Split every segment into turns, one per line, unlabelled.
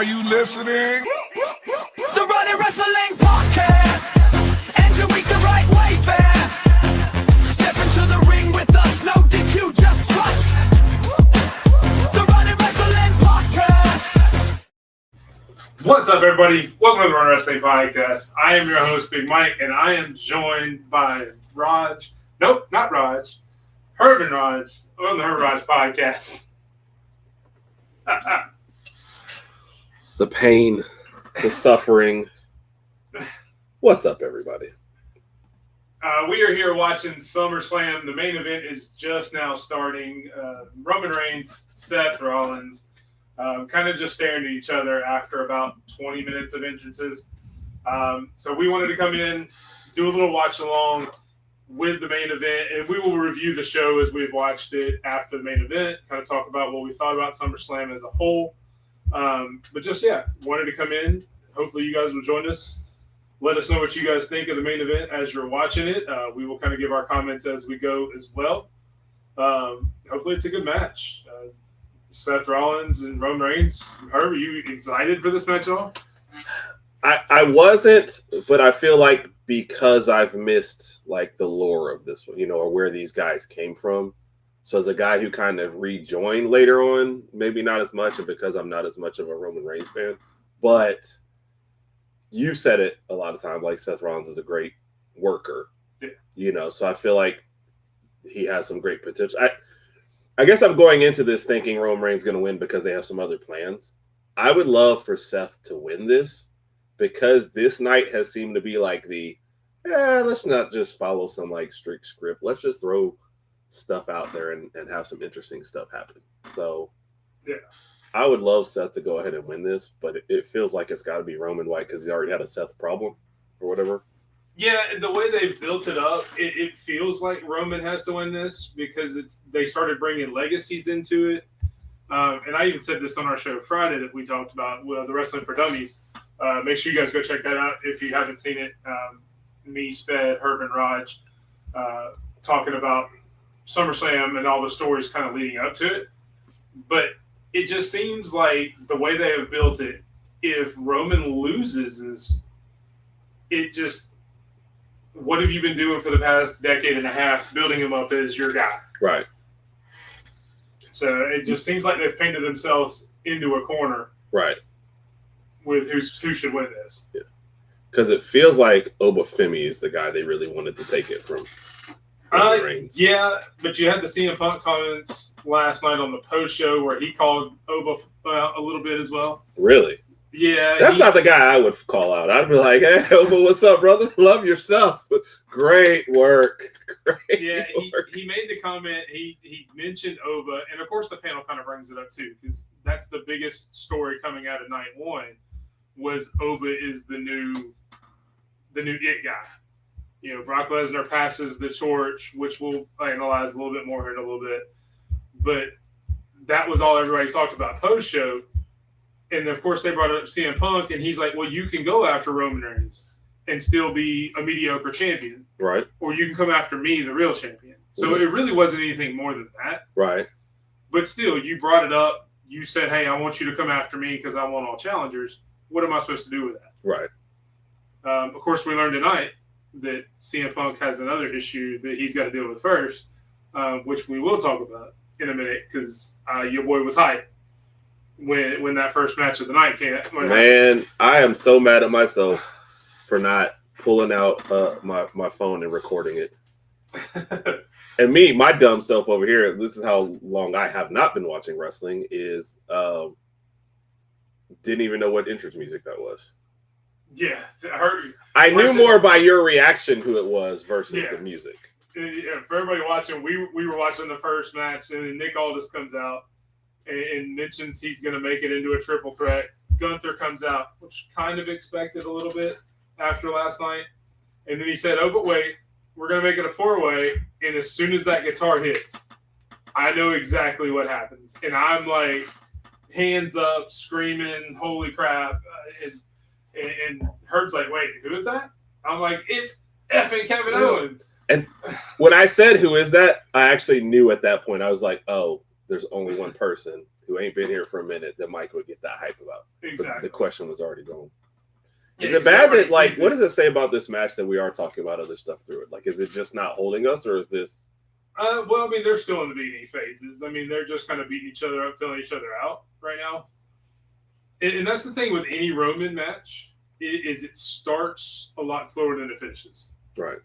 Are you listening?
The Running Wrestling Podcast. End your week the right way fast. Step into the ring with us, no DQ, just trust. The Running Wrestling Podcast.
What's up, everybody? Welcome to the Running Wrestling Podcast. I am your host, Big Mike, and I am joined by Raj. Nope, not Raj. Herb and Raj on the Herb and Raj Podcast.
The pain, the suffering. What's up, everybody?
We are here watching SummerSlam. The main event is just now starting. Roman Reigns, Seth Rollins, kind of just staring at each other after about 20 minutes of entrances. So we wanted to come in, do a little watch along with the main event, and we will review the show as we've watched it after the main event, kind of talk about what we thought about SummerSlam as a whole. But just, wanted to come in. Hopefully you guys will join us. Let us know what you guys think of the main event as you're watching it. We will kind of give our comments as we go as well. Hopefully it's a good match. Seth Rollins and Roman Reigns. Herb, are you excited for this match at all?
I wasn't, but I feel like because I've missed like the lore of this one, or where these guys came from. So as a guy who kind of rejoined later on, maybe not as much, and because I'm not as much of a Roman Reigns fan, but you said it a lot of times, like Seth Rollins is a great worker, so I feel like he has some great potential. I guess I'm going into this thinking Roman Reigns is going to win because they have some other plans. I would love for Seth to win this because this night has seemed to be like let's not just follow some like strict script. Let's just throw stuff out there and have some interesting stuff happen. So I would love Seth to go ahead and win this, but it feels like it's got to be Roman White because he already had a Seth problem or whatever. Yeah,
and the way they've built it up, it feels like Roman has to win this because they started bringing legacies into it. And I even said this on our show Friday that we talked about, the Wrestling for Dummies. Make sure you guys go check that out if you haven't seen it. Me, Sped, Herb, and Raj talking about SummerSlam and all the stories kind of leading up to it. But it just seems like the way they have built it, if Roman loses, what have you been doing for the past decade and a half, building him up as your guy?
Right.
So it just seems like they've painted themselves into a corner.
Right.
With who should win this.
Yeah. Because it feels like Obafemi is the guy they really wanted to take it from.
Yeah, but you had the CM Punk comments last night on the post show where he called Oba a little bit as well.
Really?
Yeah.
That's not the guy I would call out. I'd be like, hey, Oba, what's up, brother? Love your stuff. Great work.
He made the comment. He mentioned Oba, and of course the panel kind of brings it up too because that's the biggest story coming out of night one was Oba is the new it guy. Brock Lesnar passes the torch, which we'll analyze a little bit more here in a little bit. But that was all everybody talked about post-show. And, of course, they brought up CM Punk, and he's like, well, you can go after Roman Reigns and still be a mediocre champion.
Right.
Or you can come after me, the real champion. So it really wasn't anything more than that.
Right.
But still, you brought it up. You said, hey, I want you to come after me because I want all challengers. What am I supposed to do with that?
Right.
Of course, we learned tonight that CM Punk has another issue that he's got to deal with first, which we will talk about in a minute because your boy was hyped when that first match of the night came.
Man, I am so mad at myself for not pulling out my phone and recording it. And me, my dumb self over here, this is how long I have not been watching wrestling, is didn't even know what entrance music that was.
Yeah,
I knew more by your reaction who it was versus the music.
Yeah, for everybody watching, we were watching the first match, and then Nick Aldis comes out and mentions he's going to make it into a triple threat. Gunther comes out, which kind of expected a little bit after last night. And then he said, oh, but wait, we're going to make it a four-way, and as soon as that guitar hits, I know exactly what happens. And I'm like, hands up, screaming, holy crap. And Herb's like, wait, who is that? I'm like, it's effing Kevin Owens.
And when I said, who is that? I actually knew at that point. I was like, oh, there's only one person. who ain't been here for a minute that Mike would get that hype about.
Exactly.
The question was already gone.
Yeah,
Is it bad that, like, what
sees
does it say about this match that we are talking about other stuff through it? Like, is it just not holding us, or is this?
Well, I mean, they're still in the beating phases. I mean, they're just kind of beating each other up, filling each other out right now. And that's the thing with any Roman match is it starts a lot slower than it finishes.
Right.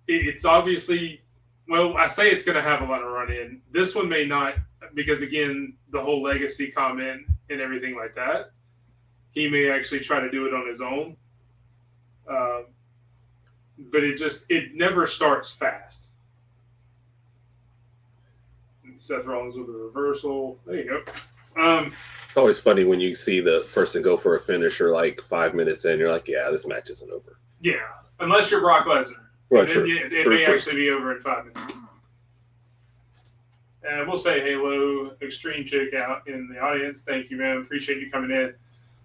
It's obviously, well, I say it's going to have a lot of run in. This one may not, because again, the whole legacy comment and everything like that. He may actually try to do it on his own. But it never starts fast. Seth Rollins with a reversal. There you go.
It's always funny when you see the person go for a finisher like 5 minutes in. You're like, yeah, this match isn't over.
Yeah, unless you're Brock Lesnar.
Right,
Then it may actually be over in 5 minutes. And we'll say hello, Extreme Chick out in the audience. Thank you, man. Appreciate you coming in.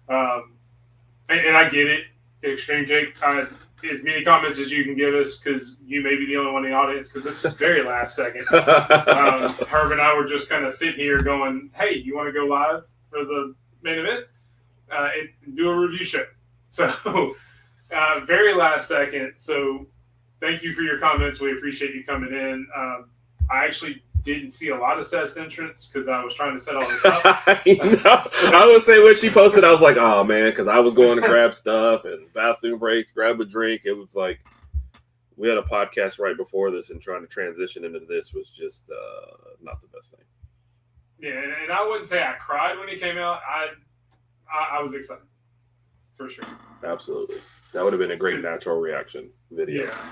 And I get it, Extreme Chick. As many comments as you can give us, because you may be the only one in the audience, because this is very last second. Herb and I were just kind of sitting here going, hey, you want to go live for the main event? And do a review show. So, very last second. So, thank you for your comments. We appreciate you coming in. I actually didn't see a lot of Seth's entrance because I was trying to set all this up.
I would say when she posted, I was like, oh, man, because I was going to grab stuff and bathroom breaks, grab a drink. It was like we had a podcast right before this, and trying to transition into this was just not the best thing.
Yeah, and I wouldn't say I cried when he came out. I was excited, for sure.
Absolutely. That would have been a great natural reaction video.
Yeah.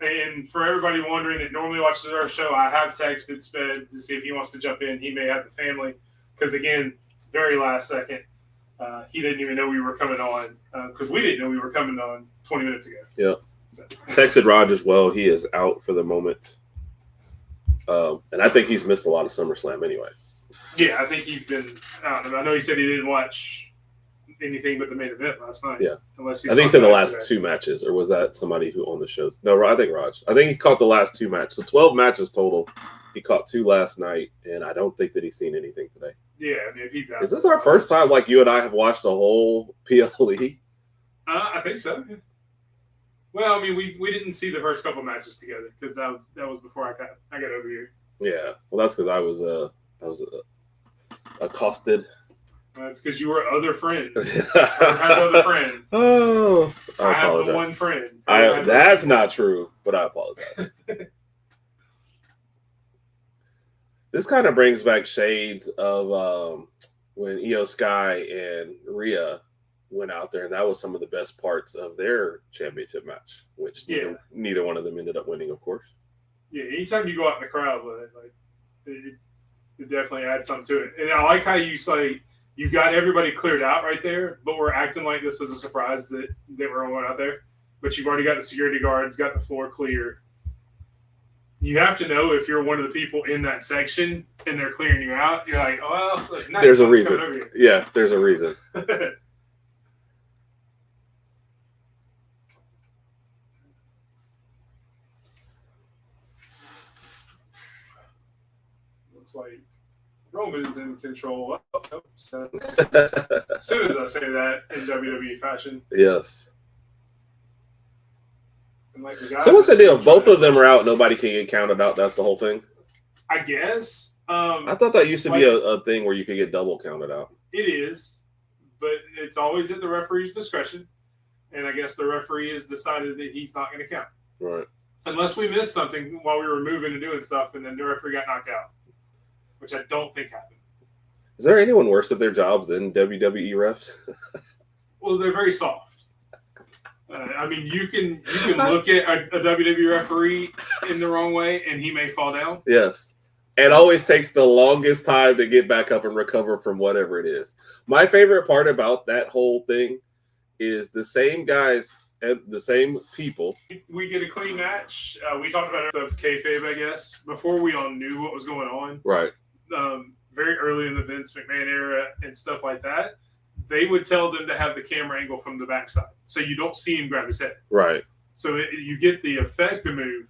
And for everybody wondering that normally watches our show, I have texted Sped to see if he wants to jump in. He may have the family. Because, again, very last second, he didn't even know we were coming on. Because we didn't know we were coming on 20 minutes ago.
Yeah.
So.
Texted Raj as well. He is out for the moment. And I think he's missed a lot of SummerSlam anyway.
Yeah, I think he's been out. I know he said he didn't watch anything but the main event last night.
Yeah.
Unless
I think he said the last two matches, or was that somebody who on the show? No, I think Raj. I think he caught the last two matches. So 12 matches total. He caught 2 last night, and I don't think that he's seen anything today.
Yeah, I mean, if he's out.
Is this our first time, like you and I have watched a whole PLE?
I think so. Well, I mean, we didn't see the first couple matches together because that was before I got over here.
Yeah, well, that's because I was accosted.
That's because you were other friends. I had other friends.
Oh, I
have
apologize.
the one friend.
That's not true, but I apologize. This kind of brings back shades of when Io Sky and Rhea went out there, and that was some of the best parts of their championship match, which neither one of them ended up winning, of course. Yeah,
anytime you go out in the crowd with it, it definitely adds something to it. And I like how you say you've got everybody cleared out right there, but we're acting like this is a surprise that we're going out there. But you've already got the security guards, got the floor clear. You have to know if you're one of the people in that section and they're clearing you out. You're like, oh, well, so nice.
There's a reason. Yeah, there's a reason.
Looks like Roman's in control. So, as soon as I say that in WWE fashion.
Yes.
Like
so what's the deal? Both of them are out. Nobody can get counted out. That's the whole thing.
I guess.
I thought that used to be a thing where you could get double counted out.
It is, but it's always at the referee's discretion. And I guess the referee has decided that he's not going to count.
Right.
Unless we missed something while we were moving and doing stuff, and then the referee got knocked out, which I don't think happened.
Is there anyone worse at their jobs than WWE refs?
Well, they're very soft. I mean, you can look at a WWE referee in the wrong way, and he may fall down.
Yes. It always takes the longest time to get back up and recover from whatever it is. My favorite part about that whole thing is the same guys and the same people.
We get a clean match. We talked about it of kayfabe, I guess, before we all knew what was going on.
Right.
Very early in the Vince McMahon era and stuff like that. They would tell them to have the camera angle from the backside, so you don't see him grab his head.
Right.
So you get the effect to move,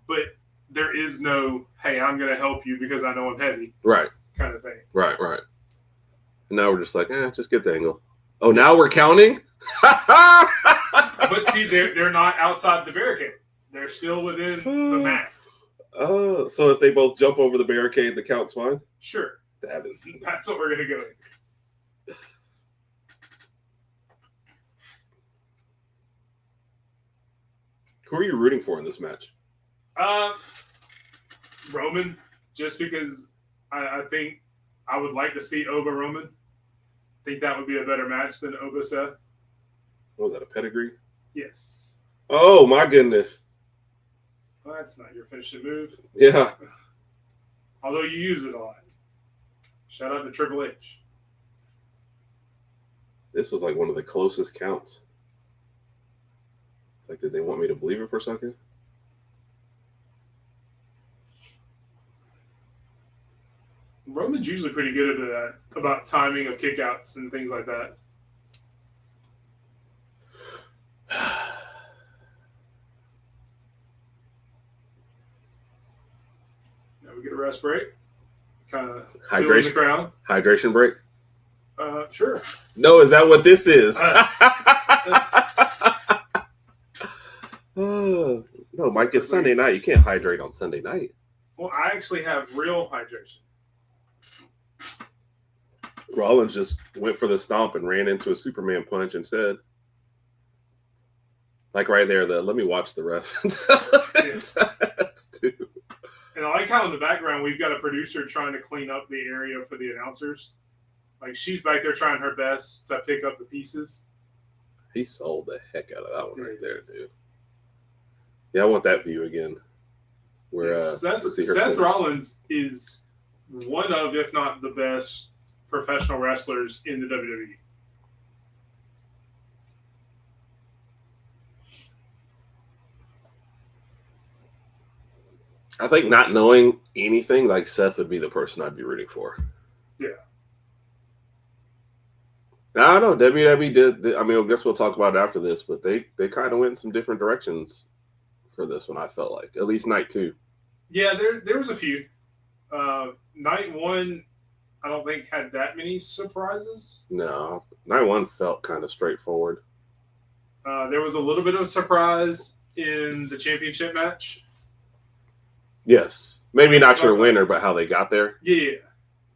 but there is no, hey, I'm going to help you because I know I'm heavy
Right.
kind of thing.
Right. And now we're just like, just get the angle. Oh, now we're counting?
But see, they're not outside the barricade. They're still within the mat.
So if they both jump over the barricade, the count's fine?
Sure. That's what we're going to go with.
Who are you rooting for in this match?
Roman, just because I think I would like to see Oba Roman. I think that would be a better match than Oba Seth.
What was that, a pedigree?
Yes.
Oh, my goodness.
Well, that's not your finishing move.
Yeah.
Although you use it a lot. Shout out to Triple H.
This was like one of the closest counts. Like, did they want me to believe it for a second?
Roman's usually pretty good at that, about timing of kickouts and things like that. Now we get a rest break. Kind of feeling the crowd.
Hydration break?
Sure.
No, is that what this is? No, Mike, it's Sunday night. You can't hydrate on Sunday night.
Well, I actually have real hydration.
Rollins just went for the stomp and ran into a Superman punch instead. Like right there, let me watch the ref.
And I like how in the background we've got a producer trying to clean up the area for the announcers. Like she's back there trying her best to pick up the pieces.
He sold the heck out of that one right there, dude. Yeah, I want that view again. Where
Seth Rollins is one of, if not the best, professional wrestlers in the WWE.
I think not knowing anything, like Seth would be the person I'd be rooting for.
Yeah.
I don't know. WWE did. I mean, I guess we'll talk about it after this, but they kind of went in some different directions for this one. I felt like at least night 2.
Yeah, there was a few. Night 1, I don't think had that many surprises.
No, night 1 felt kind of straightforward.
There was a little bit of a surprise in the championship match.
Yes, maybe not your winner, but how they got there.
Yeah.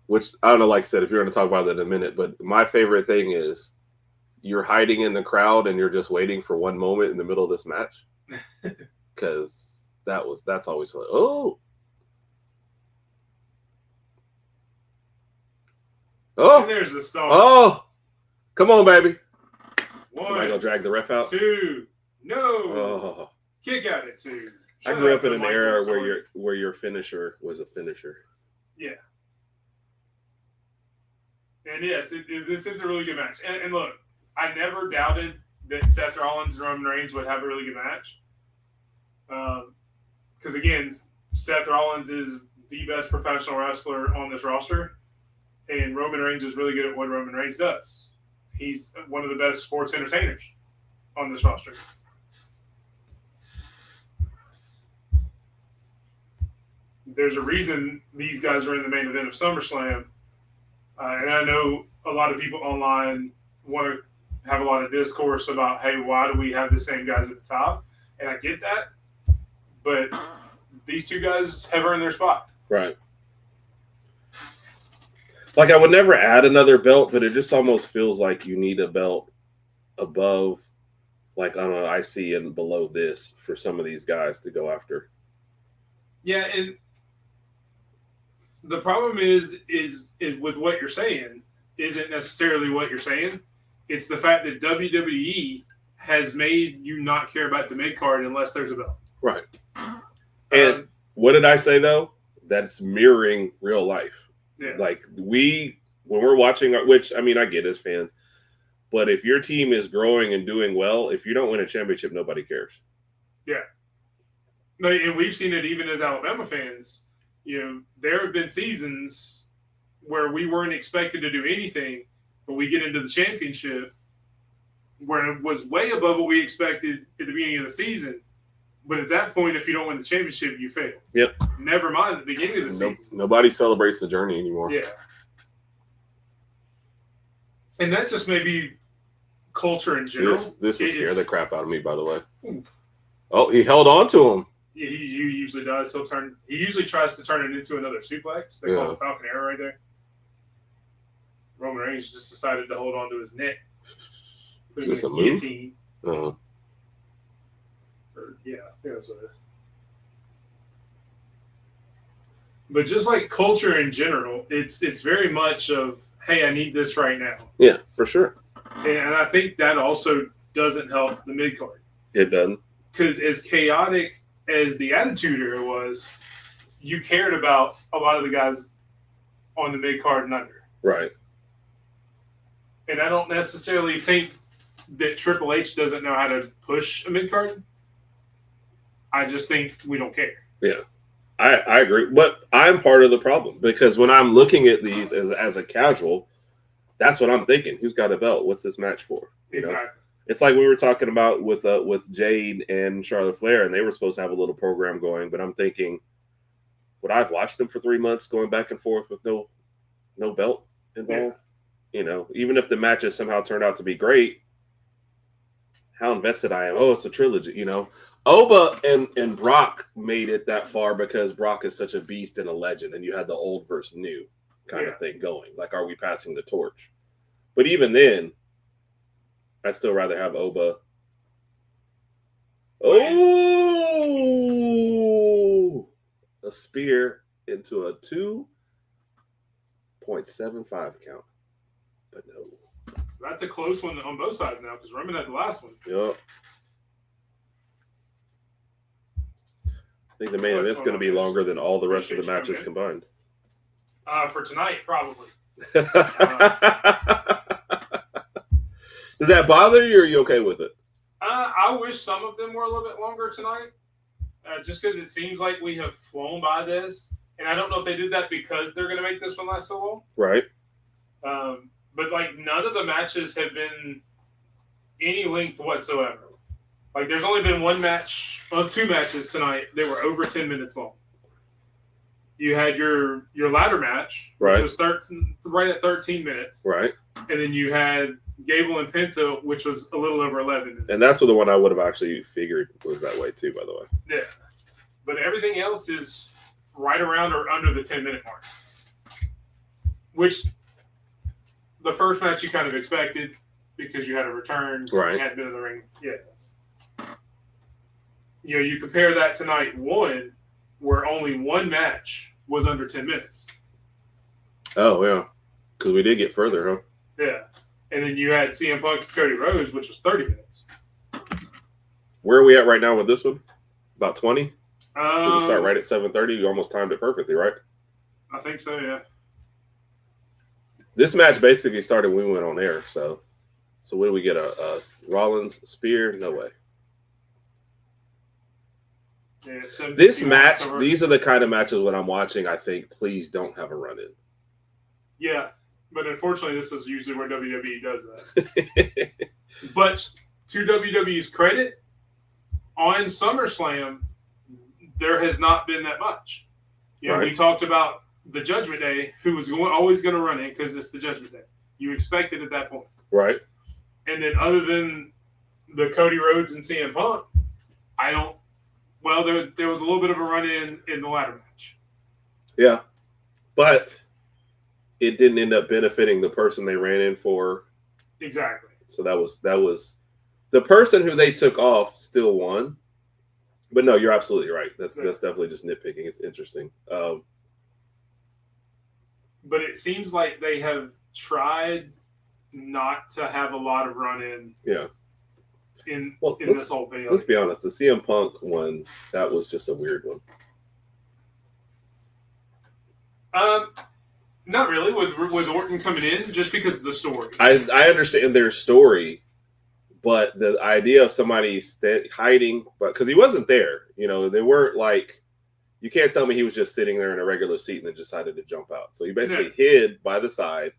Which, I don't know, like I said, if you're going to talk about that in a minute, but my favorite thing is you're hiding in the crowd and you're just waiting for one moment in the middle of this match. Because that's always like, oh.
And there's the star.
Oh. Come on, baby.
1,
somebody go drag the ref out.
2. No.
Oh.
Kick out at 2.
I grew up in an era where your finisher was a finisher.
Yeah. And yes, this is a really good match. And look, I never doubted that Seth Rollins and Roman Reigns would have a really good match. Because again, Seth Rollins is the best professional wrestler on this roster, and Roman Reigns is really good at what Roman Reigns does. He's one of the best sports entertainers on this roster. There's a reason these guys are in the main event of SummerSlam. And I know a lot of people online want to have a lot of discourse about, hey, why do we have the same guys at the top? And I get that. But these two guys have earned their spot.
Right. Like, I would never add another belt, but it just almost feels like you need a belt above, like on an IC and below this for some of these guys to go after.
Yeah, and the problem is with what you're saying isn't necessarily what you're saying. It's the fact that WWE has made you not care about the mid-card unless there's a belt.
Right. And what did I say, though? That's mirroring real life.
Yeah.
Like, when we're watching, which, I mean, I get as fans, but if your team is growing and doing well, if you don't win a championship, nobody cares.
Yeah. And we've seen it even as Alabama fans. You know, there have been seasons where we weren't expected to do anything, but we get into the championship where it was way above what we expected at the beginning of the season, But at that point, if you don't win the championship, you fail.
Yep.
Never mind at the beginning of the season.
Nobody celebrates the journey anymore.
Yeah. And that just may be culture in general.
This would scare the crap out of me, by the way. Ooh. Oh, he held on to him.
Yeah, he usually does. He usually tries to turn it into another suplex. They call it Falcon Arrow right there. Roman Reigns just decided to hold on to his neck. Put him in a guillotine.
Uh-huh.
Yeah, I think that's what it is. But just like culture in general, it's very much of, hey, I need this right now.
Yeah, for sure.
And I think that also doesn't help the mid card.
It doesn't.
Because as chaotic as the Attitude Era was, you cared about a lot of the guys on the mid card and under.
Right.
And I don't necessarily think that Triple H doesn't know how to push a mid card. I just think we don't care.
Yeah, I agree. But I'm part of the problem because when I'm looking at these as a casual, that's what I'm thinking. Who's got a belt? What's this match for? You know? It's like we were talking about with Jade and Charlotte Flair, and they were supposed to have a little program going. But I'm thinking, would I've watched them for 3 months going back and forth with no belt involved? Yeah. You know, even if the matches somehow turned out to be great, how invested I am. Oh, it's a trilogy, you know. Oba and Brock made it that far because Brock is such a beast and a legend, and you had the old versus new kind of thing going. Like, are we passing the torch? But even then, I'd still rather have Oba. Oh, a spear into a 2.75 count. But no.
So that's a close one on both sides now because Roman had the last one.
Yep. I think the main event's going to be longer than all the rest of the matches combined.
For tonight, probably.
Does that bother you, or are you okay with it?
I wish some of them were a little bit longer tonight, just because it seems like we have flown by this. And I don't know if they did that because they're going to make this one last so long.
Right.
But, like, none of the matches have been any length whatsoever. Like, there's only been two matches tonight that were over 10 minutes long. You had your ladder match, which was right at 13 minutes.
Right.
And then you had Gable and Penta, which was a little over 11 minutes.
And that's the one I would have actually figured was that way, too, by the way.
Yeah. But everything else is right around or under the 10-minute mark. Which the first match you kind of expected because you had a return.
Right.
You hadn't been in the ring yet. You know, you compare that to night one, where only one match was under 10 minutes.
Oh, yeah. Because we did get further, huh?
Yeah. And then you had CM Punk and Cody Rhodes, which was 30 minutes.
Where are we at right now with this one? About 20? We start right at 7:30. You almost timed it perfectly, right?
I think so, yeah.
This match basically started when we went on air. So what do we get? A Rollins spear? No way.
Yeah,
this match, these are the kind of matches when I'm watching, I think, please don't have a run-in.
Yeah, but unfortunately, this is usually where WWE does that. But to WWE's credit, on SummerSlam, there has not been that much. You know, we talked about the Judgment Day, who was always going to run in because it's the Judgment Day. You expect it at that point.
Right.
And then other than the Cody Rhodes and CM Punk, there was a little bit of a run-in the ladder match.
Yeah. But it didn't end up benefiting the person they ran in for.
Exactly.
So that was the person who they took off still won. But no, you're absolutely right. That's definitely just nitpicking. It's interesting.
But it seems like they have tried not to have a lot of run-in.
Yeah.
In this whole video.
Let's be honest. The CM Punk one, that was just a weird one.
Not really. With Orton coming in, just because of the story.
I understand their story, but the idea of somebody hiding, but because he wasn't there, you know, they weren't like, you can't tell me he was just sitting there in a regular seat and then decided to jump out. So he basically hid by the side,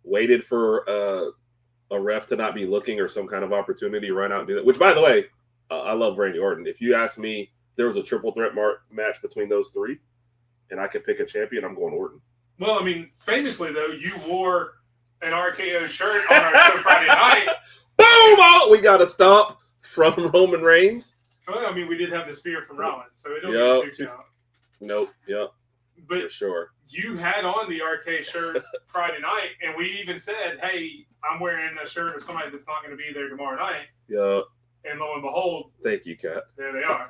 waited for a ref to not be looking or some kind of opportunity, run out and do that. Which, by the way, I love Randy Orton. If you ask me, if there was a triple threat match between those three, and I could pick a champion, I'm going Orton.
Well, I mean, famously though, you wore an RKO shirt on our show Friday night.
Boom! Oh, we got a stomp from Roman Reigns.
Well, I mean, we did have the spear from Rollins, so it don't get two count.
Nope. Yep.
But
for sure,
you had on the RK shirt Friday night, and we even said, "Hey, I'm wearing a shirt of somebody that's not going to be there tomorrow night."
Yeah.
And lo and behold,
thank you, Kat.
There they are.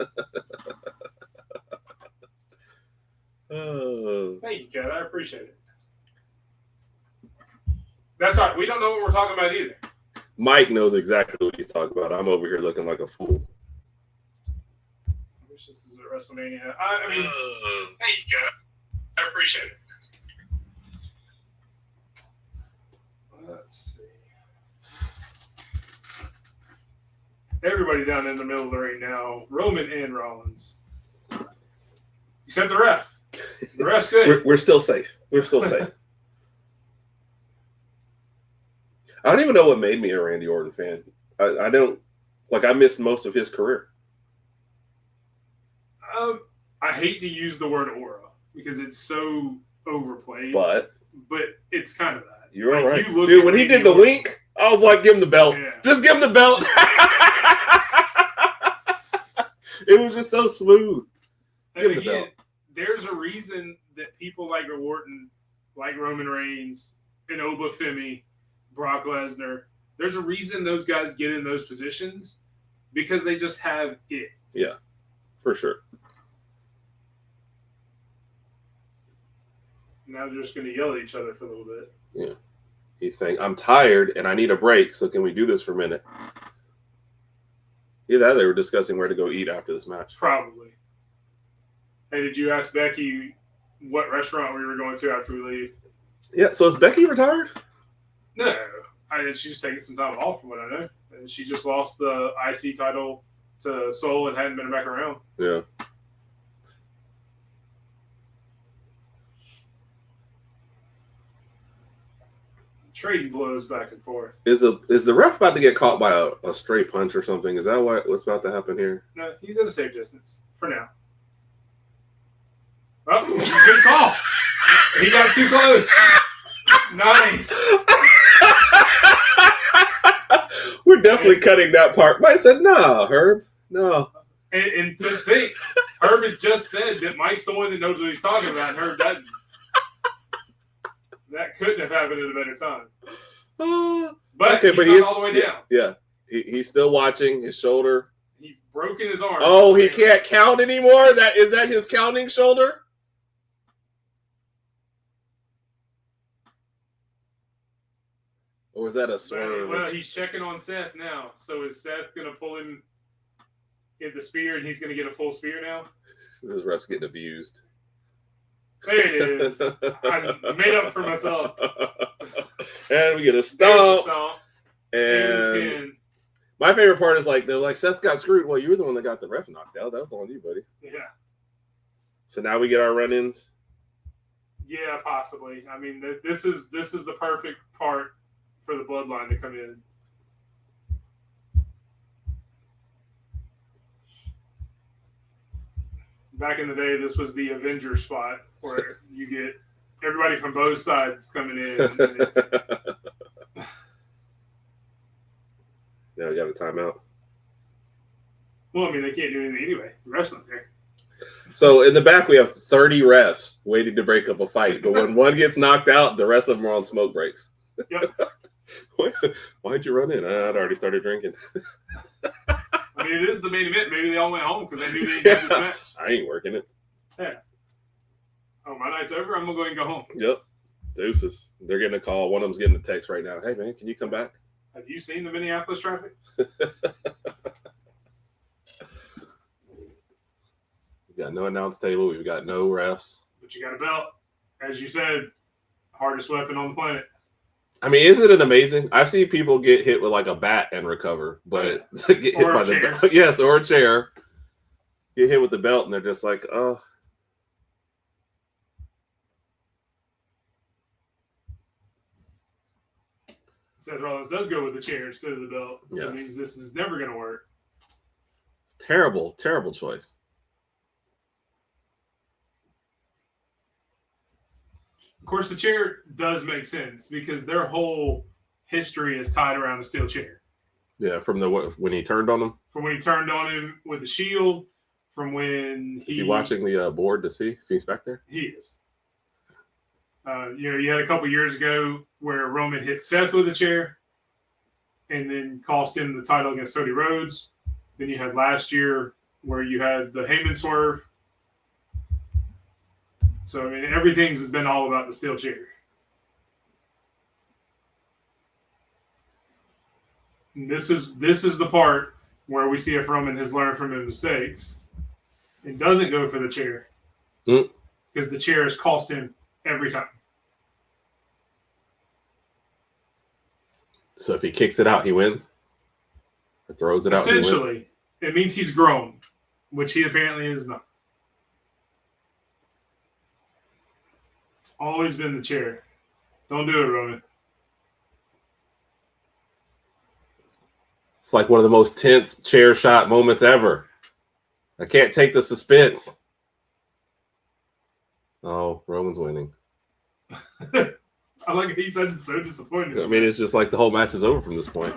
Oh.
Thank you, Kat. I appreciate it. That's all right. We don't know what we're talking about either.
Mike knows exactly what he's talking about. I'm over here looking like a fool.
I wish this is at WrestleMania. I mean, thank you, Kat. I appreciate it. Let's see. Everybody down in the middle of the ring now, Roman and Rollins. Except the ref. The ref's good.
We're still safe. We're still safe. I don't even know what made me a Randy Orton fan. I don't, like, I missed most of his career.
I hate to use the word aura because it's so overplayed.
But
it's kind of that.
You're
like,
right.
You
dude, when he did the wink, I was like, give him the belt.
Yeah.
Just give him the belt. It was just so smooth. Give him the belt.
There's a reason that people like Orton, like Roman Reigns, and Obafemi, Brock Lesnar, there's a reason those guys get in those positions because they just have it.
Yeah, for sure.
Now they're just going to yell at each other for a little bit.
Yeah. He's saying, I'm tired and I need a break, so can we do this for a minute? Either that, they were discussing where to go eat after this match.
Probably. Hey, did you ask Becky what restaurant we were going to after we leave?
Yeah, so is Becky retired?
No. She's taking some time off from what I know. And she just lost the IC title to Soul and hadn't been back around.
Yeah.
Trading blows back and forth.
Is the ref about to get caught by a stray punch or something? Is that what's about to happen here?
No, he's at a safe distance for now. Oh, good call. He got too close. Nice.
We're definitely cutting that part. Mike said, no, Herb. No.
And to think, Herb has just said that Mike's the one that knows what he's talking about, and Herb doesn't. That couldn't have happened at a better time. But he's not all the way down.
Yeah. He's still watching his shoulder.
He's broken his arm.
Oh, he can't count anymore? Is that his counting shoulder? Or is that a swerve?
Well, he's checking on Seth now. So is Seth going to pull him in the spear and he's going to get a full spear now?
This ref's getting abused.
There it is. I made up for myself.
And we get a stomp.
And
my favorite part is they're like, Seth got screwed. Well, you were the one that got the ref knocked out. That was on you, buddy.
Yeah.
So now we get our run-ins.
Yeah, possibly. I mean, this is the perfect part for the bloodline to come in. Back in the day, this was the Avenger spot where you get everybody from both sides coming in. And
now we got a timeout.
Well, I mean, they can't do anything anyway. The ref's not there.
So in the back, we have 30 refs waiting to break up a fight. But when one gets knocked out, the rest of them are on smoke breaks.
Yep.
Why'd you run in? I'd already started drinking.
I mean, it is the main event. Maybe they all went home because they knew they didn't have this match.
I ain't working it.
Yeah. Oh, my night's over. I'm going to go ahead and go home.
Yep. Deuces. They're getting a call. One of them's getting a text right now. Hey, man, can you come back?
Have you seen the Minneapolis traffic?
We've got no announce table. We've got no refs.
But you got a belt. As you said, hardest weapon on the planet.
I mean, isn't it amazing? I've seen people get hit with like a bat and recover, but get hit by the belt. Yes, or a chair. Get hit with the belt and they're just like, oh.
Seth Rollins does go with the chair instead of the belt. So
yes.
it means this is never going to work.
Terrible, terrible choice.
Of course, the chair does make sense because their whole history is tied around the steel chair.
Yeah, from when he turned on him.
From when he turned on him with the shield, from when
Is he watching the board to see if he's back there?
He is. You had a couple years ago where Roman hit Seth with a chair and then cost him the title against Cody Rhodes. Then you had last year where you had the Heyman swerve. So, I mean, everything's been all about the steel chair. And this is the part where we see if Roman has learned from his mistakes and doesn't go for the chair. Because the chair has cost him every time.
So if he kicks it out, he wins? Or throws it out,
essentially, it means he's grown, which he apparently is not. It's always been the chair. Don't do it, Roman.
It's like one of the most tense chair shot moments ever. I can't take the suspense. Oh, Roman's winning.
I like how he sounded so disappointed.
I mean, it's just like the whole match is over from this point.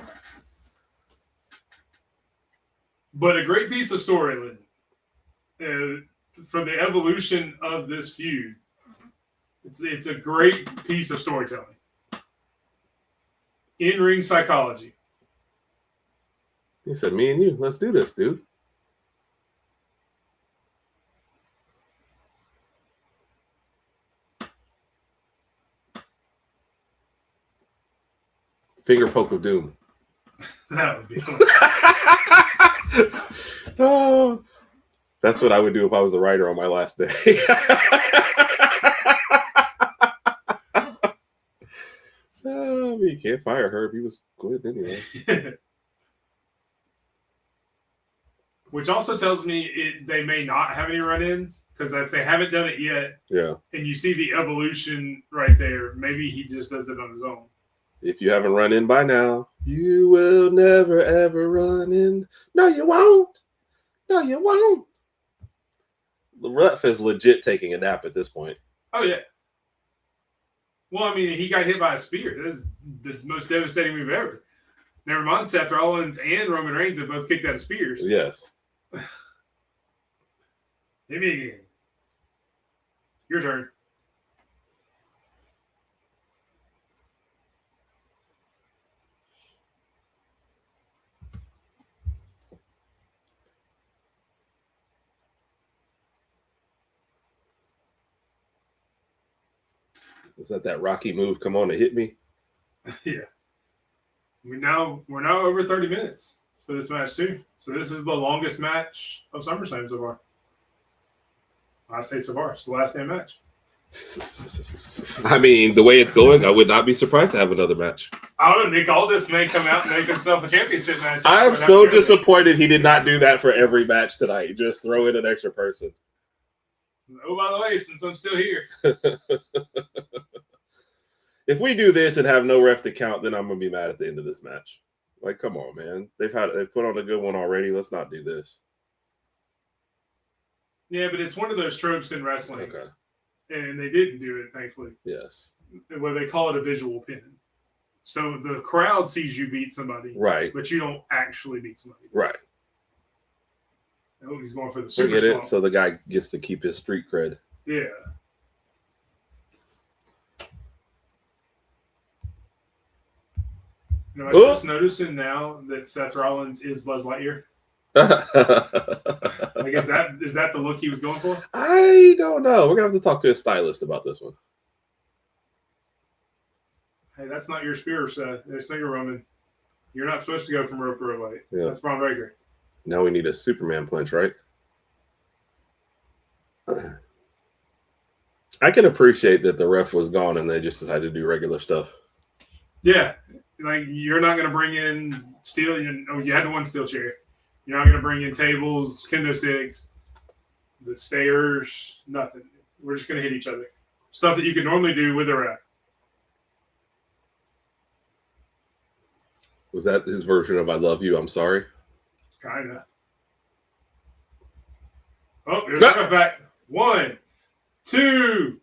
But a great piece of storyline for the evolution of this feud. It's a great piece of storytelling. In-ring psychology.
He said, me and you, let's do this, dude. Finger poke of doom.
That would be fun.
Oh, that's what I would do if I was the writer on my last day. You can't fire Herb. He was good anyway.
Which also tells me they may not have any run-ins, because if they haven't done it yet,
yeah,
and you see the evolution right there, maybe he just does it on his own.
If you haven't run in by now, you will never, ever run in. No, you won't. No, you won't. The ref is legit taking a nap at this point.
Oh, yeah. Well, I mean, he got hit by a spear. That is the most devastating move ever. Never mind, Seth Rollins and Roman Reigns have both kicked out of spears.
Yes.
Hit me again. Your turn.
Is that Rocky move? Come on to hit me.
Yeah. We're now over 30 minutes for this match too. So this is the longest match of SummerSlam so far. I say so far. It's the last damn match.
I mean, the way it's going, I would not be surprised to have another match.
I don't know. Nick Aldis may come out and make himself a championship match.
I'm so disappointed he did not do that for every match tonight. Just throw in an extra person.
Oh, by the way, since I'm still here.
If we do this and have no ref to count, then I'm gonna be mad at the end of this match. Like, come on, man. They've put on a good one already. Let's not do this.
Yeah, but it's one of those tropes in wrestling.
Okay.
And they didn't do it, thankfully.
Yes.
Where they call it a visual pin. So the crowd sees you beat somebody.
Right.
But you don't actually beat somebody.
Right.
Oh, he's going for the super
Get
slump.
it? So the guy gets to keep his street cred.
Yeah. You know, I'm just noticing now that Seth Rollins is Buzz Lightyear. Like, is that the look he was going for?
I don't know. We're gonna have to talk to a stylist about this one.
Hey, that's not your spear, Seth. That's not your Roman. You're not supposed to go from rope to rope light.
Yeah.
That's Braun Breaker.
Now we need a Superman punch, right? I can appreciate that the ref was gone and they just decided to do regular stuff.
Yeah, like you're not going to bring in steel. You had one steel chair. You're not going to bring in tables, kendo sticks, the stairs, nothing. We're just going to hit each other. Stuff that you could normally do with a ref.
Was that his version of "I love you"? I'm sorry.
Kinda. Oh, there's the ref back. 1, 2,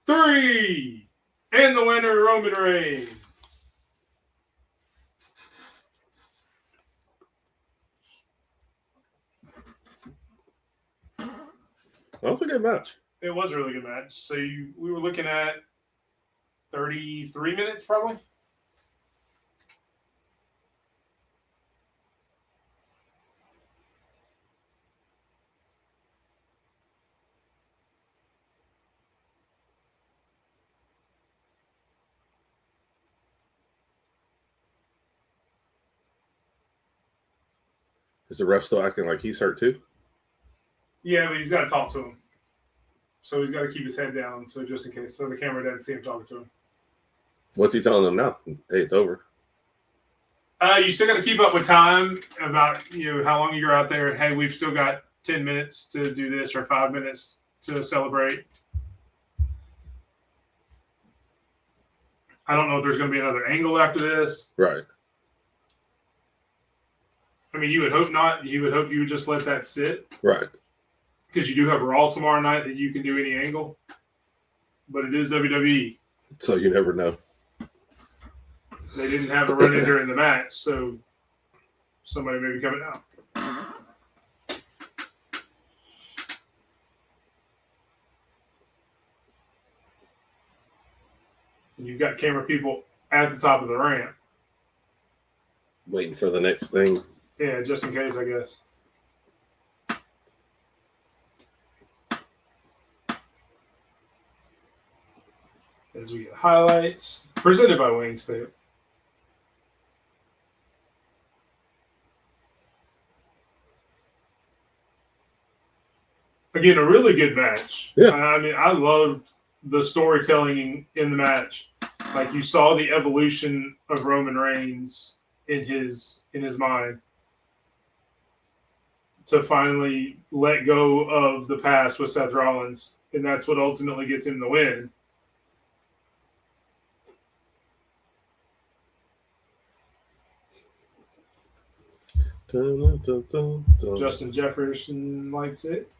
3. And the winner, Roman Reigns.
That was a good match.
It was a really good match. So we were looking at 33 minutes, probably.
Is the ref still acting like he's hurt too?
Yeah, but he's got to talk to him. So he's got to keep his head down, so just in case. So the camera doesn't see him talking to him.
What's he telling them now? Hey, it's over.
You still got to keep up with time about how long you're out there. Hey, we've still got 10 minutes to do this or 5 minutes to celebrate. I don't know if there's going to be another angle after this.
Right.
I mean, you would hope not. You would hope you would just let that sit.
Right.
Because you do have Raw tomorrow night that you can do any angle. But it is WWE.
So you never know.
They didn't have a run-in during the match, so somebody may be coming out. And you've got camera people at the top of the ramp.
Waiting for the next thing.
Yeah, just in case, I guess. As we get highlights, presented by Wings Tape. Again, a really good match.
Yeah.
I mean, I loved the storytelling in the match. Like you saw the evolution of Roman Reigns in his mind to finally let go of the past with Seth Rollins, and that's what ultimately gets him the win.
Dun, dun, dun, dun.
Justin Jefferson likes it.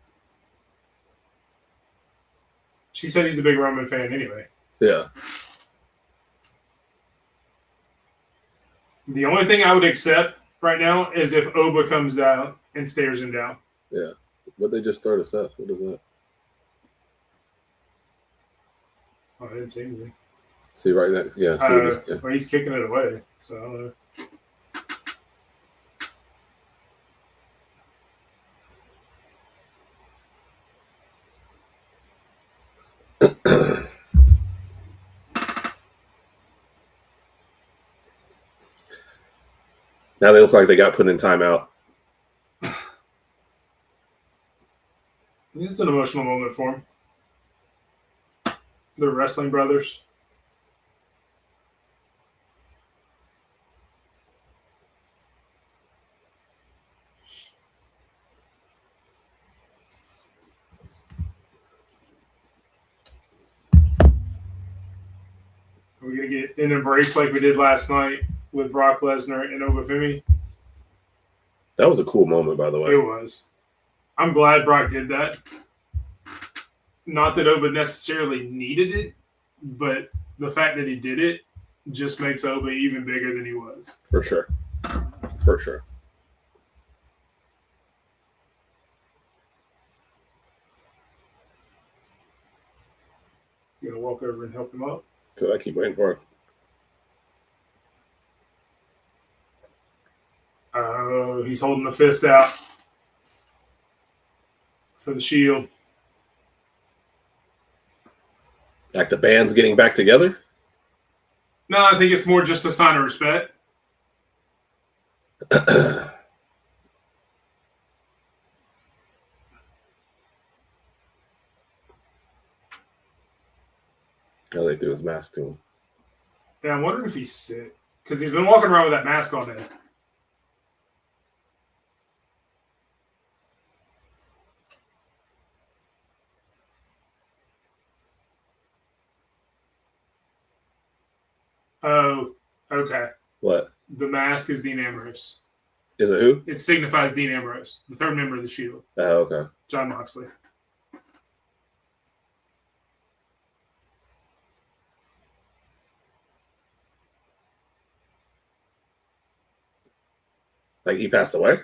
She said he's a big Roman fan anyway.
Yeah.
The only thing I would accept right now is if Oba comes out and stares him down.
Yeah. But they just started Seth. What is that?
Oh, I didn't see anything.
See right there? Yeah. See
Well, he's kicking it away, so I don't know.
Now they look like they got put in timeout.
It's an emotional moment for him. They're wrestling brothers. We're going to get an embrace like we did last night with Brock Lesnar and Obafemi.
That was a cool moment, by the way.
It was. I'm glad Brock did that. Not that Oba necessarily needed it, but the fact that he did it just makes Oba even bigger than he was.
For sure. For sure.
He's going to walk over and help him up.
So I keep waiting for it.
Oh, he's holding the fist out for the Shield.
Like the band's getting back together?
No, I think it's more just a sign of respect.
How they threw his mask to him.
Yeah, I'm wondering if he's sick. Because he's been walking around with that mask all day. Oh, okay.
What?
The mask is the Namorous.
Is it who?
It signifies Dean Ambrose, the third member of the Shield.
Oh, okay.
John Moxley.
Like he passed away?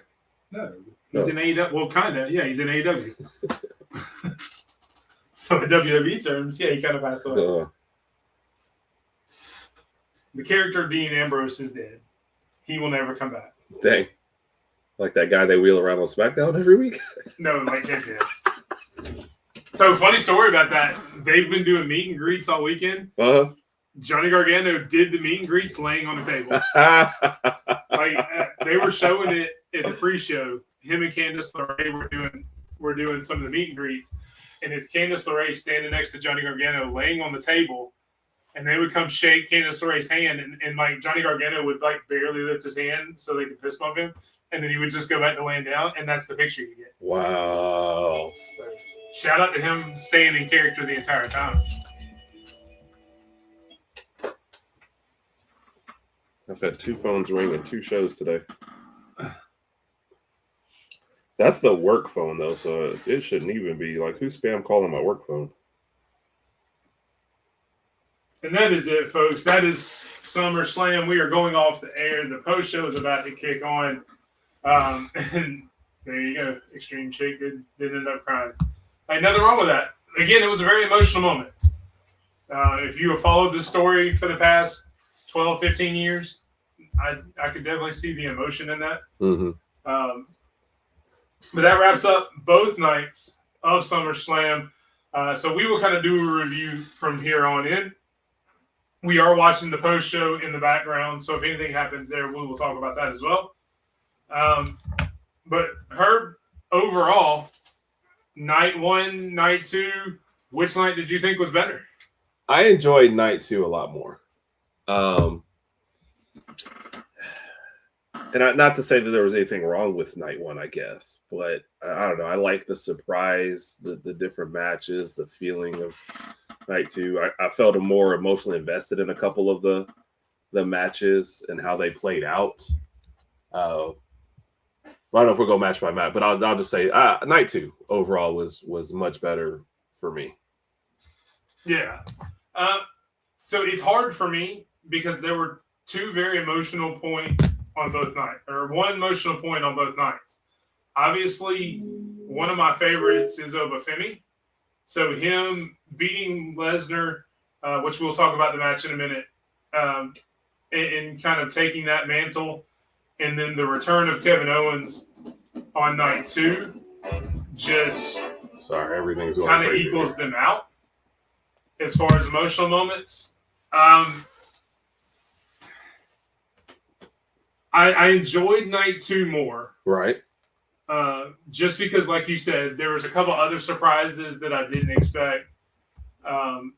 No. He's in AEW. Well, kind of. Yeah, he's in AEW. So in WWE terms, yeah, he kind of passed away. The character of Dean Ambrose is dead. He will never come back.
Dang. Like that guy they wheel around on SmackDown every week?
No, like that dead. So funny story about that. They've been doing meet and greets all weekend.
Uh-huh.
Johnny Gargano did the meet and greets laying on the table. They were showing it at the pre-show. Him and Candice LeRae were doing some of the meet and greets, and it's Candice LeRae standing next to Johnny Gargano laying on the table, and they would come shake Candice LeRae's hand, and like Johnny Gargano would like barely lift his hand so they could fist bump him, and then he would just go back to laying down, and that's the picture you get.
Wow.
So, shout out to him staying in character the entire time.
I've had 2 phones ring and 2 shows today. That's the work phone, though, so it shouldn't even be like, who's spam calling my work phone?
And that is it, folks. That is SummerSlam. We are going off the air. The post show is about to kick on. And there you go. Extreme Chick did end up crying. Ain't nothing wrong with that. Again, it was a very emotional moment. If you have followed this story for the past 12, 15 years, I could definitely see the emotion in that.
Mm-hmm.
But that wraps up both nights of SummerSlam. So we will kind of do a review from here on in. We are watching the post show in the background, so if anything happens there, we will talk about that as well. But Herb, overall, night 1, night 2, which night did you think was better?
I enjoyed night 2 a lot more. And not to say that there was anything wrong with night 1, I guess, but I don't know. I like the surprise, the different matches, the feeling of night 2. I felt more emotionally invested in a couple of the matches and how they played out. I don't know if we'll go match by match, but I'll just say night 2 overall was much better for me.
Yeah. So it's hard for me because there were 2 very emotional points on both nights, or 1 emotional point on both nights. Obviously, one of my favorites is Obafemi. So him beating Lesnar, which we'll talk about the match in a minute, and kind of taking that mantle, and then the return of Kevin Owens on night 2, just
everything's going
kind of equals them out as far as emotional moments. I enjoyed night 2 more.
Right.
Just because, like you said, there was a couple other surprises that I didn't expect. And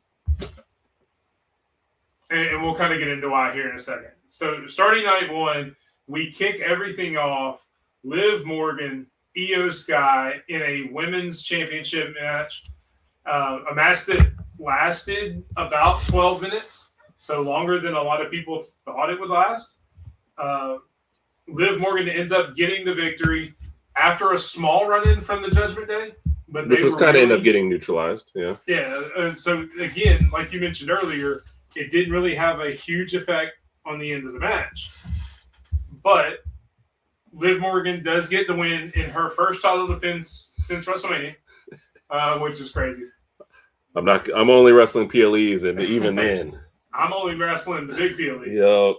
we'll kind of get into why here in a second. So starting night 1, we kick everything off. Liv Morgan, Io Sky in a women's championship match. A match that lasted about 12 minutes. So longer than a lot of people thought it would last. Liv Morgan ends up getting the victory after a small run-in from the Judgment Day. But
which was kind of end up getting neutralized, yeah.
Yeah, so again, like you mentioned earlier, it didn't really have a huge effect on the end of the match. But Liv Morgan does get the win in her first title defense since WrestleMania, which is crazy.
I'm only wrestling PLEs, and even then,
I'm only wrestling the big PLE.
Yep.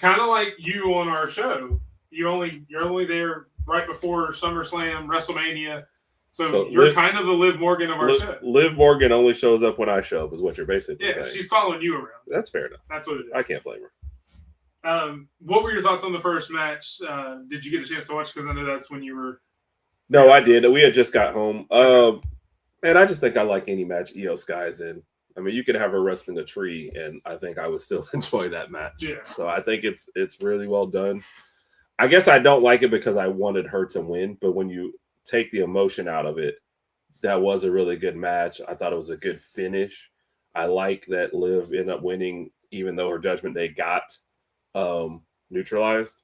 Kind of like you on our show. You're only there right before SummerSlam, WrestleMania. So you're kind of the Liv Morgan of our show.
Liv Morgan only shows up when I show up, is what you're basically saying.
Yeah, she's following you around.
That's fair enough.
That's what it is.
I can't blame her.
What were your thoughts on the first match? Did you get a chance to watch? Because I know that's when you were.
No, I did. We had just got home. And I just think I like any match Io Sky's in. I mean, you could have her wrestling a tree, and I think I would still enjoy that match.
Yeah.
So I think it's really well done. I guess I don't like it because I wanted her to win, but when you take the emotion out of it, that was a really good match. I thought it was a good finish. I like that Liv ended up winning, even though her Judgment Day got neutralized.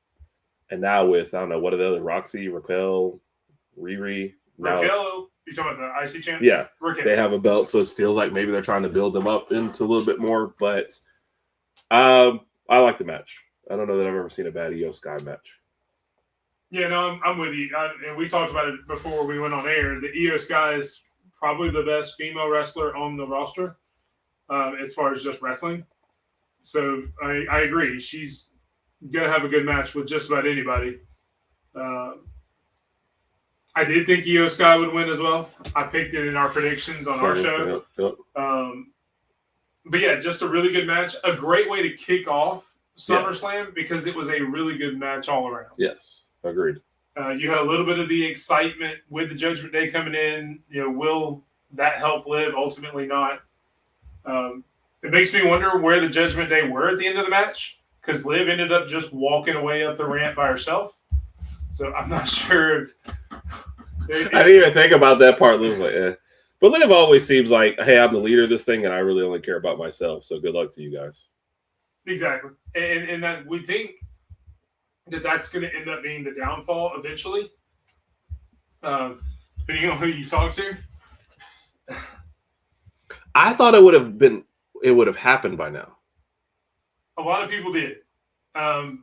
And now with, I don't know, what are the other, Roxy, Raquel, Riri. Now,
Raquel, you talking about the IC champ?
yeah,
Raquel.
they have a belt, so it feels like maybe they're trying to build them up into a little bit more. But I like the match. I don't know that I've ever seen a bad Io Sky match.
Yeah, no, I'm with you. And we talked about it before we went on air. The Io Sky is probably the best female wrestler on the roster as far as just wrestling. So I agree. She's going to have a good match with just about anybody. I did think Io Sky would win as well. I picked it in our predictions on our show.
Yep.
But yeah, just a really good match. A great way to kick off SummerSlam because it was a really good match all around.
Yes, agreed.
You had a little bit of the excitement with the Judgment Day coming in. Will that help Liv? Ultimately not. It makes me wonder where the Judgment Day were at the end of the match because Liv ended up just walking away up the ramp by herself. So I'm not sure if
I didn't even think about that part. Liv was like, eh. But Liv always seems like, hey, I'm the leader of this thing, and I really only care about myself. So good luck to you guys.
Exactly. And that we think that's going to end up being the downfall eventually. Depending on who you talk to.
I thought it would have happened by now.
A lot of people did. And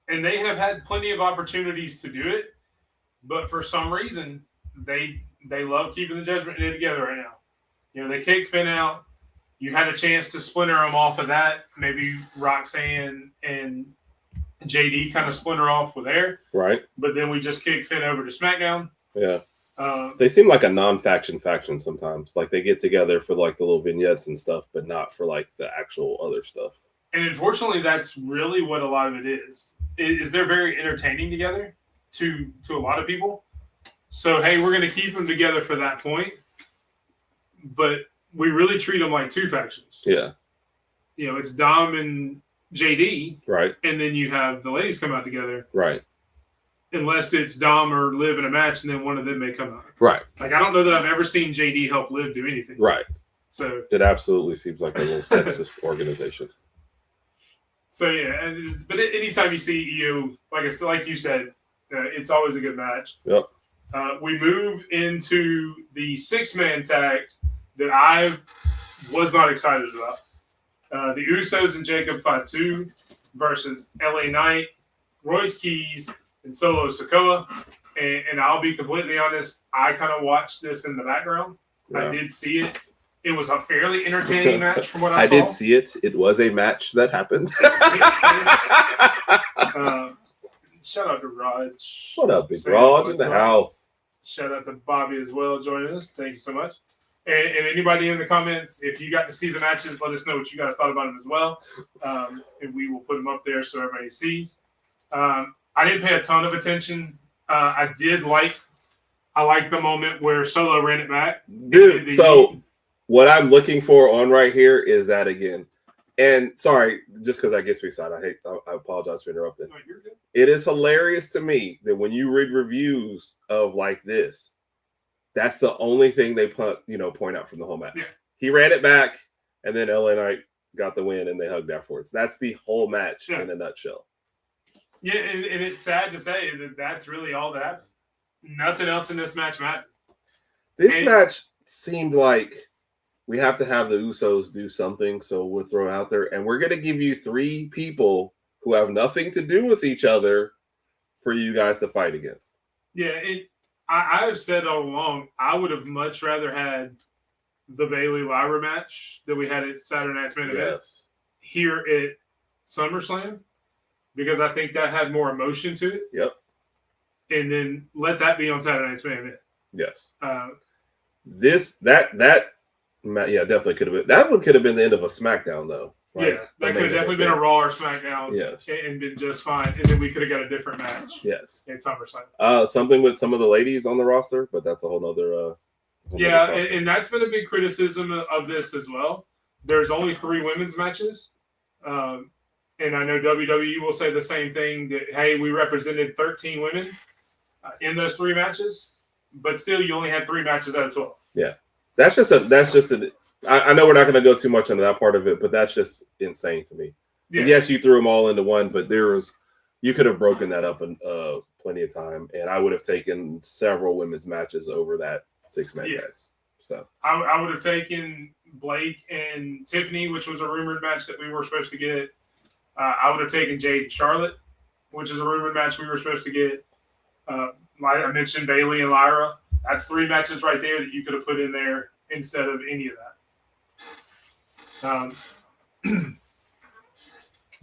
they have had plenty of opportunities to do it. But for some reason, they love keeping the Judgment Day together right now. They kicked Finn out. You had a chance to splinter them off of that. Maybe Roxanne and JD kind of splinter off with there.
Right.
But then we just kicked Finn over to SmackDown.
Yeah. They seem like a non-faction faction sometimes. Like they get together for like the little vignettes and stuff, but not for like the actual other stuff.
And unfortunately, that's really what a lot of it is they're very entertaining together to a lot of people. So, hey, we're going to keep them together for that point. But we really treat them like two factions.
Yeah.
It's Dom and JD.
Right.
And then you have the ladies come out together.
Right.
Unless it's Dom or Liv in a match, and then one of them may come out.
Right.
Like, I don't know that I've ever seen JD help Liv do anything.
Right.
So
it absolutely seems like a little sexist organization.
So, yeah. But anytime you see Io, like you said, it's always a good match.
Yep.
We move into the 6-man tag that I was not excited about. The Usos and Jacob Fatu versus LA Knight, Royce Keys, and Solo Sikoa. And I'll be completely honest, I kind of watched this in the background. Yeah. I did see it. It was a fairly entertaining match from what I saw.
I did see it. It was a match that happened.
Shout out to Raj.
What up, Big Raj in the house?
Shout out to Bobby as well joining us. Thank you so much. And anybody in the comments, if you got to see the matches, let us know what you guys thought about them as well. And we will put them up there so everybody sees. I didn't pay a ton of attention. I like the moment where Solo ran it back.
Dude, so what I'm looking for on right here is that again. And sorry, just because that gets me excited. I apologize for interrupting.
No, you're good.
It is hilarious to me that when you read reviews of like this, that's the only thing they point out from the whole match.
Yeah.
He ran it back, and then LA Knight got the win, and they hugged afterwards. That's the whole match in a nutshell.
Yeah, and it's sad to say that that's really all that happened. Nothing else in this match mattered.
This match seemed like we have to have the Usos do something, so we'll throw it out there. And we're going to give you 3 people who have nothing to do with each other for you guys to fight against.
Yeah, I have said all along, I would have much rather had the Bayley-Lyra match that we had at Saturday Night's Main Event here at SummerSlam because I think that had more emotion to it.
Yep. And
then let that be on Saturday Night's Main Event.
Yes. Definitely could have been. That one could have been the end of a SmackDown, though.
That could have definitely been a Raw or SmackDown.
Yes.
And been just fine. And then we could have got a different match.
Yes.
In SummerSlam.
Something with some of the ladies on the roster, but that's a whole nother.
And that's been a big criticism of this as well. There's only 3 women's matches. And I know WWE will say the same thing that, hey, we represented 13 women in those 3 matches, but still you only had 3 matches out of 12.
Yeah. I know we're not going to go too much into that part of it, but that's just insane to me. Yeah. And yes, you threw them all into one, but there was You could have broken that up in plenty of time, and I would have taken several women's matches over that 6-man
Yes.
match. So
I would have taken Blake and Tiffany, which was a rumored match that we were supposed to get. I would have taken Jade and Charlotte, which is a rumored match we were supposed to get. I mentioned Bailey and Lyra. That's 3 matches right there that you could have put in there instead of any of that.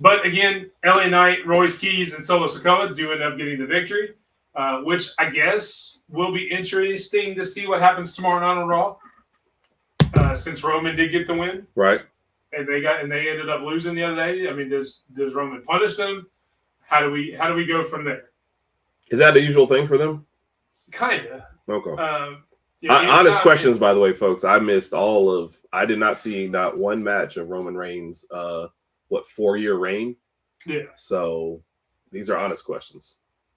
But again, LA Knight, Royce Keys, and Solo Sikoa do end up getting the victory, which I guess will be interesting to see what happens tomorrow night on Raw. Since Roman did get the win,
right,
and they ended up losing the other day. I mean, does Roman punish them? How do we go from there?
Is that the usual thing for them?
Kinda.
Okay.
Yeah,
honest questions, by the way, folks. I missed I did not see not one match of Roman Reigns. 4-year reign?
Yeah.
So these are honest questions.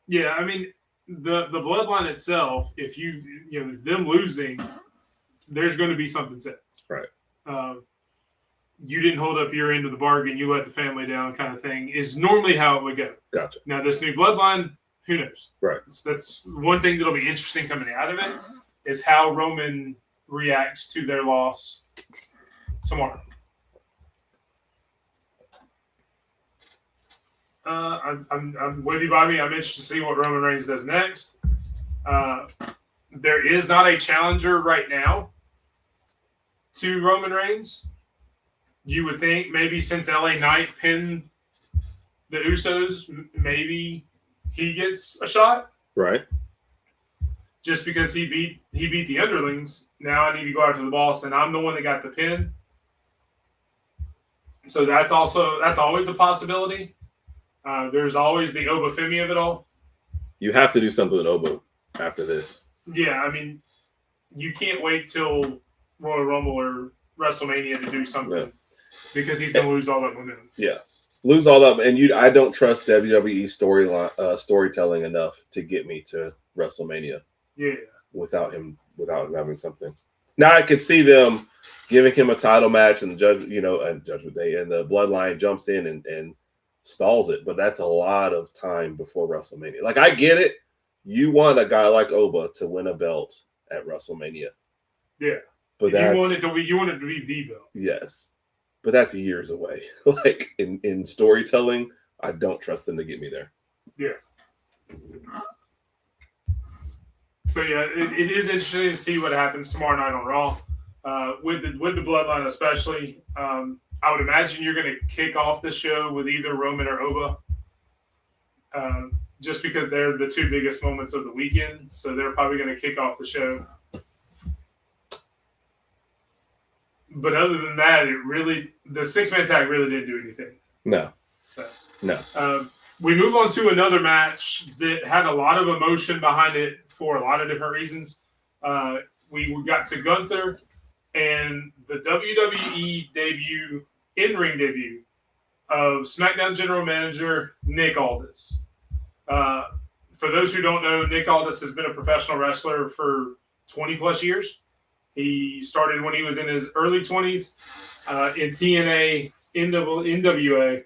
Yeah, I mean the bloodline itself. If them losing, there's going to be something said.
Right.
You didn't hold up your end of the bargain. You let the family down, kind of thing. Is normally how it would go.
Gotcha.
Now this new bloodline, who knows?
Right.
That's one thing that'll be interesting coming out of it is how Roman reacts to their loss tomorrow. I'm with you, Bobby. I'm interested to see what Roman Reigns does next. There is not a challenger right now to Roman Reigns. You would think maybe since LA Knight pinned the Usos, maybe he gets a shot.
Right.
Just because he beat the underlings. Now I need to go after the boss, and I'm the one that got the pin. So that's always a possibility. There's always the Oba Femi of it all.
You have to do something with Oba after this.
Yeah, I mean, you can't wait till Royal Rumble or WrestleMania to do something because he's going to lose all that momentum.
Yeah, lose all that, and I don't trust WWE storytelling enough to get me to WrestleMania.
Yeah,
without him having something. Now I could see them giving him a title match and Judgment Day, and the Bloodline jumps in and stalls it, but that's a lot of time before WrestleMania. Like, I get it. You want a guy like Oba to win a belt at WrestleMania.
Yeah.
But
you want it to be the belt.
Yes. But that's years away. Like in storytelling, I don't trust them to get me there.
Yeah. So yeah, it is interesting to see what happens tomorrow night on Raw. With the Bloodline especially. I would imagine you're going to kick off the show with either Roman or Oba, just because they're the 2 biggest moments of the weekend. So they're probably going to kick off the show. But other than that, the 6-man tag really didn't do anything.
No. We
move on to another match that had a lot of emotion behind it for a lot of different reasons. We got to Gunther and the WWE in-ring debut of SmackDown General Manager Nick Aldis. For those who don't know, Nick Aldis has been a professional wrestler for 20-plus years. He started when he was in his early 20s in TNA, NWA,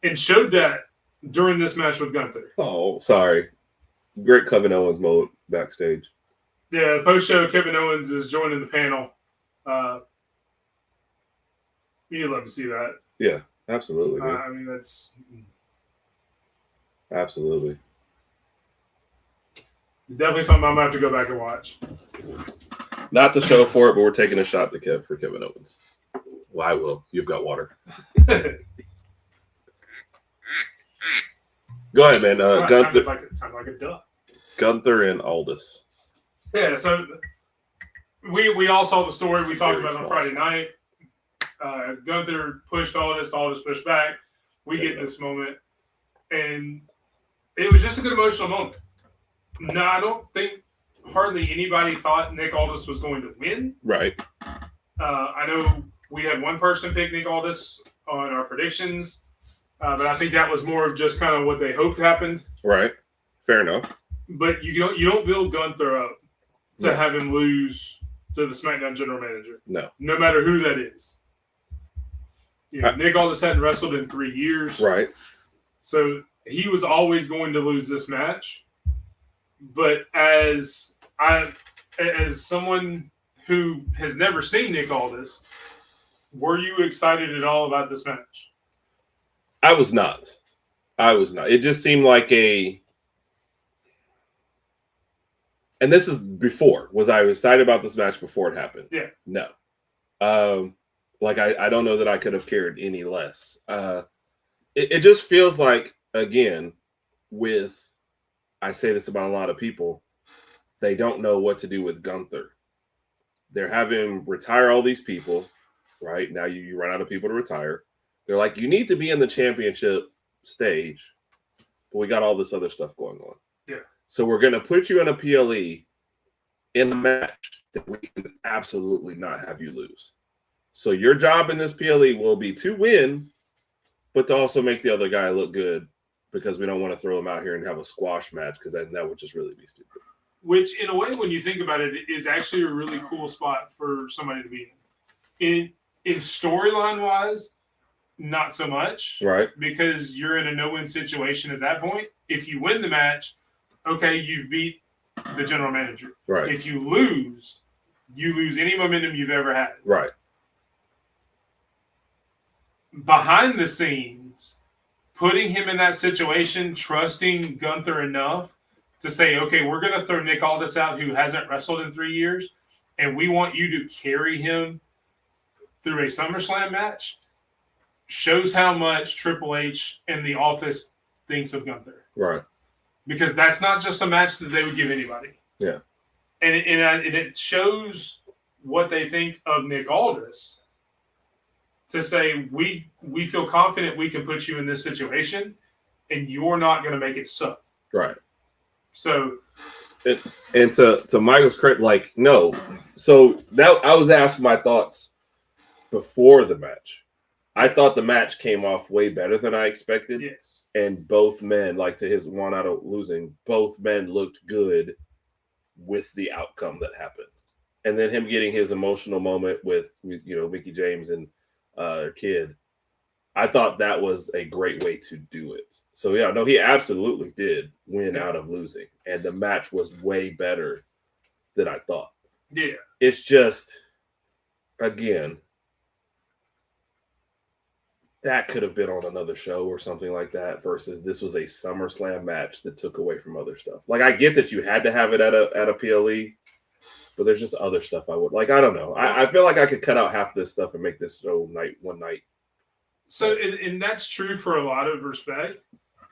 and showed that during this match with Gunther.
Oh, sorry. Great Kevin Owens mode backstage.
Yeah, post-show, Kevin Owens is joining the panel. You'd love to see that.
Yeah, absolutely.
I mean, that's...
Absolutely.
Definitely something I'm going to have to go back and watch.
Not the show for it, but we're taking a shot to for Kevin Owens. Well, I will. You've got water. Go ahead, man. Gunther.
Sounded like a duck.
Gunther and Aldis.
Yeah, so we all saw the story we talked about on Friday night. Gunther pushed Aldis pushed back. We get this moment. And it was just a good emotional moment. No, I don't think hardly anybody thought Nick Aldis was going to win.
Right.
I know we had one person pick Nick Aldis on our predictions, but I think that was more of just kind of what they hoped happened.
Right. Fair enough.
But you don't build Gunther up to have him lose to the SmackDown General Manager. No matter who that is. Nick Aldis hadn't wrestled in 3 years.
Right.
So he was always going to lose this match. But as someone who has never seen Nick Aldis, were you excited at all about this match?
I was not. It just seemed like and this is before. Was I excited about this match before it happened?
Yeah.
No. I don't know that I could have cared any less. It just feels like, again, I say this about a lot of people, they don't know what to do with Gunther. They're having him retire all these people, right? Now you run out of people to retire. They're like, you need to be in the championship stage, but we got all this other stuff going on.
Yeah.
So we're going to put you in a PLE in the match that we can absolutely not have you lose. So your job in this PLE will be to win, but to also make the other guy look good, because we don't want to throw him out here and have a squash match, because that would just really be stupid.
Which, in a way, when you think about it, is actually a really cool spot for somebody to be in. In storyline wise, not so much,
right?
Because you're in a no-win situation at that point. If you win the match, okay, you've beat the general manager.
Right.
If you lose any momentum you've ever had.
Right.
Behind the scenes, putting him in that situation, trusting Gunther enough to say, okay, we're going to throw Nick Aldis out, who hasn't wrestled in 3 years, and we want you to carry him through a SummerSlam match, shows how much Triple H and the office thinks of Gunther.
Right.
Because that's not just a match that they would give anybody.
Yeah.
And it shows what they think of Nick Aldis, to say, we feel confident we can put you in this situation, and you're not going to make it suck.
Right.
So,
and to Michael's credit, no. So that I was asked my thoughts before the match. I thought the match came off way better than I expected.
yes.
And both men, to his one out of losing, both men looked good with the outcome that happened. And then him getting his emotional moment with Mickey James and their kid, I thought that was a great way to do it. So yeah, no, he absolutely did win out of losing, and the match was way better than I thought.
Yeah.
It's just, again, that could have been on another show or something like that, versus this was a SummerSlam match that took away from other stuff. I get that you had to have it at a PLE, but there's just other stuff I would I don't know. I feel like I could cut out half this stuff and make this show one night.
So, and that's true for a lot of respect.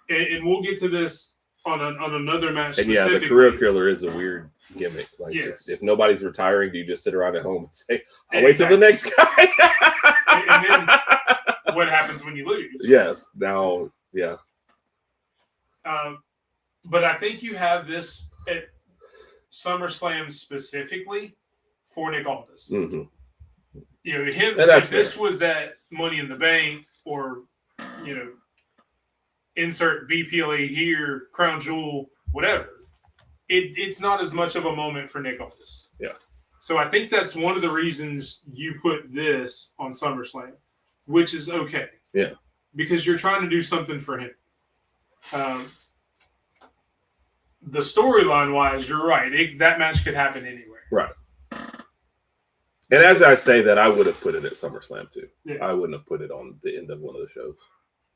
And we'll get to this on another match.
And yeah, the career killer is a weird gimmick.
Yes.
If nobody's retiring, do you just sit around at home and say, I'll wait till the next guy?
And then what happens when you lose?
Yes. Now, yeah.
But I think you have this at SummerSlam specifically for Nick Aldis.
Mm-hmm.
Him.
If
this was at Money in the Bank, or insert BPLA here, Crown Jewel, whatever. It's not as much of a moment for Nick Aldis.
Yeah.
So I think that's one of the reasons you put this on SummerSlam, which is okay.
Yeah.
Because you're trying to do something for him. The storyline wise, you're right. That match could happen anywhere.
Right. And as I say that, I would have put it at SummerSlam too. Yeah. I wouldn't have put it on the end of one of the shows.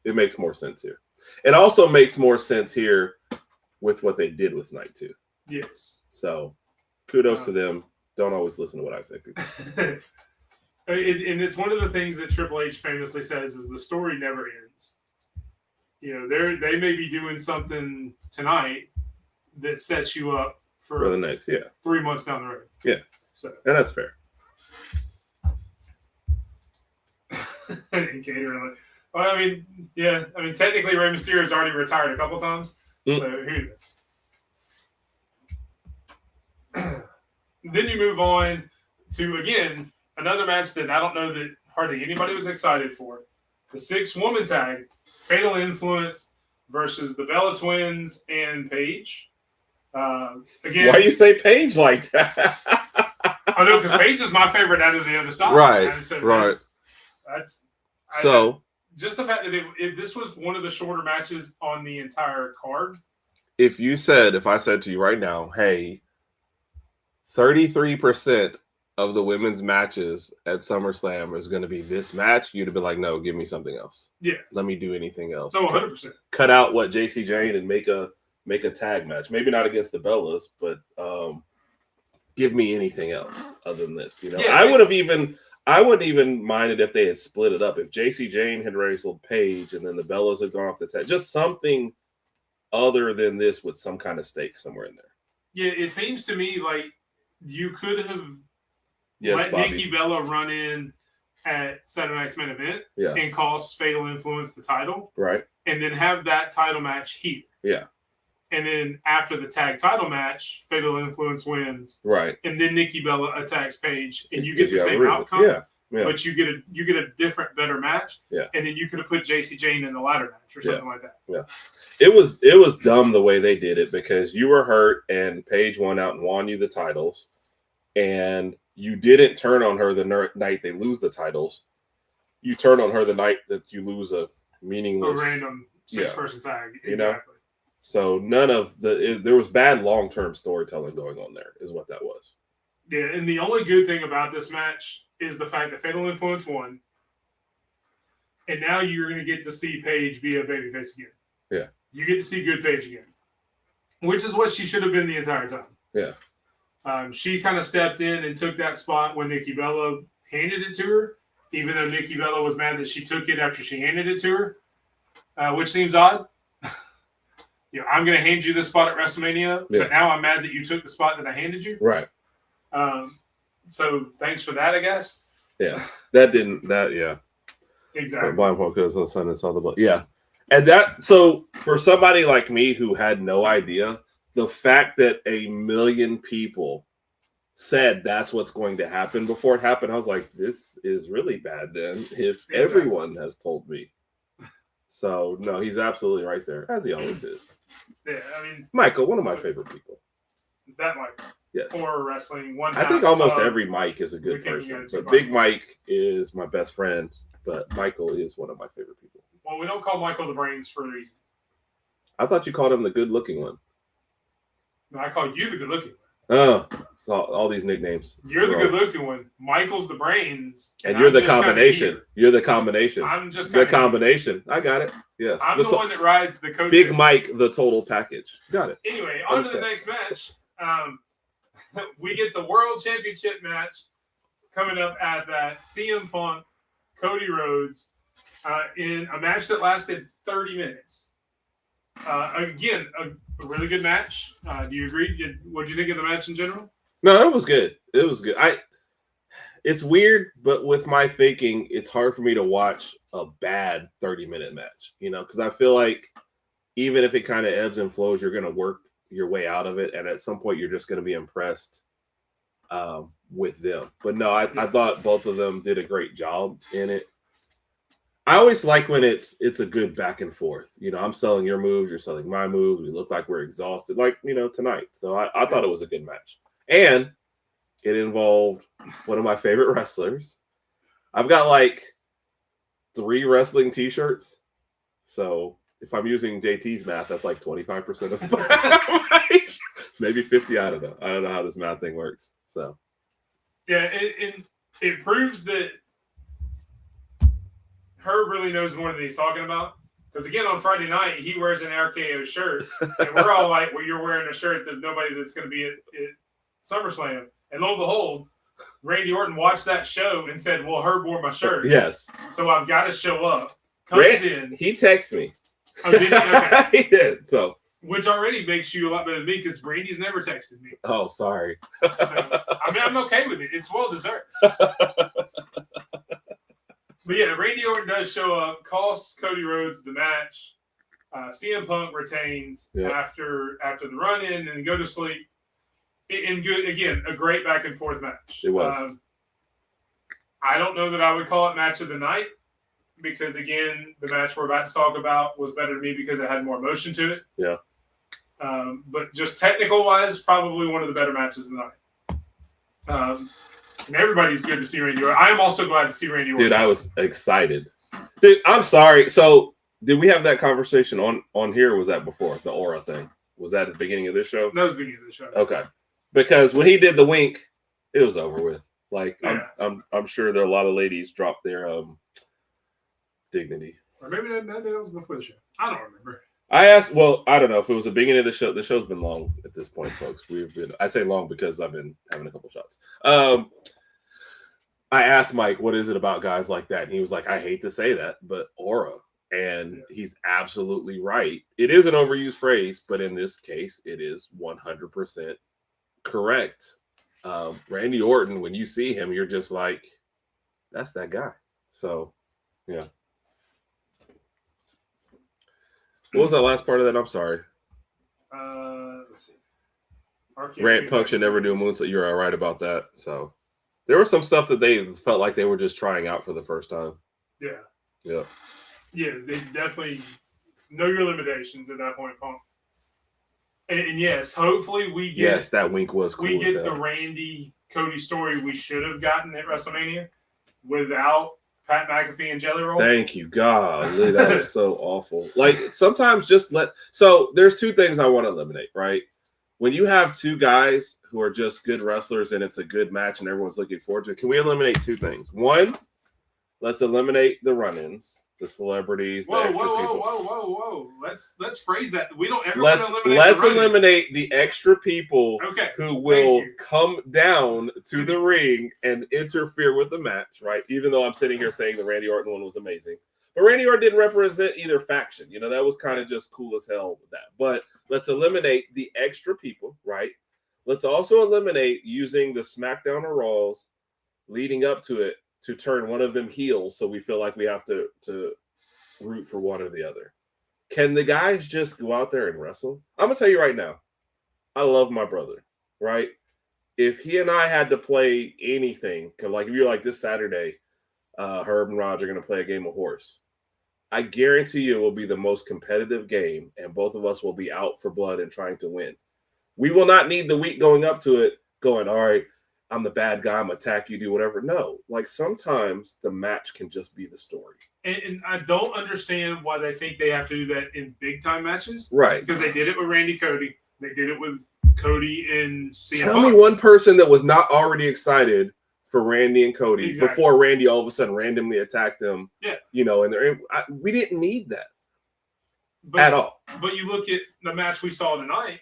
It makes more sense here. It also makes more sense here with what they did with Night 2.
Yes.
So kudos to them. Don't always listen to what I say, people.
And it's one of the things that Triple H famously says is the story never ends. They may be doing something tonight that sets you up for
the next
3 months down the road.
Yeah.
So,
and that's fair.
Catering. Well, technically Rey Mysterio has already retired a couple times. So who knows? Then you move on to, again, another match that I don't know that hardly anybody was excited for. The 6-woman tag, Fatal Influence versus the Bella Twins and Paige. Again,
why you say Paige like that?
I know, because Paige is my favorite out of the other side.
Right,
so
right.
That's just the fact that this was one of the shorter matches on the entire card.
If I said to you right now, hey, 33% of the women's matches at SummerSlam is going to be this match, you'd have been like, no, give me something else.
Yeah.
Let me do anything else.
No, 100%.
Cut out what JC Jane and make a tag match. Maybe not against the Bellas, but give me anything else other than this. You know,
Yeah,
I wouldn't even mind it if they had split it up. If JC Jane had wrestled Paige and then the Bellas had gone off the tag, just something other than this with some kind of stake somewhere in there.
Yeah, it seems to me like you could have let
Bobby.
Nikki Bella run in at Saturday Night's Main Event
Yeah.
and cost Fatal Influence the title.
Right.
And then have that title match here.
Yeah.
And then after the tag title match, Fatal Influence wins.
Right.
And then Nikki Bella attacks Paige, and you get the
have a
same
reason.
outcome.
Yeah.
But you get a different, better match.
Yeah.
And then you could have put JC Jane in the ladder match or something like that.
Yeah. It was dumb the way they did it because you were hurt and Paige won out and won you the titles, and you didn't turn on her the night they lose the titles. You turn on her the night that you lose a meaningless,
A random 6-person tag. Exactly.
You know? So there was bad long-term storytelling going on there, is what that was.
Yeah, and the only good thing about this match is the fact that Fatal Influence won, and now you're going to get to see Paige be a babyface again.
Yeah.
You get to see good Paige again, which is what she should have been the entire time.
Yeah.
She kind of stepped in and took that spot when Nikki Bella handed it to her, even though Nikki Bella was mad that she took it after she handed it to her, which seems odd. I'm going to hand you this spot at WrestleMania, but now I'm mad that you took the spot that I handed you.
Right.
So thanks for that, I guess.
Yeah.
Exactly.
Blind because on the sun and saw the blood. Yeah. And so for somebody like me who had no idea, the fact that 1 million people said that's what's going to happen before it happened, I was like, this is really bad then if everyone has told me. So, no, he's absolutely right there, as he always is.
Yeah, I mean,
Michael, one of my favorite people.
That Mike.
Yes.
Or wrestling.
I think almost every Mike is a good person. But Big Mike is my best friend, but Michael is one of my favorite people.
Well, we don't call Michael the Brains for a reason.
I thought you called him the good-looking one.
No, I call you the good-looking one.
Oh, all these nicknames.
You're the good-looking one. Michael's the Brains.
And you're the combination. You're the combination.
I'm just
the combination. I got it. Yes.
I'm the one that rides the coach.
Big Mike, the total package. Got it.
Anyway, on to the next match. We get the World Championship match coming up at that CM Punk, Cody Rhodes, in a match that lasted 30 minutes. Again, a really good match. Do you agree? What did you think of the match in general?
No, it was good. It was good. It's weird, but with my thinking, it's hard for me to watch a bad 30-minute match, because I feel like even if it kind of ebbs and flows, you're going to work your way out of it. And at some point, you're just going to be impressed with them. But no, I thought both of them did a great job in it. I always like when it's a good back and forth. I'm selling your moves, you're selling my moves. We look like we're exhausted, like, tonight. So I thought it was a good match. And it involved one of my favorite wrestlers. I've got like 3 wrestling t-shirts. So if I'm using JT's math, that's like 25% of maybe 50. I don't know. I don't know how this math thing works. So
yeah, it proves that Herb really knows more than he's talking about. Because again, on Friday night, he wears an RKO shirt, and we're all like, "Well, you're wearing a shirt that nobody that's going to be at SummerSlam." And lo and behold, Randy Orton watched that show and said, "Well, Herb wore my shirt,
yes,
so I've got to show up." Comes in.
He texted me.
Oh, did he? Okay.
He did. So,
which already makes you a lot better than me because Randy's never texted me.
Oh, sorry.
So, I'm okay with it. It's well deserved. But yeah, Randy Orton does show up, costs Cody Rhodes the match. CM Punk retains after the run-in and go to sleep. And good again, a great back and forth match.
It was.
I don't know that I would call it match of the night because again, the match we're about to talk about was better to me because it had more emotion to it.
Yeah.
But just technical wise, probably one of the better matches of the night. And everybody's good to see Randy Orton. I am also glad to see Randy Orton.
Dude, I was excited. Dude, I'm sorry. So, did we have that conversation on here? Or was that before the aura thing? Was that at the beginning of this show?
That was the beginning of the show.
Okay, because when he did the wink, it was over with. Like,
Yeah.
I'm sure there are a lot of ladies dropped their dignity.
Or maybe that was before the show. I don't remember.
I asked. Well, I don't know if it was the beginning of the show. The show's been long at this point, folks. I say long because I've been having a couple shots. I asked Mike, what is it about guys like that? And he was like, I hate to say that, but aura. And he's absolutely right. It is an overused phrase, but in this case, it is 100% correct. Randy Orton, when you see him, you're just like, that's that guy. So, yeah. What was that last part of that? I'm sorry.
Let's see.
Rant Punk should never do a moonsault. You're all right about that. So, there was some stuff that they felt like they were just trying out for the first time.
Yeah.
Yeah.
Yeah, they definitely know your limitations at that point, Punk. And yes, hopefully we get.
Yes, that wink was cool.
We get the Randy Cody story we should have gotten at WrestleMania without Pat McAfee and Jelly Roll.
Thank you, God. That was so awful. Like, sometimes just so there's two things I want to eliminate, right? When you have two guys who are just good wrestlers and it's a good match and everyone's looking forward to it, can we eliminate two things? One, let's eliminate the run-ins, the celebrities, the extra people.
Whoa. Let's phrase that. We don't ever
Let's eliminate the extra people who will come down to the ring and interfere with the match, right? Even though I'm sitting here saying the Randy Orton one was amazing. But Randy Orton didn't represent either faction. You know, that was kind of just cool as hell with that. But let's eliminate the extra people, right? Let's also eliminate using the SmackDown or Raws leading up to it to turn one of them heel so we feel like we have to root for one or the other. Can the guys just go out there and wrestle? I'm going to tell you right now, I love my brother, right? If he and I had to play anything, like if you're like this Saturday, Herb and Raj are going to play a game of horse, I guarantee you it will be the most competitive game, and both of us will be out for blood and trying to win. We will not need the week going up to it going, all right, I'm the bad guy, I'm going to attack you, do whatever. No, like sometimes the match can just be the story.
And I don't understand why they think they have to do that in big-time matches.
Right.
Because they did it with Randy Cody. They did it with Cody and CM
Tell me one person that was not already excited for Randy and Cody before Randy all of a sudden randomly attacked them.
Yeah.
You know, and we didn't need that at all.
But you look at the match we saw tonight,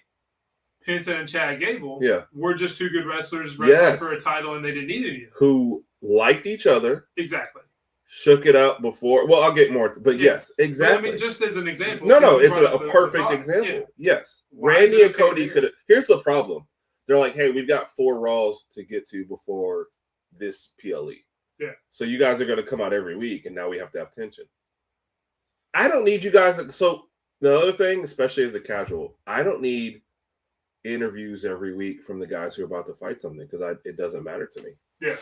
Penta and Chad Gable.
Yeah.
We're just two good wrestlers wrestling for a title, and they didn't need any of it.
Who liked each other.
Exactly.
Shook it up before. Well, I'll get more. But yes, exactly.
But I mean, just as an example.
No, it's a perfect example. Yeah. Yes. Randy and Cody could have. Here's the problem. They're like, hey, we've got 4 Raws to get to before this PLE.
Yeah.
So you guys are going to come out every week, and now we have to have tension. I don't need you guys. So the other thing, especially as a casual, I don't need interviews every week from the guys who are about to fight something because it doesn't matter to me.
Yeah.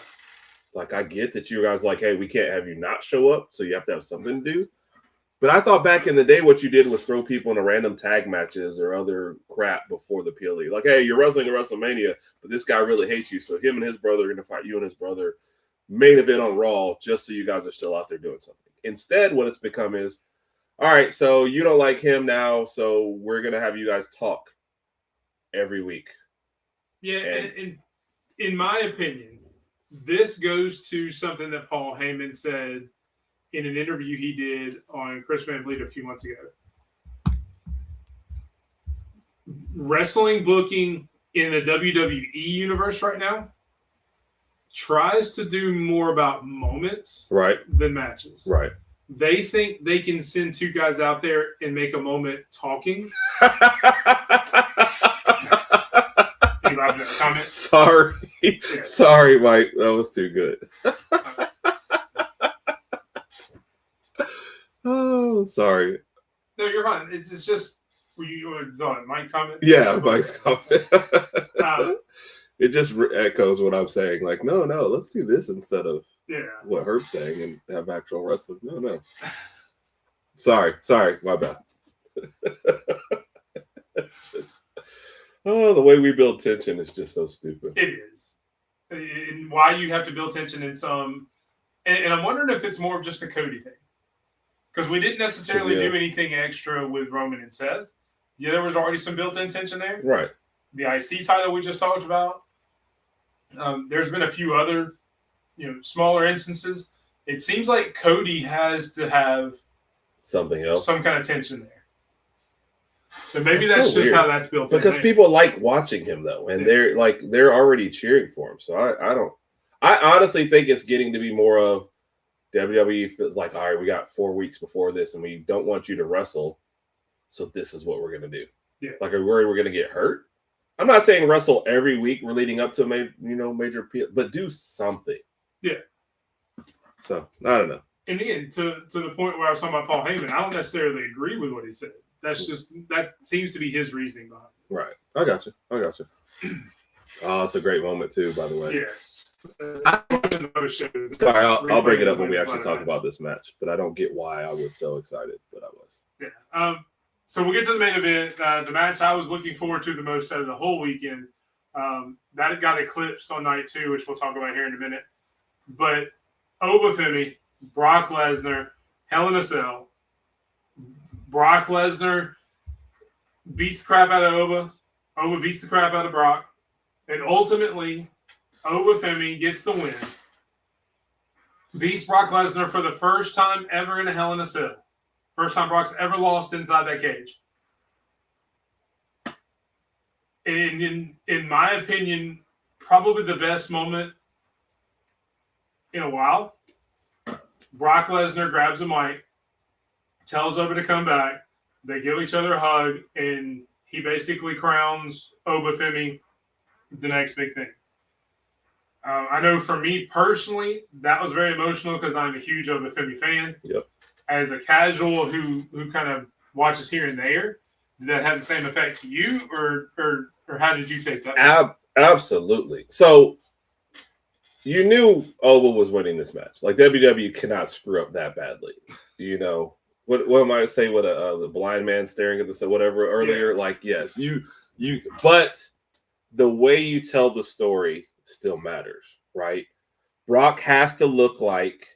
Like, I get that you guys like, hey, we can't have you not show up, so you have to have something to do. But I thought back in the day what you did was throw people into random tag matches or other crap before the PLE. Like, hey, you're wrestling at WrestleMania, but this guy really hates you, so him and his brother are going to fight you and his brother main event on Raw just so you guys are still out there doing something. Instead, what it's become is, all right, so you don't like him now, so we're going to have you guys talk every week.
Yeah, and in my opinion, this goes to something that Paul Heyman said in an interview he did on Chris Van Vliet a few months ago. Wrestling booking in the WWE universe right now tries to do more about moments than matches.
Right.
They think they can send 2 guys out there and make a moment talking.
Sorry. Yeah. Sorry, Mike. That was too good. Oh, sorry.
No, you're fine. It's just, were you done? Mike comment?
Yeah, Mike's comment. It just echoes what I'm saying. Like, no, let's do this instead of what Herb's saying and have actual wrestling. No. Sorry, my bad. It's just, the way we build tension is just so stupid.
It is. And why you have to build tension in some, and I'm wondering if it's more of just a Cody thing. Because we didn't necessarily do anything extra with Roman and Seth. Yeah, there was already some built-in tension there.
Right.
The IC title we just talked about. There's been a few other, smaller instances. It seems like Cody has to have
something else,
some kind of tension there. So maybe that's just weird. How that's built.
Because people like watching him though, and they're already cheering for him. So I honestly think it's getting to be more of WWE feels like, all right, we got 4 weeks before this, and we don't want you to wrestle, so this is what we're gonna do.
Yeah.
Like, are we worried we're gonna get hurt? I'm not saying wrestle every week. We're leading up to a major, but do something.
Yeah.
So I don't know.
And again, to the point where I was talking about Paul Heyman, I don't necessarily agree with what he said. That seems to be his reasoning behind it.
Right. I got you. Oh, it's a great moment too, by the way.
Yes.
Sorry, I'll bring it up when we actually talk about this match, but I don't get why I was so excited, but I was.
Yeah. So we'll get to the main event. The match I was looking forward to the most out of the whole weekend. That got eclipsed on night 2, which we'll talk about here in a minute. But Obafemi, Brock Lesnar, Hell in a Cell. Brock Lesnar beats the crap out of Oba. Oba beats the crap out of Brock. And ultimately, Obafemi gets the win. Beats Brock Lesnar for the first time ever in a Hell in a Cell. First time Brock's ever lost inside that cage. And in my opinion, probably the best moment in a while. Brock Lesnar grabs a mic, tells Oba to come back. They give each other a hug, and he basically crowns Obafemi the next big thing. I know for me personally, that was very emotional because I'm a huge Obafemi fan.
Yep.
As a casual who kind of watches here and there, did that have the same effect to you, or how did you take that?
Absolutely. So you knew Oba was winning this match. Like, WWE cannot screw up that badly. What am I say? What the blind man staring at the whatever earlier? Yeah. Like, yes, you. But the way you tell the story still matters, right? Brock has to look like,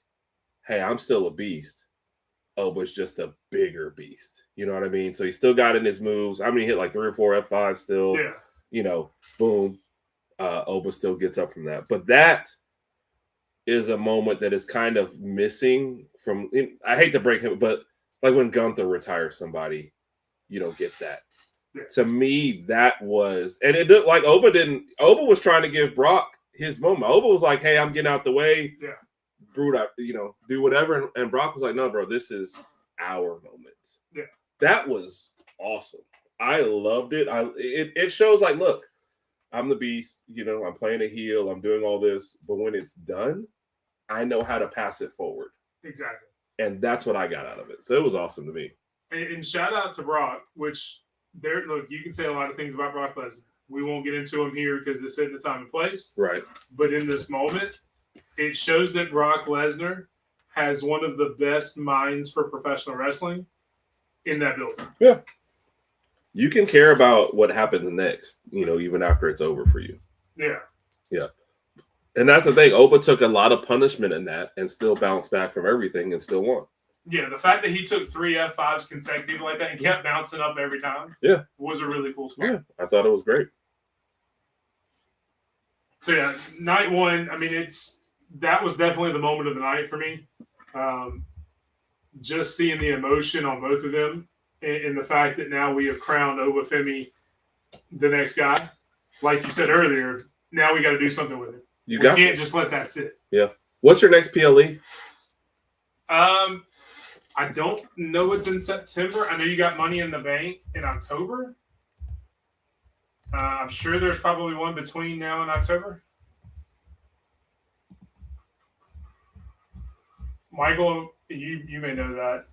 hey, I'm still a beast. Oba's just a bigger beast. You know what I mean? So he still got in his moves. I mean, he hit like 3 or 4 F5 still.
Yeah.
Boom. Oba still gets up from that. But that is a moment that is kind of missing from, I hate to break him, but like when Gunther retires somebody, you don't get that.
Yeah.
To me, that was, and it did, like Oba was trying to give Brock his moment. Oba was like, hey, I'm getting out the way.
Yeah.
Brood, do whatever. And Brock was like, no, bro, this is our moment.
Yeah.
That was awesome. I loved it. It shows like, look, I'm the beast, I'm playing a heel, I'm doing all this, but when it's done, I know how to pass it forward.
Exactly.
And that's what I got out of it. So it was awesome to me.
And shout out to Brock, which you can say a lot of things about Brock Lesnar. We won't get into him here because it's in the time and place.
Right.
But in this moment, it shows that Brock Lesnar has one of the best minds for professional wrestling in that building.
Yeah. You can care about what happens next, even after it's over for you.
Yeah.
Yeah. And that's the thing. Oba took a lot of punishment in that and still bounced back from everything and still won.
Yeah, the fact that he took 3 F5s consecutively like that and kept bouncing up every time was a really cool spot.
Yeah, I thought it was great.
So, yeah, night 1, I mean, that was definitely the moment of the night for me. Just seeing the emotion on both of them and the fact that now we have crowned Obafemi the next guy. Like you said earlier, now we got to do something with it. We can't just let that sit.
Yeah. What's your next PLE?
I don't know what's in September. I know you got Money in the Bank in October. I'm sure there's probably one between now and October. Michael, you may know that.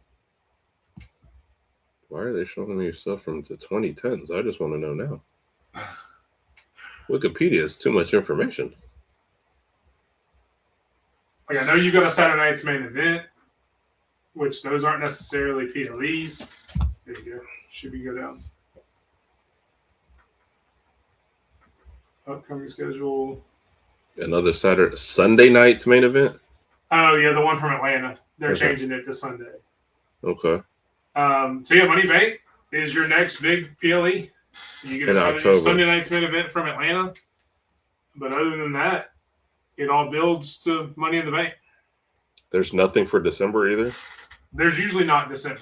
Why are they showing me stuff from the 2010s? I just want to know now. Wikipedia is too much information.
Like, I know you got a Saturday Night's Main Event, which those aren't necessarily PLEs. There you go. Should we go down? Upcoming schedule.
Another Sunday night's main event?
Oh, yeah, the one from Atlanta. They're changing it to Sunday.
Okay.
So yeah, Money Bank is your next big PLE. You get
In
a
October.
Sunday night's main event from Atlanta. But other than that, it all builds to Money in the Bank.
There's nothing for December either?
There's usually not December.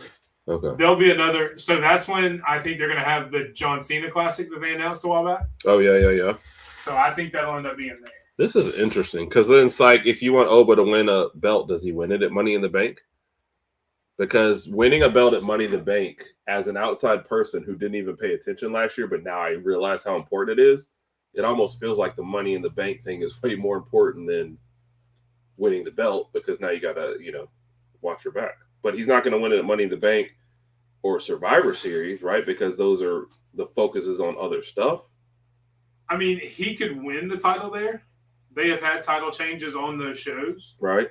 Okay.
There'll be another. So that's when I think they're going to have the John Cena Classic that they announced a while back.
Oh, yeah.
So I think that'll end up being there.
This is interesting because then it's like if you want Oba to win a belt, does he win it at Money in the Bank? Because winning a belt at Money in the Bank as an outside person who didn't even pay attention last year, but now I realize how important it is, it almost feels like the Money in the Bank thing is way more important than winning the belt because now you got to, watch your back. But he's not going to win it at Money in the Bank or Survivor Series, right? Because those are the focuses on other stuff.
I mean, he could win the title there. They have had title changes on those shows.
Right.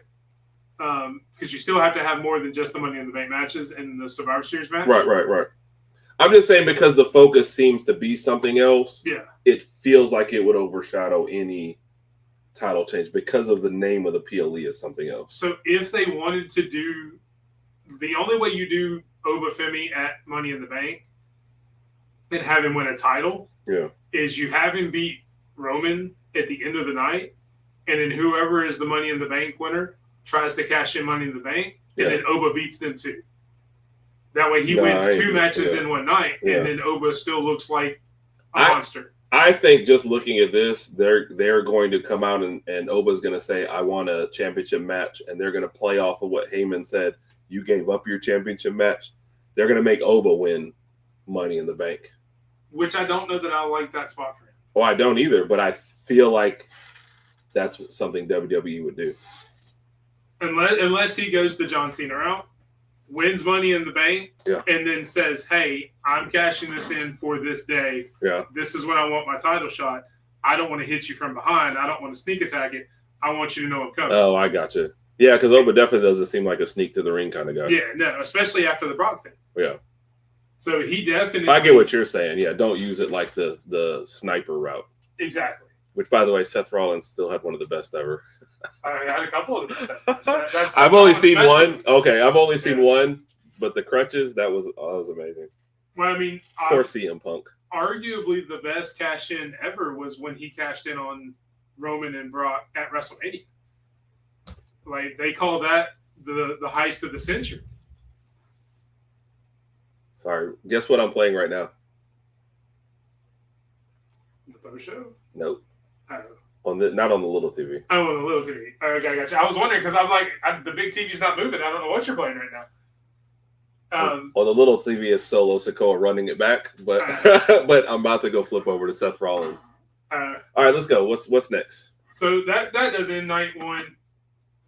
Because you still have to have more than just the Money in the Bank matches in the Survivor Series match.
Right. I'm just saying because the focus seems to be something else.
Yeah.
It feels like it would overshadow any title change because of the name of the PLE is something else.
So if they wanted to do, the only way you do Obafemi at Money in the Bank and have him win a title is you have him beat Roman at the end of the night, and then whoever is the Money in the Bank winner tries to cash in Money in the Bank, and then Oba beats them too. That way he wins two matches in one night, and then Oba still looks like a monster.
I think just looking at this, they're going to come out and Oba's going to say, I want a championship match, and they're going to play off of what Heyman said. You gave up your championship match. They're going to make Oba win Money in the Bank.
Which I don't know that I like that spot for him.
Well, I don't either, but I feel like that's something WWE would do.
Unless he goes the John Cena route, wins Money in the Bank, and then says, hey, I'm cashing this in for this day.
Yeah.
This is when I want my title shot. I don't want to hit you from behind. I don't want to sneak attack it. I want you to know I'm coming.
Oh, I got you. Yeah, because Oba definitely doesn't seem like a sneak to the ring kind of guy.
Yeah, no, especially after the Brock thing.
Yeah.
So he definitely...
I get what you're saying. Yeah, don't use it like the sniper route.
Exactly.
Which, by the way, Seth Rollins still had one of the best ever.
I had a couple of the best ever.
I've only seen one. Okay, I've only seen one, but the crutches, that was amazing.
Well, I mean...
Poor CM Punk.
Arguably the best cash-in ever was when he cashed in on Roman and Brock at WrestleMania. Like, they call that the heist of the century.
Sorry. Guess what I'm playing right now?
The Bo Show?
Nope. Not on the little TV.
Oh, on the little TV. Okay, I got you. I was wondering because I'm like, the big TV's not moving. I don't know what you're playing right now.
The little TV is Solo Sikoa running it back, but but I'm about to go flip over to Seth Rollins. All right, let's go. What's next?
So that does end night one.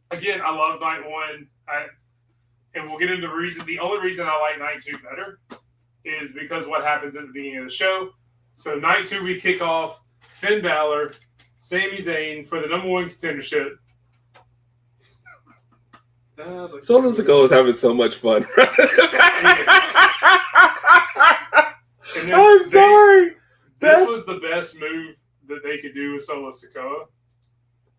Again, I love night one. And we'll get into the reason. The only reason I like night two better is because what happens at the beginning of the show. So night two, we kick off Finn Balor, Sami Zayn for the number one contendership.
Solo Sikoa is having so much fun. I'm sorry.
This was the best move that they could do with Solo Sikoa.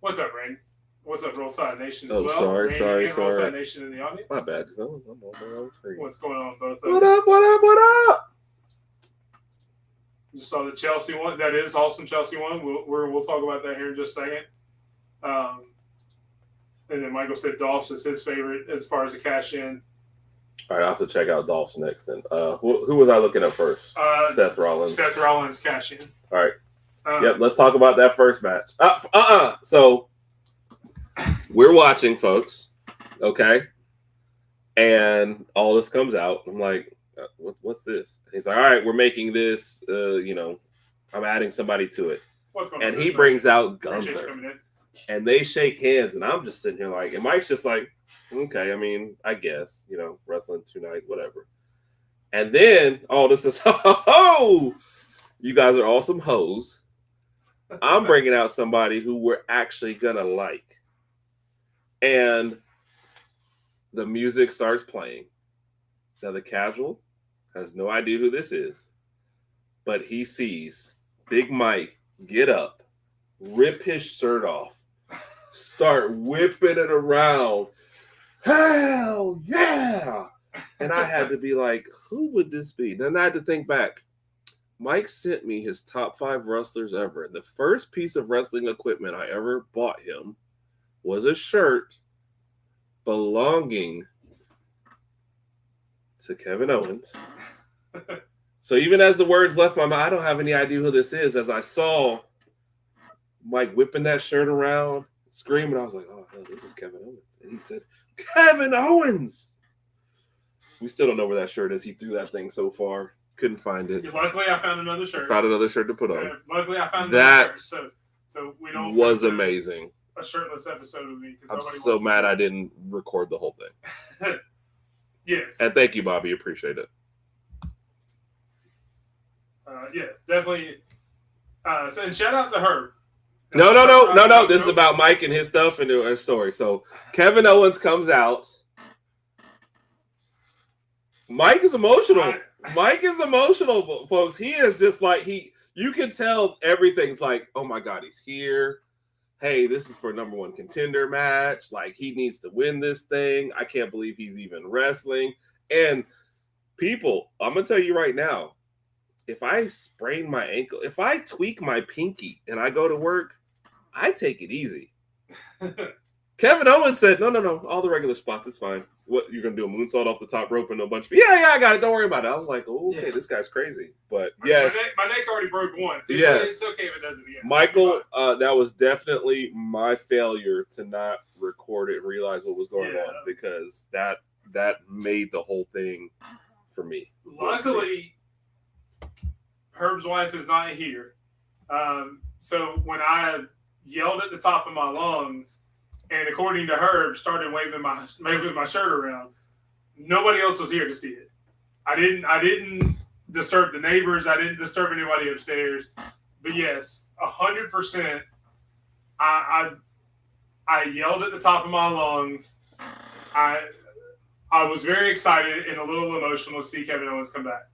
What's up, Rain? What's up, Roll Tide Nation?
Oh, sorry.
Roll Tide Nation in the audience.
My bad.
What's going on, both of
them? What up?
Just saw the Chelsea one. That is awesome, Chelsea one. We'll talk about that here in just a second. And then Michael said Dolph's is his favorite as far as a cash in.
All right, I'll have to check out Dolph's next then. Who was I looking at first? Seth Rollins.
Seth Rollins cash in.
All right. Yep, let's talk about that first match. So we're watching, folks. Okay. And all this comes out. I'm like, what's this? He's like, all right, we're making this, I'm adding somebody to it.
What's going on?
And he brings out Gunther. And they shake hands, and I'm just sitting here like, and Mike's just like, okay, I mean, I guess, wrestling tonight, whatever. And then all this is, you guys are all some hoes. I'm bringing out somebody who we're actually gonna like. And the music starts playing. Now the casual has no idea who this is, but he sees Big Mike get up, rip his shirt off, start whipping it around. Hell yeah! And I had to be like, who would this be? Then I had to think back. Mike sent me his top 5 wrestlers ever. The first piece of wrestling equipment I ever bought him was a shirt belonging to Kevin Owens. So even as the words left my mouth, I don't have any idea who this is. As I saw Mike whipping that shirt around, screaming, I was like, oh, hell, this is Kevin Owens. And he said, Kevin Owens! We still don't know where that shirt is. He threw that thing so far. Couldn't find it.
Luckily, I found another shirt.
Found another shirt to put on.
Luckily, I found another shirt. So we don't.
Was amazing.
A shirtless episode of me.
I'm so mad I didn't record the whole thing.
Yes.
And thank you, Bobby. Appreciate it.
Yeah, definitely. And shout out to Herb.
No. This is about Mike and his stuff and his story. So Kevin Owens comes out. Mike is emotional. Mike is emotional, folks. He is just like you can tell everything's like, oh my God, he's here. Hey, this is for #1 contender match. Like, he needs to win this thing. I can't believe he's even wrestling. And people, I'm gonna tell you right now, if I sprain my ankle, if I tweak my pinky and I go to work, I take it easy. Kevin Owens said, no, all the regular spots, it's fine. What, you're going to do a moonsault off the top rope and a bunch of... Yeah, I got it. Don't worry about it. I was like, oh, okay, This guy's crazy. But, yes.
My neck already broke once. It's okay if it doesn't again.
Michael, that was definitely my failure to not record it and realize what was going on, because that made the whole thing for me.
Luckily, Herb's wife is not here. So when I yelled at the top of my lungs, and according to Herb, started waving my shirt around, nobody else was here to see it. I didn't disturb the neighbors. I didn't disturb anybody upstairs. But yes, 100%. I yelled at the top of my lungs. I was very excited and a little emotional to see Kevin Owens come back.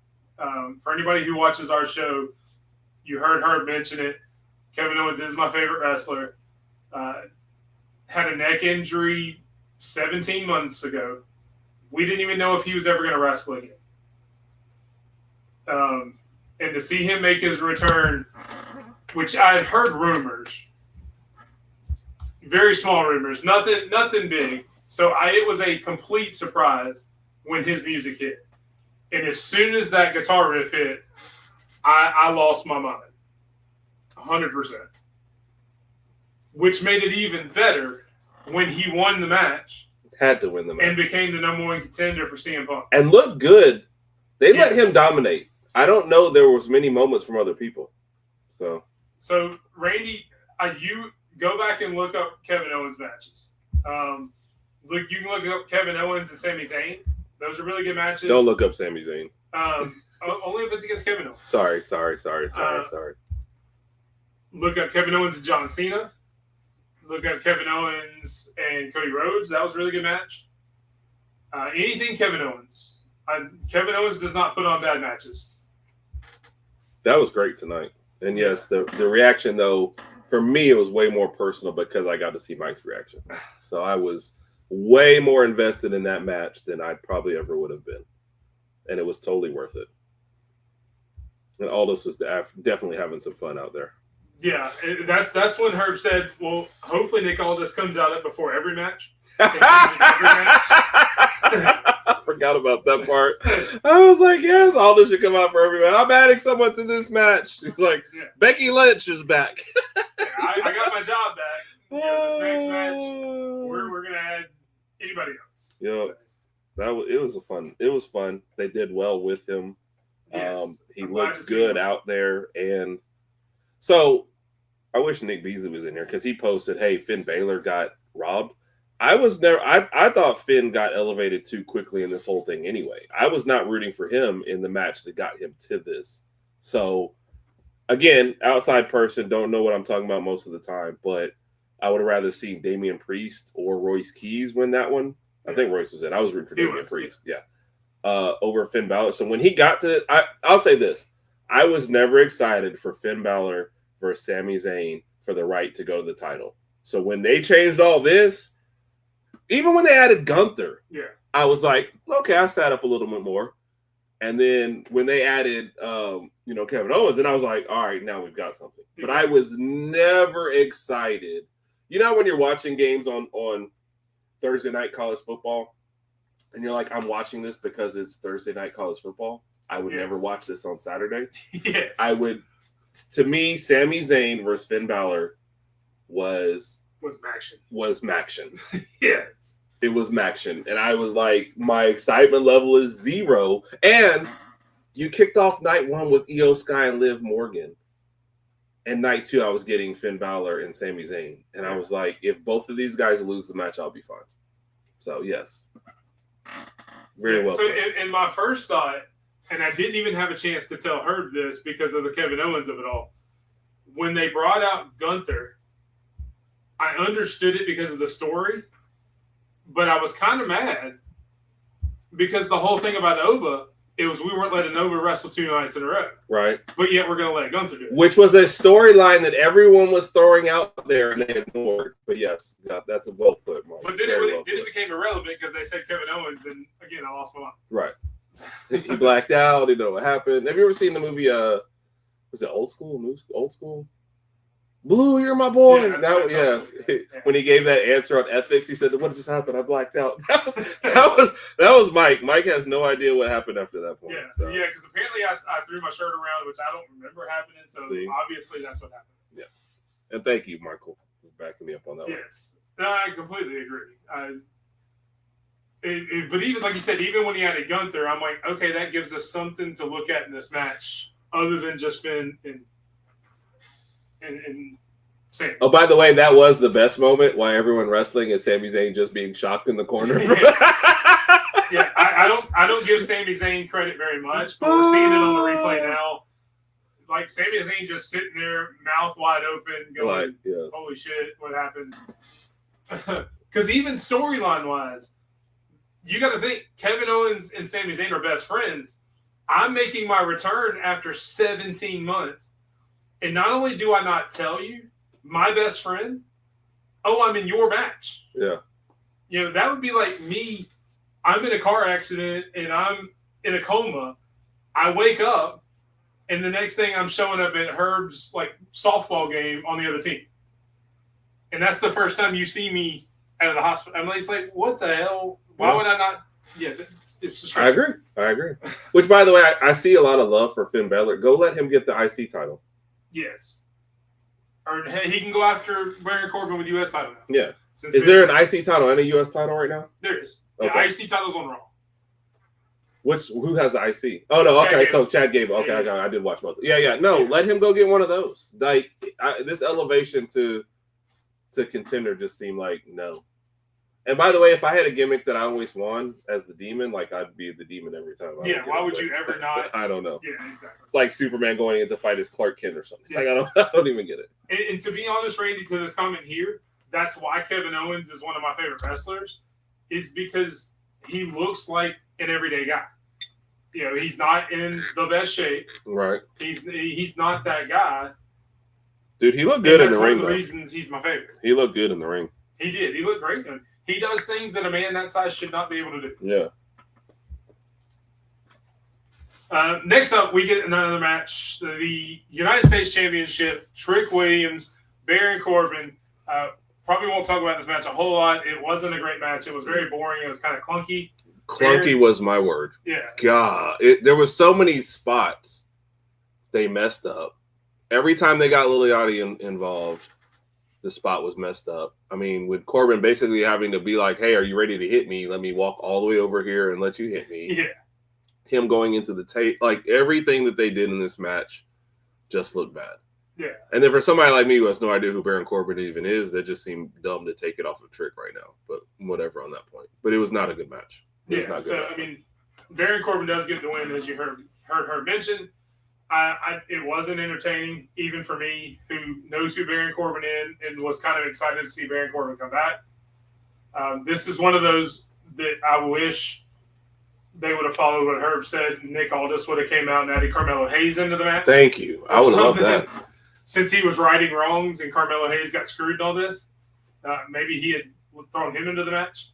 For anybody who watches our show, you heard Herb mention it. Kevin Owens is my favorite wrestler. Had a neck injury 17 months ago. We didn't even know if he was ever going to wrestle again. And to see him make his return, which I had heard rumors, very small rumors, nothing big. So it was a complete surprise when his music hit. And as soon as that guitar riff hit, I lost my mind. 100%. Which made it even better when he won the match.
Had to win the match.
And became the #1 contender for CM Punk.
And looked good. They let him dominate. I don't know there was many moments from other people. So
Randy, you go back and look up Kevin Owens matches. You can look up Kevin Owens and Sami Zayn. Those are really good matches.
Don't look up Sami Zayn.
Only if it's against Kevin Owens.
Sorry.
Look up Kevin Owens and John Cena. Look at Kevin Owens and Cody Rhodes. That was a really good match. Anything Kevin Owens. Kevin Owens does not put on bad matches.
That was great tonight. And yes, the reaction, though, for me, it was way more personal because I got to see Mike's reaction. So I was way more invested in that match than I probably ever would have been. And it was totally worth it. And Aldous was definitely having some fun out there.
Yeah, that's when Herb said, well, hopefully Nick Aldis comes out before every match.
I forgot about that part. I was like, yes, Aldis should come out for every match. I'm adding someone to this match. He's like, Becky Lynch is back.
I got my job back. This next match, we're going to add anybody else.
Yeah, it was fun. They did well with him. Yes, he looked good out there. And so I wish Nick Beasley was in here because he posted, hey, Finn Balor got robbed. I thought Finn got elevated too quickly in this whole thing anyway. I was not rooting for him in the match that got him to this. So, again, outside person, don't know what I'm talking about most of the time, but I would have rather seen Damian Priest or Royce Keys win that one. I think Royce was in. I was rooting for Damian Priest. Yeah. Over Finn Balor. So when he got to it, I'll say this. I was never excited for Finn Balor versus Sami Zayn for the right to go to the title. So when they changed all this, even when they added Gunther, I was like, okay, I sat up a little bit more. And then when they added, Kevin Owens, and I was like, all right, now we've got something. But I was never excited. You know, when you're watching games on Thursday night college football, and you're like, I'm watching this because it's Thursday night college football. I would never watch this on Saturday.
Yes.
I would. To me, Sami Zayn versus Finn Balor was Maction.
Yes.
It was Maction. And I was like, my excitement level is 0. And you kicked off night 1 with Io Sky and Liv Morgan. And night 2, I was getting Finn Balor and Sami Zayn. And I was like, if both of these guys lose the match, I'll be fine. So, yes. Very well.
So, in my first thought, and I didn't even have a chance to tell Herb this because of the Kevin Owens of it all, when they brought out Gunther, I understood it because of the story, but I was kind of mad because the whole thing about Oba, it was we weren't letting Oba wrestle 2 nights in a row.
Right.
But yet we're going to let Gunther do it.
Which was a storyline that everyone was throwing out there and they ignored. But yes, that's a well put, Mike.
But then it became irrelevant because they said Kevin Owens, and again, I lost my mind.
Right. He blacked out. He didn't know what happened. Have you ever seen the movie, was it Old School? Old School? Blue, you're my boy.
Yeah,
When he gave that answer on ethics, he said, "What just happened? I blacked out." that was Mike. Mike has no idea what happened after that point.
Yeah,
so.
yeah, because apparently I threw my shirt around, which I don't remember happening. So obviously that's what happened.
Yeah, and thank you, Michael, for backing me up on that.
Yes, no, I completely agree. But even like you said, even when he added Gunther, I'm like, okay, that gives us something to look at in this match, other than just Finn and Sami.
Oh, by the way, that was the best moment. Why everyone wrestling and Sami Zayn just being shocked in the corner.
Yeah, I don't give Sami Zayn credit very much, but we're seeing it on the replay now. Like Sami Zayn just sitting there, mouth wide open, going, "Holy shit, what happened?" Because even storyline wise, you got to think Kevin Owens and Sami Zayn are best friends. I'm making my return after 17 months. And not only do I not tell you, my best friend, I'm in your match.
Yeah.
You know, that would be like me. I'm in a car accident and I'm in a coma. I wake up and the next thing I'm showing up at Herb's like softball game on the other team. And that's the first time you see me out of the hospital. I'm like, it's like, what the hell? Why would I not? Yeah, it's just
I agree. Which, by the way, I see a lot of love for Finn Balor. Go let him get the IC title.
Yes. Or he can go after Baron Corbin with U.S. title now.
Yeah. Is there an IC title and a U.S. title right now?
There is.
Okay.
The IC title's on Raw.
Who has the IC? Oh, no. Okay. So Chad Gable. Okay. I did watch both. Yeah. No, let him go get one of those. Like, this elevation to contender just seemed like no. And by the way, if I had a gimmick that I always won as the demon, like I'd be the demon every time.
Why would you ever not?
I don't know.
Yeah, exactly.
It's like Superman going in to fight as Clark Kent or something.
Yeah.
Like I don't even get it.
And to be honest, Randy, to this comment here, that's why Kevin Owens is one of my favorite wrestlers, is because he looks like an everyday guy. You know, he's not in the best shape.
Right.
He's not that guy.
Dude, he looked good in the ring.
That's one of the reasons he's my favorite.
He looked good in the ring.
He did. He looked great. He does things that a man that size should not be able to do.
Yeah.
Next up, we get another match. The United States Championship, Trick Williams, Baron Corbin. Probably won't talk about this match a whole lot. It wasn't a great match. It was very boring. It was kind of clunky.
Clunky was my word.
Yeah.
God. There was so many spots they messed up. Every time they got Lil Yachty involved, the spot was messed up. I mean, with Corbin basically having to be like, hey, are you ready to hit me? Let me walk all the way over here and let you hit me.
Yeah.
Him going into the tape, like everything that they did in this match just looked bad.
Yeah.
And then for somebody like me who has no idea who Baron Corbin even is, that just seemed dumb to take it off of Trick right now. But whatever on that point. But it was not a good match.
I mean, Baron Corbin does get the win, as you heard her mention. It wasn't entertaining, even for me, who knows who Baron Corbin is and was kind of excited to see Baron Corbin come back. This is one of those that I wish they would have followed what Herb said. Nick Aldis would have came out and added Carmelo Hayes into the match.
Thank you. I would love that.
Since he was righting wrongs and Carmelo Hayes got screwed in all this, maybe he had thrown him into the match.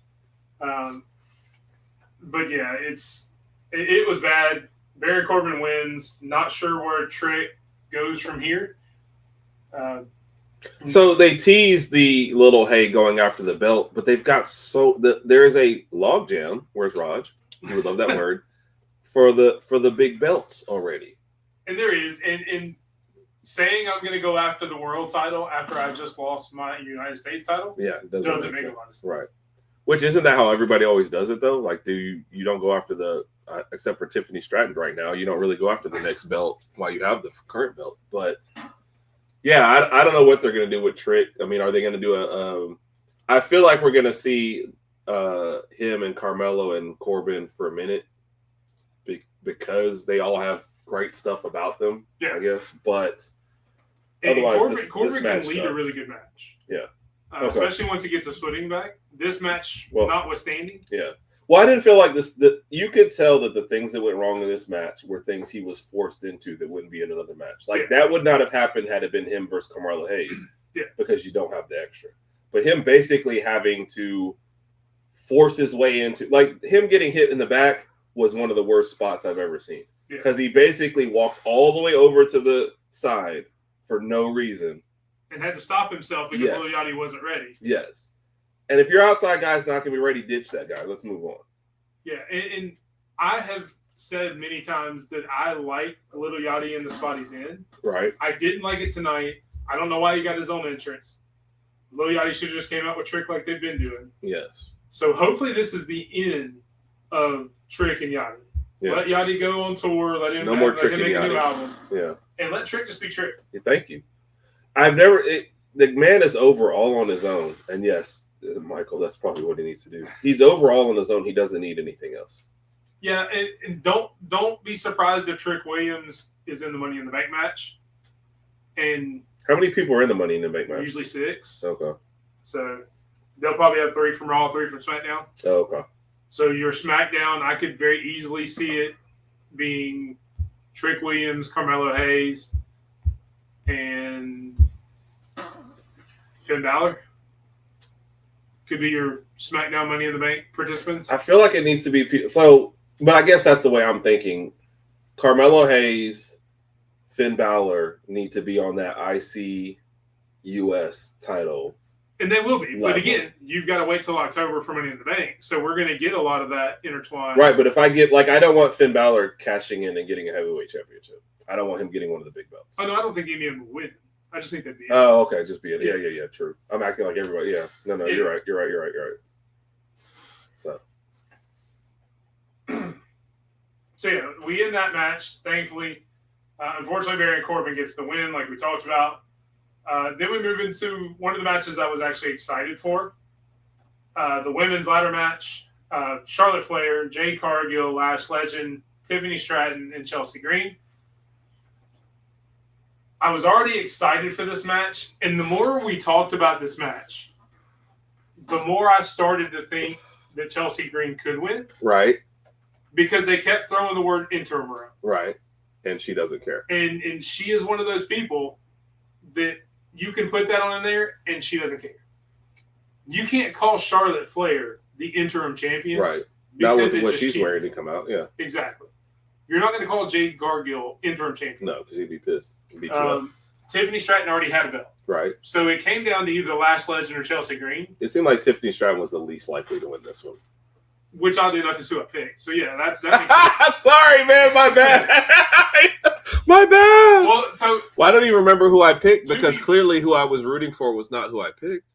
But yeah, it was bad. Baron Corbin wins. Not sure where Trick goes from here.
So they tease the little hey going after the belt, but they've got there is a logjam. Where's Raj? You would love that word for the big belts already.
And there is, and saying I'm going to go after the world title after I just lost my United States title,
it
doesn't make a lot of sense.
Right. Which isn't that how everybody always does it though? Like, you don't go after the except for Tiffany Stratton right now, you don't really go after the next belt while you have the current belt. But yeah, I don't know what they're going to do with Trick. I mean, are they going to do I feel like we're going to see him and Carmelo and Corbin for a minute because they all have great stuff about them. Yeah, I guess. But otherwise,
Corbin can lead a really good match.
Yeah.
Especially once he gets his footing back. This match, notwithstanding.
Yeah. Well, I didn't feel like this. You could tell that the things that went wrong in this match were things he was forced into that wouldn't be in another match. Like, that would not have happened had it been him versus Carmelo Hayes.
Yeah.
Because you don't have the extra. But him basically having to force his way into, like, him getting hit in the back was one of the worst spots I've ever seen. Because he basically walked all the way over to the side for no reason.
And had to stop himself because Lil Yachty wasn't ready.
Yes. And if your outside guy's not going to be ready, ditch that guy. Let's move on.
Yeah, and I have said many times that I like Lil Yachty in the spot he's in.
Right.
I didn't like it tonight. I don't know why he got his own entrance. Lil Yachty should have just came out with Trick like they've been doing.
Yes.
So hopefully this is the end of Trick and Yachty. Yeah. Let Yachty go on tour. Let him make a new album.
Yeah.
And let Trick just be Trick.
Yeah, thank you. The man is over all on his own. And yes, Michael, that's probably what he needs to do. He's over all on his own. He doesn't need anything else.
Yeah, and don't be surprised if Trick Williams is in the Money in the Bank match. And
how many people are in the Money in the Bank match?
Usually 6.
Okay.
So they'll probably have 3 from Raw, 3 from SmackDown.
Oh, okay.
So your SmackDown, I could very easily see it being Trick Williams, Carmelo Hayes, and Finn Balor. Could be your SmackDown Money in the Bank participants.
I feel like it needs to be so, but I guess that's the way I'm thinking. Carmelo Hayes, Finn Balor need to be on that IC US title.
And they will be. Level. But again, you've got to wait till October for Money in the Bank. So we're going to get a lot of that intertwined.
Right, but if I get, like, I don't want Finn Balor cashing in and getting a heavyweight championship. I don't want him getting one of the big belts.
Oh, no, I don't think any of them will win. I just think that'd be it.
Oh, okay, just be it. Yeah, true. I'm acting like everybody. Yeah. No, yeah. You're right.
So, yeah, we end that match, thankfully. Unfortunately, Baron Corbin gets the win, like we talked about. Then we move into one of the matches I was actually excited for. The women's ladder match. Charlotte Flair, Jade Cargill, Lash Legend, Tiffany Stratton, and Chelsea Green. I was already excited for this match, and the more we talked about this match, the more I started to think that Chelsea Green could win.
Right.
Because they kept throwing the word interim around.
Right. And she doesn't care.
And she is one of those people that you can put that on in there, and she doesn't care. You can't call Charlotte Flair the interim champion.
Right. That was what she's wearing to come out. Yeah.
Exactly. You're not going to call Jade Cargill interim champion.
No, because he'd be pissed.
Tiffany Stratton already had a belt.
Right.
So it came down to either Lash Legend or Chelsea Green.
It seemed like Tiffany Stratton was the least likely to win this one.
Which, oddly enough, is who I picked. So, yeah, that makes sense.
Sorry, man. My bad. My bad.
Well,
I don't even remember who I picked because clearly who I was rooting for was not who I picked.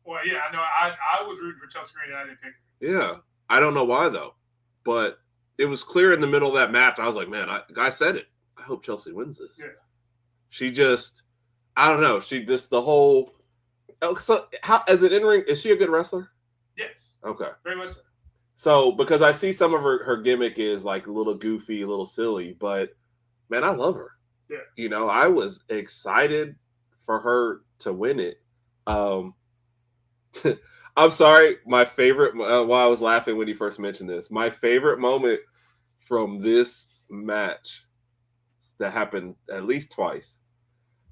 Well, yeah, I know. I was rooting for Chelsea Green and I didn't pick her.
Yeah. I don't know why, though. But it was clear in the middle of that match. I was like, man, I said it. I hope Chelsea wins this.
Yeah.
She just, I don't know. She just, the whole, so how, as an in-ring, is she a good wrestler?
Yes.
Okay.
Very much so.
So, because I see some of her gimmick is like a little goofy, a little silly, but man, I love her.
Yeah.
You know, I was excited for her to win it. I'm sorry. My favorite, while I was laughing when you first mentioned this, my favorite moment from this match that happened at least twice.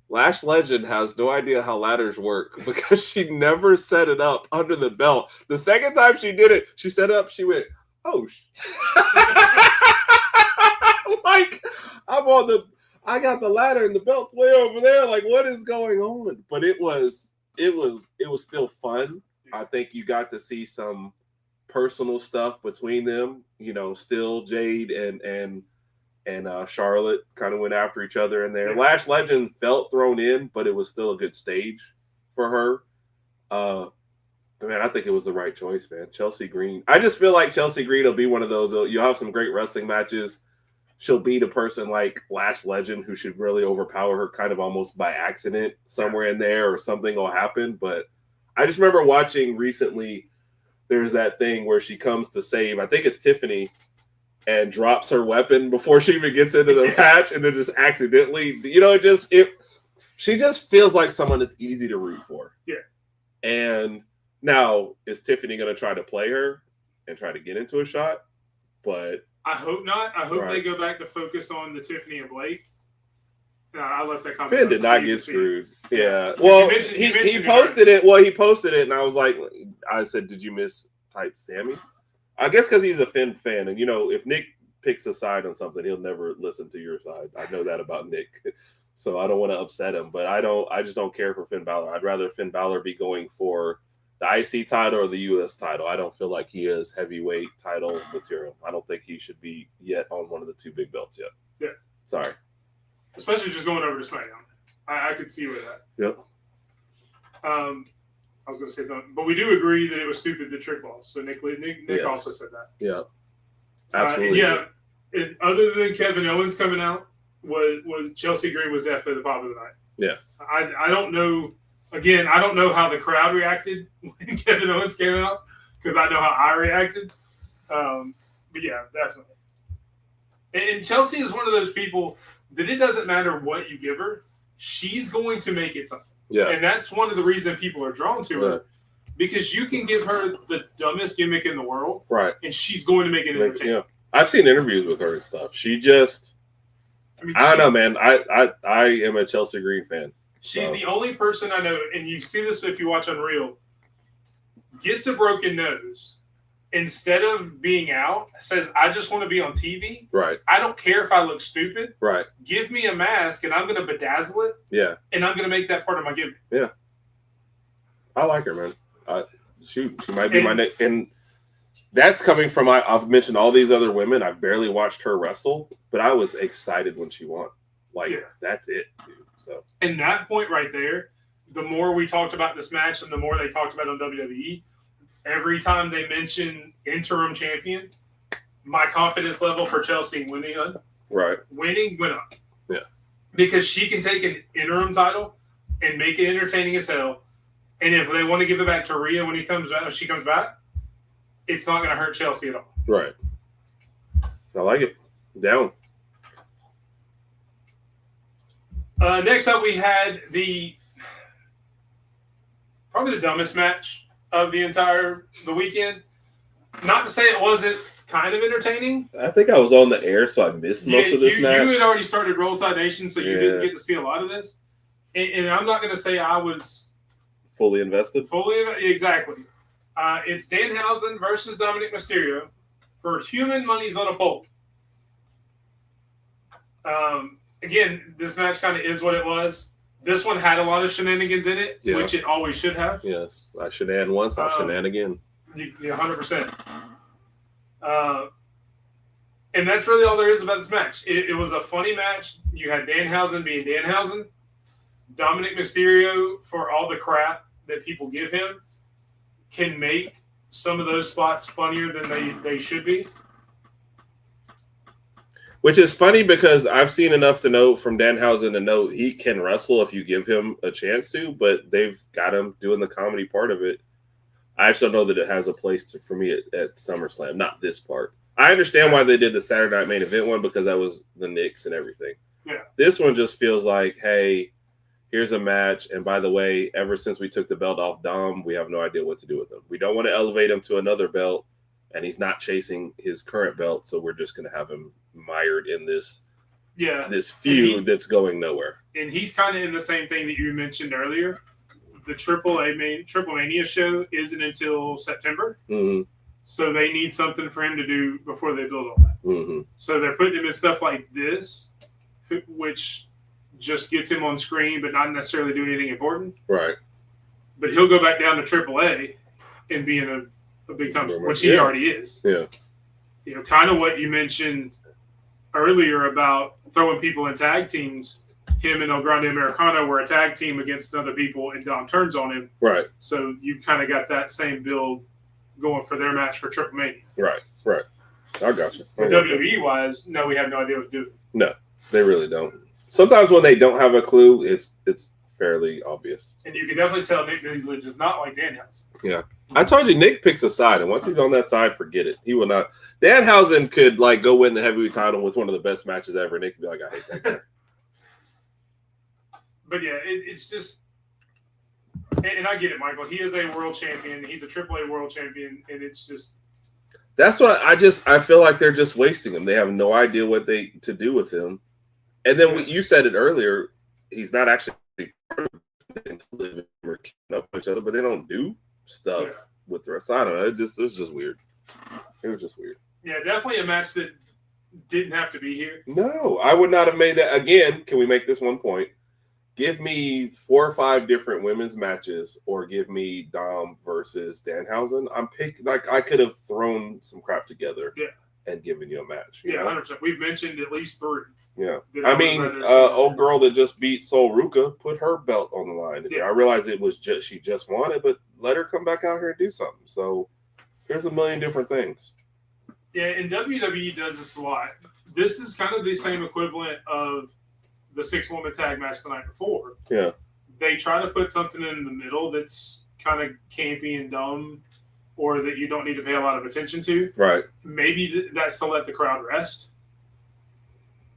Lash Legend has no idea how ladders work because she never set it up under the belt. The second time she did it, she set it up, she went, oh, like I got the ladder and the belt's way over there. Like, what is going on? But it was still fun. I think you got to see some personal stuff between them. You know, still Jade and Charlotte kind of went after each other in there.
Yeah.
Lash Legend felt thrown in, but it was still a good stage for her. But man, I think it was the right choice, man. Chelsea Green. I just feel like Chelsea Green will be one of those. You'll have some great wrestling matches. She'll beat a person like Lash Legend who should really overpower her kind of almost by accident somewhere in there, or something will happen. But I just remember watching recently, there's that thing where she comes to save, I think it's Tiffany, and drops her weapon before she even gets into the match, and then just accidentally, she just feels like someone that's easy to root for.
Yeah.
And now, is Tiffany going to try to play her and try to get into a shot? But
I hope not. I hope
right.
they go back to focus on the Tiffany and Blake. I left that comment.
Finn did not get screwed. Yeah. Well, he posted it. Well, he posted it, and I was like, I said, did you miss type Sammy? I guess because he's a Finn fan, and if Nick picks a side on something, he'll never listen to your side. I know that about Nick, so I don't want to upset him. But I just don't care for Finn Balor. I'd rather Finn Balor be going for the IC title or the US title. I don't feel like he is heavyweight title material. I don't think he should be yet on one of the two big belts yet.
Yeah.
Sorry.
Especially just going over to SmackDown. I could see with that.
Yep.
I was going to say something, but we do agree that it was stupid, the trick balls. So Nick
yes.
also said that.
Yeah. Absolutely.
Other than Kevin Owens coming out, was Chelsea Green was definitely the pop of the night.
Yeah.
I don't know. Again, I don't know how the crowd reacted when Kevin Owens came out, because I know how I reacted. But yeah, definitely. And Chelsea is one of those people that it doesn't matter what you give her, she's going to make it something.
Yeah.
And that's one of the reasons people are drawn to her, because you can give her the dumbest gimmick in the world,
right?
And she's going to make it entertaining.
Yeah. I've seen interviews with her and stuff. She just, I don't know, man. I am a Chelsea Green fan.
She's the only person I know, and you see this if you watch Unreal, gets a broken nose. Instead of being out, says, I just want to be on TV.
Right.
I don't care if I look stupid.
Right.
Give me a mask, and I'm going to bedazzle it.
Yeah.
And I'm going to make that part of my gimmick.
Yeah. I like her, man. She might be my next. And that's coming from, I've mentioned all these other women. I've barely watched her wrestle, but I was excited when she won. That's it, dude. So,
and that point right there, the more we talked about this match and the more they talked about it on WWE, every time they mention interim champion, my confidence level for Chelsea winning went up.
Yeah.
Because she can take an interim title and make it entertaining as hell. And if they want to give it back to Rhea when she comes back, it's not going to hurt Chelsea at all.
Right. I like it. Down.
Next up, we had probably the dumbest match of the weekend. Not to say it wasn't kind of entertaining.
I think I was on the air, so I missed most of this match.
You had already started Roll Tide Nation, so you didn't get to see a lot of this. And I'm not going to say I was
fully invested.
Exactly. It's Danhausen versus Dominic Mysterio for Human Money's on a Pole. Again, this match kind of is what it was. This one had a lot of shenanigans in it, which it always should have.
Yes. I shenan once, I'll shenan again.
100%. And that's really all there is about this match. It was a funny match. You had Danhausen being Danhausen. Dominic Mysterio, for all the crap that people give him, can make some of those spots funnier than they should be.
Which is funny because I've seen enough to know from Danhausen to know he can wrestle if you give him a chance to, but they've got him doing the comedy part of it. I just don't know that it has a place for me at SummerSlam, not this part. I understand why they did the Saturday Night Main Event one because that was the Knicks and everything.
Yeah.
This one just feels like, hey, here's a match, and by the way, ever since we took the belt off Dom, we have no idea what to do with him. We don't want to elevate him to another belt, and he's not chasing his current belt, so we're just going to have him mired in this feud that's going nowhere.
And he's kind of in the same thing that you mentioned earlier. The Triple Mania show isn't until September.
Mm-hmm.
So they need something for him to do before they build on that.
Mm-hmm.
So they're putting him in stuff like this, which just gets him on screen, but not necessarily do anything important.
Right.
But he'll go back down to AAA and be in a big time, which he already is.
Yeah.
You know, kind of what you mentioned earlier about throwing people in tag teams. Him and El Grande Americano were a tag team against other people, and Dom turns on him.
Right.
So you've kind of got that same build going for their match for Triple Mania.
Right. I got you.
WWE wise, no, we have no idea what to do.
No, they really don't. Sometimes when they don't have a clue, it's fairly obvious.
And you can definitely tell Nick Beasley does not like Danhausen.
Yeah. I told you Nick picks a side, and once he's on that side, forget it. He will not. Danhausen could like go win the heavyweight title with one of the best matches ever. Nick could be like, I hate that guy.
But yeah, it's just, and I get it, Michael. He is a world champion. He's a AAA world champion, and it's just.
That's what I feel like they're just wasting him. They have no idea what to do with him. And then you said it earlier, he's not actually part of it until we're keeping up with each other, but they don't do stuff with the rest. I don't know. It was just weird. It was just weird.
Yeah, definitely a match that didn't have to be here.
No, I would not have made that. Again, can we make this one point? Give me 4 or 5 different women's matches, or give me Dom versus Danhausen. I could have thrown some crap together, and given you a match.
Yeah, 100%. We've mentioned at least 3.
Yeah, I mean, old girl that just beat Sol Ruka put her belt on the line. Yeah. I realized it was she just won it, but let her come back out here and do something. So there's a million different things.
Yeah, and WWE does this a lot. This is kind of the same equivalent of the 6-woman tag match the night before.
Yeah.
They try to put something in the middle that's kind of campy and dumb, or that you don't need to pay a lot of attention to.
Right.
Maybe that's to let the crowd rest.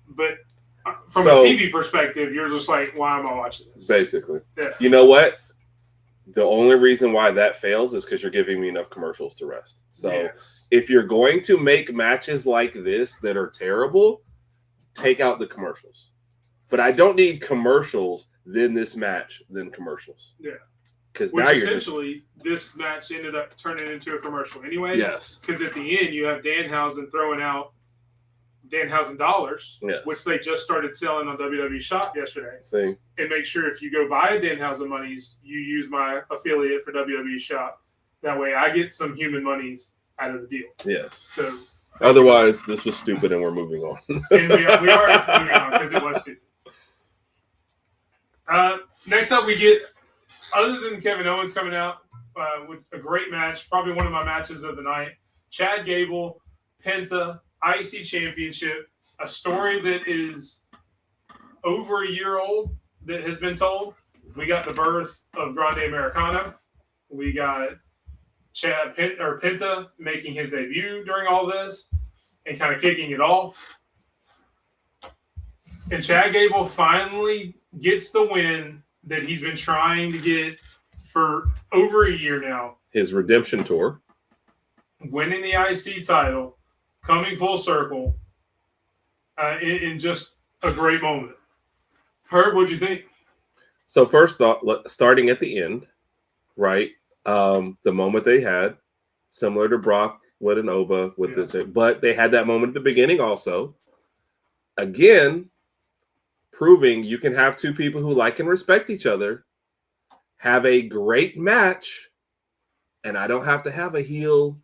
But from a TV perspective, you're just like, why am I watching this?
Basically.
Yeah.
You know what? The only reason why that fails is because you're giving me enough commercials to rest. So if you're going to make matches like this that are terrible, take out the commercials. But I don't need commercials, then this match, then commercials.
Yeah.
Because
now essentially, this match ended up turning into a commercial anyway.
Yes.
Because at the end, you have Danhausen throwing out Danhausen dollars, which they just started selling on WWE Shop yesterday.
See.
And make sure if you go buy Danhausen monies, you use my affiliate for WWE Shop. That way I get some human monies out of the deal.
Yes.
So.
Otherwise, this was stupid and we're moving on.
And we are moving on because it was stupid. Next up, we get, other than Kevin Owens coming out with a great match, probably one of my matches of the night, Chad Gable, Penta, IC Championship, a story that is over a year old that has been told. We got the birth of Grande Americano. We got Penta making his debut during all this and kind of kicking it off. And Chad Gable finally gets the win that he's been trying to get for over a year now.
His redemption tour.
Winning the IC title, coming full circle, in just a great moment. Herb, what'd you think?
So first off, starting at the end, right? The moment they had, similar to Brock with an Oba with this, but they had that moment at the beginning also. Again, proving you can have two people who like and respect each other, have a great match, and I don't have to have a heel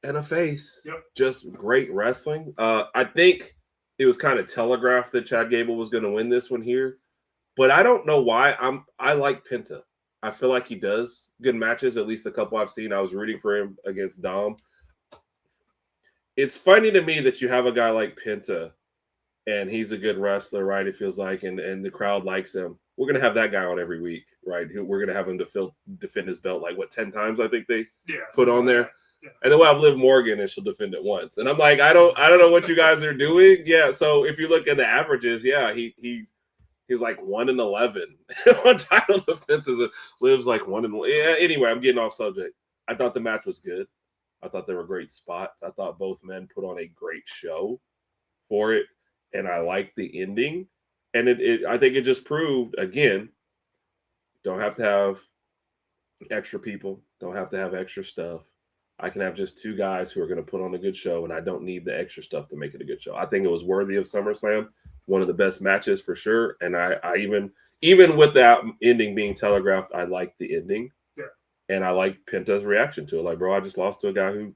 and a face.
Yep. Just
great wrestling. I think it was kind of telegraphed that Chad Gable was going to win this one here, but I don't know why. I like Penta. I feel like he does good matches, at least a couple I've seen. I was rooting for him against Dom. It's funny to me that you have a guy like Penta, and he's a good wrestler, right? It feels like, and the crowd likes him. We're going to have that guy on every week, right? We're going to have him defend his belt 10 times, I think they put on there. Yeah. And then we'll have Liv Morgan, and she'll defend it once. And I'm like, I don't know what you guys are doing. Yeah, so if you look at the averages, he's like 1-11 on title defenses. Liv's like 1-1. Yeah. Anyway, I'm getting off subject. I thought the match was good. I thought there were great spots. I thought both men put on a great show for it, and I liked the ending. And I think it just proved again, don't have to have extra people, don't have to have extra stuff. I can have just two guys who are going to put on a good show, and I don't need the extra stuff to make it a good show. I think it was worthy of SummerSlam, one of the best matches for sure. And I even with that ending being telegraphed, I liked the ending.
Yeah.
And I like Penta's reaction to it. Like, bro, I just lost to a guy who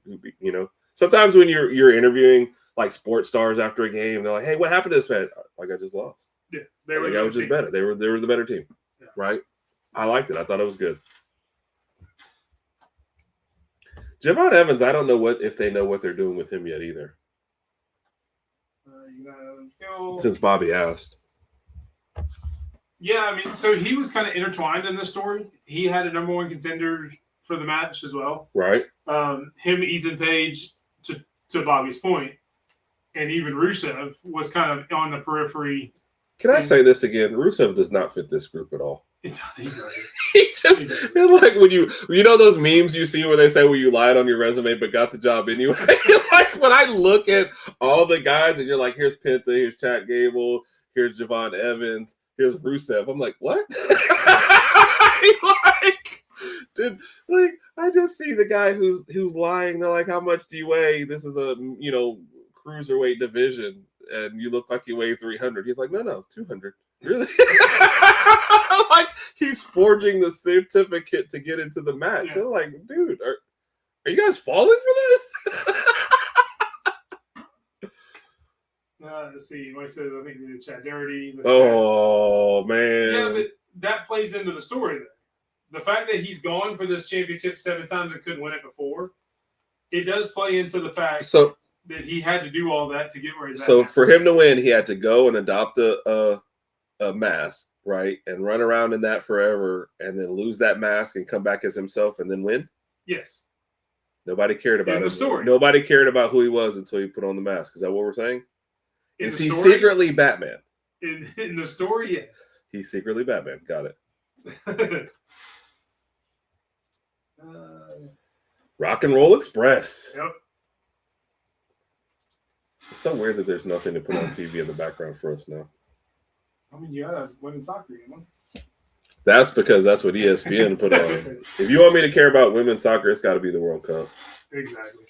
sometimes when you're interviewing like sports stars after a game, they're like, hey, what happened to this man? Like, I just lost.
Yeah, they were
just better. They were the better team. Yeah. Right? I liked it. I thought it was good. Javon Evans, I don't know if they know what they're doing with him yet either. Since Bobby asked.
Yeah, I mean, so he was kind of intertwined in this story. He had a number one contender for the match as well.
Right.
Him, Ethan Page, to Bobby's point, and even Rusev was kind of on the periphery.
Can I say this again? Rusev does not fit this group at all.
He doesn't.
He just like when you know those memes you see where they say, well, you lied on your resume but got the job anyway. Like when I look at all the guys and you're like, here's Penta, here's Chad Gable, here's Javon Evans, here's Rusev. I'm like, what? I just see the guy who's lying. They're like, how much do you weigh? This is a cruiserweight division, and you look like you weigh 300. He's like, no, 200. Really? Like he's forging the certificate to get into the match. Yeah. I'm like, dude, are you guys falling for this?
Let's see. Like I said, I think the Chad Doherty.
Oh man.
Yeah, but that plays into the story. The fact that he's gone for this championship 7 times and couldn't win it before, it does play into the fact that he had to do all that to get where he's at.
So for him to win, he had to go and adopt a mask, right, and run around in that forever, and then lose that mask and come back as himself and then win.
Yes.
Nobody cared about
the story.
Nobody cared about who he was until he put on the mask. Is that what we're saying? Is he secretly Batman?
In the story, yes.
He's secretly Batman. Got it. Rock and Roll Express.
Yep.
It's so weird that there's nothing to put on TV in the background for us now.
I mean, you got a women's soccer game.
That's because that's what ESPN put on. If you want me to care about women's soccer, it's got to be the World Cup.
Exactly.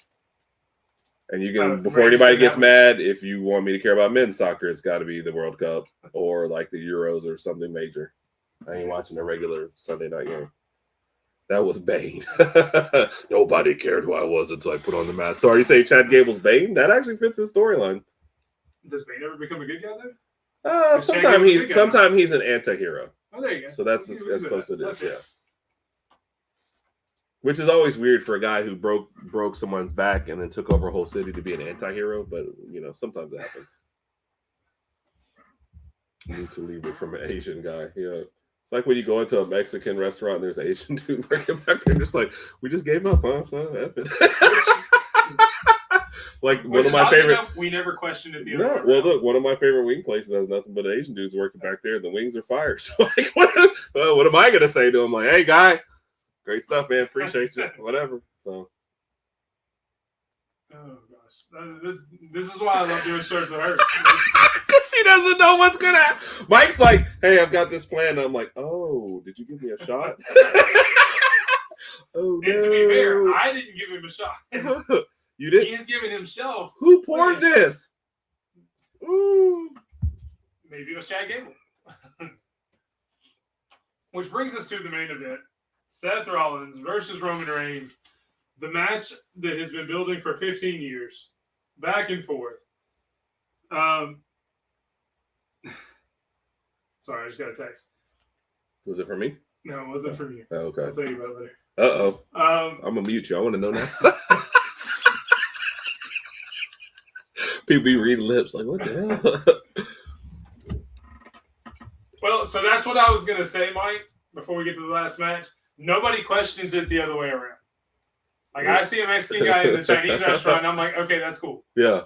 And you can, before anybody gets mad, if you want me to care about men's soccer, it's got to be the World Cup or like the Euros or something major. I ain't watching a regular Sunday night game. That was Bane. Nobody cared who I was until I put on the mask. So are you saying Chad Gable's Bane? That actually fits his storyline.
Does Bane ever become a good guy then?
Sometimes he's an anti-hero.
Oh, there you go.
So that's as close as it is, yeah. Which is always weird for a guy who broke someone's back and then took over a whole city to be an anti-hero, but sometimes it happens. You need to leave it from an Asian guy. Yeah. It's like when you go into a Mexican restaurant and there's an Asian dude working back there, just like, we just gave up, huh? Like one of my favorite.
We never questioned it.
No, well, look, one of my favorite wing places has nothing but Asian dudes working back there. The wings are fire. So, like, what am I gonna say to him? Like, hey, guy, great stuff, man. Appreciate you. Whatever. So.
Oh gosh, this is why I love doing shirts with her.
Because he doesn't know what's gonna happen. Mike's like, hey, I've got this plan. I'm like, oh, did you give me a shot? Oh no.
And to be fair, I didn't give him a shot.
You did.
He's giving himself.
Who poured this? Ooh.
Maybe it was Chad Gable. Which brings us to the main event: Seth Rollins versus Roman Reigns. The match that has been building for 15 years, back and forth. Sorry, I just got a text.
Was it for me?
No, it wasn't for you.
Oh, okay.
I'll tell you about it later.
Uh-oh. I'm going to mute you. I want to know now. People be reading lips like, what the hell?
Well, so that's what I was going to say, Mike, before we get to the last match. Nobody questions it the other way around. Like, I see a Mexican guy in the Chinese restaurant, and I'm like, okay, that's cool.
Yeah.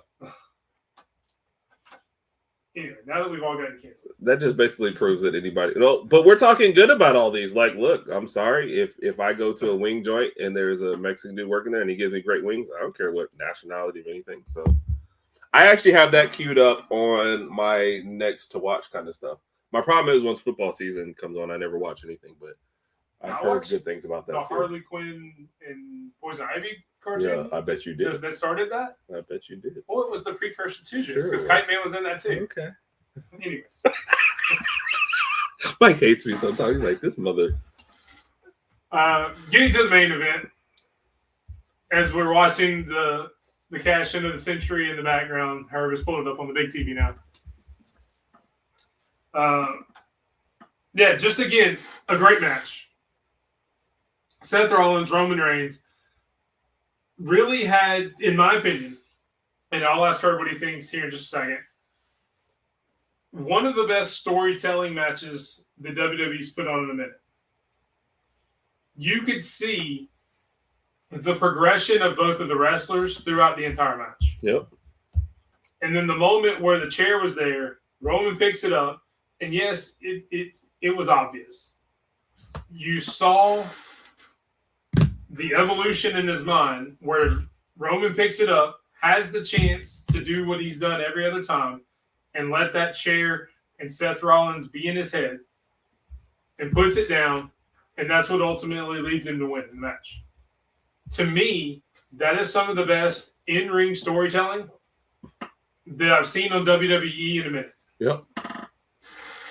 Anyway, now that we've all gotten canceled.
That just basically proves that anybody... No, but we're talking good about all these. Like, look, I'm sorry. If I go to a wing joint and there's a Mexican dude working there and he gives me great wings, I don't care what nationality or anything. So I actually have that queued up on my next to watch kind of stuff. My problem is once football season comes on, I never watch anything, but I've heard good things about that.
The Harley Quinn and Poison Ivy cartoon?
Yeah, I bet you did.
That started that?
I bet you did.
Well, it was the precursor to this
Sure
because
it
Kite
was.
Man was in that too.
Okay.
Anyway,
Mike hates me sometimes. He's like, this mother.
getting to the main event, as we're watching the cash in of the century in the background, Herb has pulled it up on the big TV now. Yeah, just again, a great match. Seth Rollins, Roman Reigns really had, in my opinion, and I'll ask Herb what he thinks here in just a second, one of the best storytelling matches the WWE's put on in a minute. You could see the progression of both of the wrestlers throughout the entire match.
Yep.
And then the moment where the chair was there, Roman picks it up, and yes, it was obvious. You saw the evolution in his mind where Roman picks it up, has the chance to do what he's done every other time, and let that chair and Seth Rollins be in his head, and puts it down, and that's what ultimately leads him to win the match. To me, that is some of the best in-ring storytelling that I've seen on WWE in a minute.
Yep.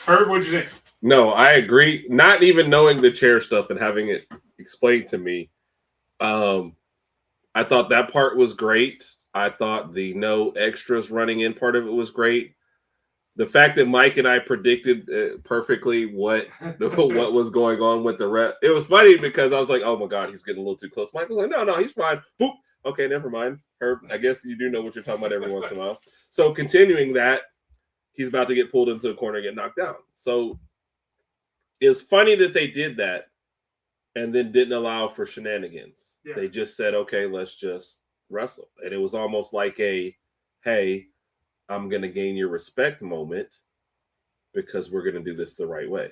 Herb, what'd you think?
No, I agree. Not even knowing the chair stuff and having it explained to me, I thought that part was great. I thought the no extras running in part of it was great. The fact that Mike and I predicted perfectly what was going on with the rep, it was funny because I was like, "Oh my god, he's getting a little too close." Mike was like, "No, he's fine." Boop. Okay, never mind. Herb, I guess you do know what you're talking about every once in a while. So continuing that, he's about to get pulled into the corner and get knocked down. So it's funny that they did that and then didn't allow for shenanigans. Yeah. They just said, "Okay, let's just wrestle," and it was almost like a, "Hey, I'm going to gain your respect" moment because we're going to do this the right way.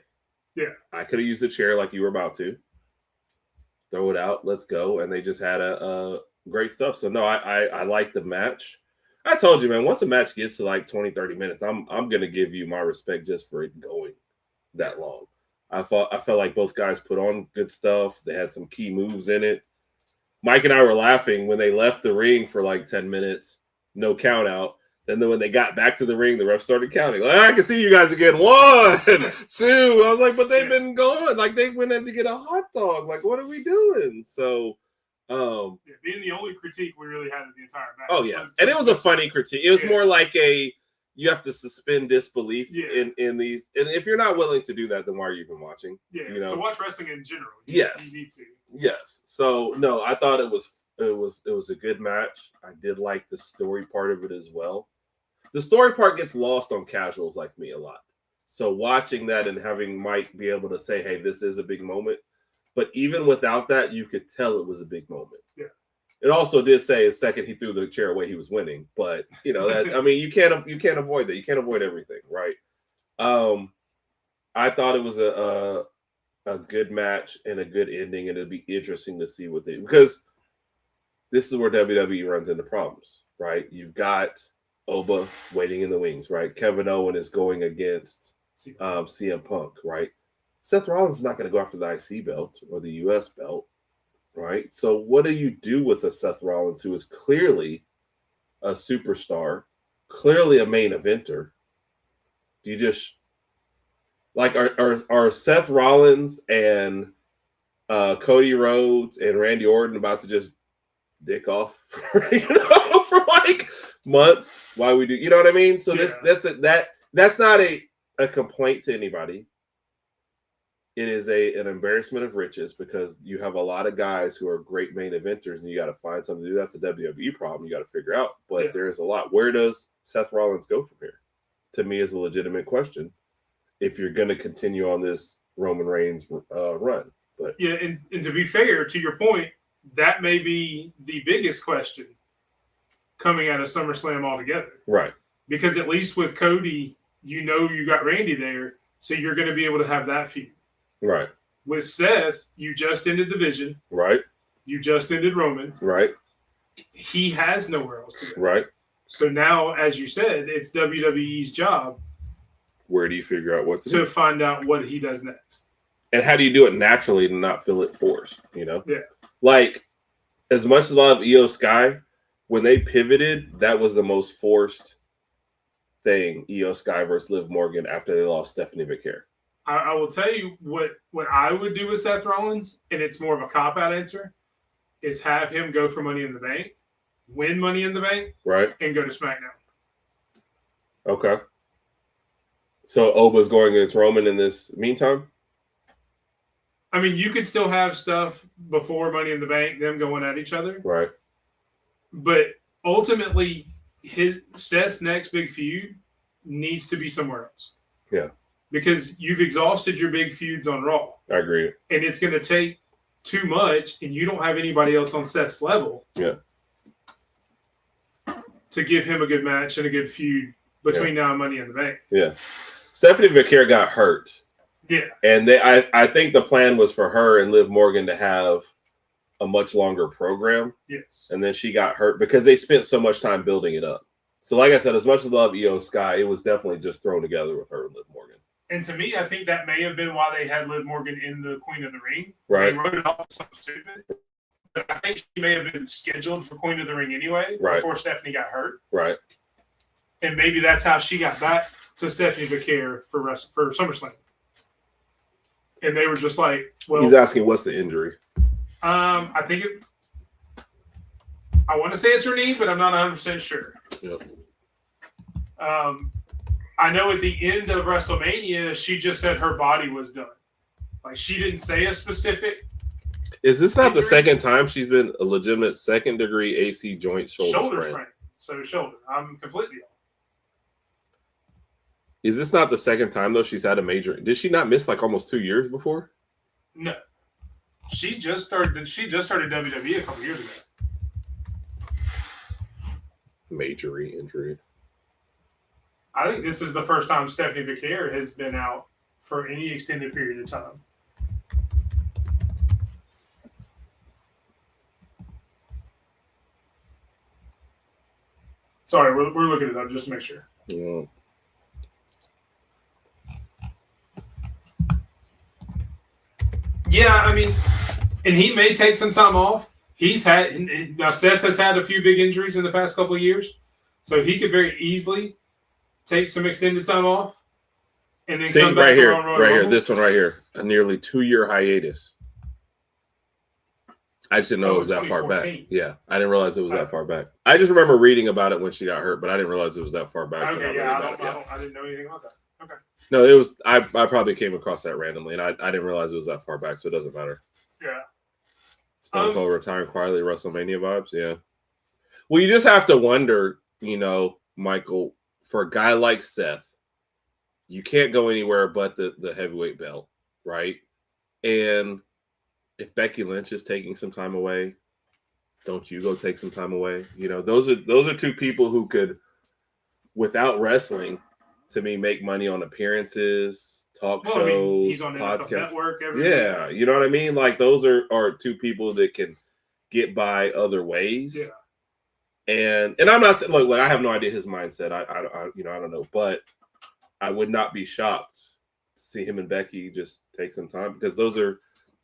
Yeah.
I could have used the chair like you were about to. Throw it out. Let's go. And they just had a great stuff. So, no, I like the match. I told you, man, once a match gets to like 20, 30 minutes, I'm going to give you my respect just for it going that long. I felt like both guys put on good stuff. They had some key moves in it. Mike and I were laughing when they left the ring for like 10 minutes. No count out. Then when they got back to the ring, the ref started counting. Like, I can see you guys again. 1, 2. I was like, but they've been going. Like, they went in to get a hot dog. Like, what are we doing? So,
being the only critique we really had in the entire match.
Oh, yeah. And it was a funny critique. It was more like you have to suspend disbelief in these. And if you're not willing to do that, then why are you even watching?
Yeah.
You know?
So watch wrestling in general.
Yes.
You need to.
Yes. So, no, I thought it was a good match. I did like the story part of it as well. The story part gets lost on casuals like me a lot. So watching that and having Mike be able to say, "Hey, this is a big moment," but even without that, you could tell it was a big moment.
Yeah.
It also did say the second he threw the chair away, he was winning. But you know that I mean, you can't avoid that. You can't avoid everything, right? I thought it was a good match and a good ending, and it'd be interesting to see what because this is where WWE runs into problems, right? You've got Oba waiting in the wings, right? Kevin Owens is going against CM Punk, right? Seth Rollins is not going to go after the IC belt or the US belt, right? So what do you do with a Seth Rollins who is clearly a superstar, clearly a main eventer? Do you just like are Seth Rollins and Cody Rhodes and Randy Orton about to just dick off for like months? Why we do, you know what I mean? So that's not a complaint to anybody. It is an embarrassment of riches because you have a lot of guys who are great main eventers and you got to find something to do. That's a WWE problem you got to figure out. But there is a lot. Where does Seth Rollins go from here? To me, is a legitimate question if you're going to continue on this Roman Reigns run. But
yeah, and to be fair, to your point, that may be the biggest question coming out of SummerSlam altogether.
Right.
Because at least with Cody, you got Randy there, so you're going to be able to have that feud.
Right.
With Seth, you just ended division.
Right.
You just ended Roman.
Right.
He has nowhere else to go.
Right.
So now, as you said, it's WWE's job.
Where do you figure out what to do?
Find out what he does next.
And how do you do it naturally and not feel it forced, you know?
Yeah.
Like, as much as I love Io Sky, when they pivoted, that was the most forced thing. Io Sky versus Liv Morgan after they lost Stephanie McCare.
I will tell you what I would do with Seth Rollins, and it's more of a cop-out answer, is have him go for Money in the Bank, win Money in the Bank,
right,
and go to SmackDown.
Okay. So Oba's going against Roman in this meantime?
I mean, you could still have stuff before Money in the Bank, them going at each other.
Right.
But ultimately, Seth's next big feud needs to be somewhere else.
Yeah.
Because you've exhausted your big feuds on Raw.
I agree.
And it's going to take too much, and you don't have anybody else on Seth's level.
Yeah.
To give him a good match and a good feud between now and Money in the Bank.
Yeah. Stephanie McCare got hurt.
Yeah.
And I think the plan was for her and Liv Morgan to have a much longer program.
Yes.
And then she got hurt because they spent so much time building it up. So like I said, as much as I love Io Sky, it was definitely just thrown together with her and Liv Morgan.
And to me, I think that may have been why they had Liv Morgan in the Queen of the Ring.
Right.
They wrote it off as something stupid. But I think she may have been scheduled for Queen of the Ring anyway before Stephanie got hurt.
Right.
And maybe that's how she got back to Stephanie McCare for SummerSlam. And they were just like, well.
He's asking what's the injury?
I think I want to say it's her knee, but I'm not 100% sure.
Yep.
I know at the end of WrestleMania, she just said her body was done. Like, she didn't say a specific.
Is this not
injury.
the second time she's been a legitimate second-degree AC joint shoulder sprain?
So shoulder. I'm completely off.
Is this not the second time, though, she's had a major... Did she not miss, like, almost 2 years before?
No. She just started WWE a couple years ago.
Major injury.
I think this is the first time Stephanie McCare has been out for any extended period of time. Sorry, we're looking it up just to make sure.
Yeah.
Yeah, I mean, and he may take some time off. Now Seth has had a few big injuries in the past couple of years, so he could very easily take some extended time off and then come back
right here,
right
here, this one right here, a nearly 2-year hiatus. I just didn't know it was that far back. Yeah, I didn't realize it was that far back. I just remember reading about it when she got hurt, but I didn't realize it was that far back.
Okay, yeah, I didn't know anything about that. Okay.
No, it was. I probably came across that randomly, and I didn't realize it was that far back, so it doesn't matter.
Yeah.
Stone Cold retiring quietly, WrestleMania vibes. Yeah. Well, you just have to wonder, Michael, for a guy like Seth, you can't go anywhere but the heavyweight belt, right? And if Becky Lynch is taking some time away, don't you go take some time away? Those are two people who could, without wrestling, to me, make money on appearances, talk shows,
I mean, he's on
podcasts.
NFL Network every
Yeah, you know what I mean? Like, those are two people that can get by other ways.
Yeah.
And I'm not saying, look, I have no idea his mindset. I don't know, but I would not be shocked to see him and Becky just take some time, because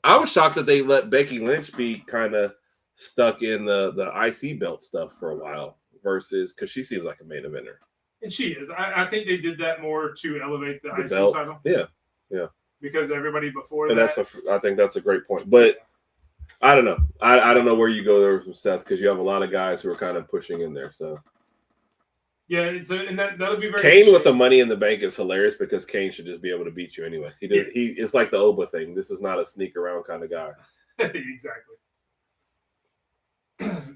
I was shocked that they let Becky Lynch be kind of stuck in the IC belt stuff for a while versus, because she seems like a main eventer.
And she is. I think they did that more to elevate the IC
belt
title.
Yeah.
Because everybody before
and
that.
I think that's a great point. But I don't know. I don't know where you go there with Seth, because you have a lot of guys who are kind of pushing in there. So
yeah, and that'll be very.
Kane with the Money in the Bank is hilarious, because Kane should just be able to beat you anyway. It's like the Oba thing. This is not a sneak around kind of guy.
Exactly.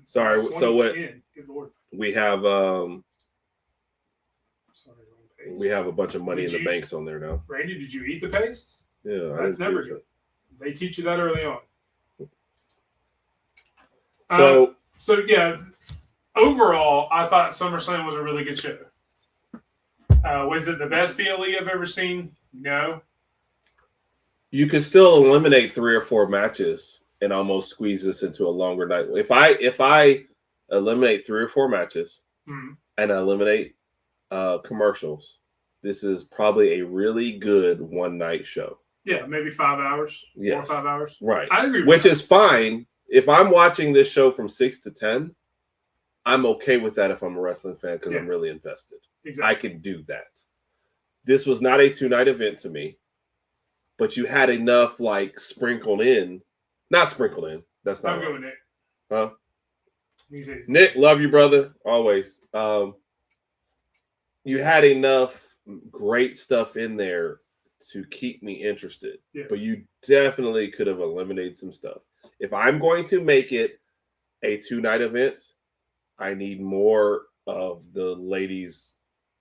Sorry. So what?
Good Lord.
We have we have a bunch of Money in the Banks on there now.
Randy, did you eat the paste?
Yeah,
that's never good. They teach you that early on. So yeah, overall, I thought SummerSlam was a really good show. Was it the best PLE I've ever seen? No.
You could still eliminate 3 or 4 matches and almost squeeze this into a longer night. If I eliminate 3 or 4 matches and eliminate commercials, this is probably a really good one-night show.
Yeah, maybe 5 hours.
Yes.
4 or 5 hours.
Right.
I agree with
Which
that.
is fine if I'm watching this show from 6 to 10, I'm okay with that if I'm a wrestling fan because I'm really invested.
Exactly.
I can do that. This was not a 2-night event to me, but you had enough like sprinkled in. Not sprinkled in. That's not
I'm
right.
going Nick.
Huh?
Nick,
love you, brother. Always. You had enough great stuff in there to keep me interested.
Yeah.
But you definitely could have eliminated some stuff. If I'm going to make it a 2-night event, I need more of the ladies'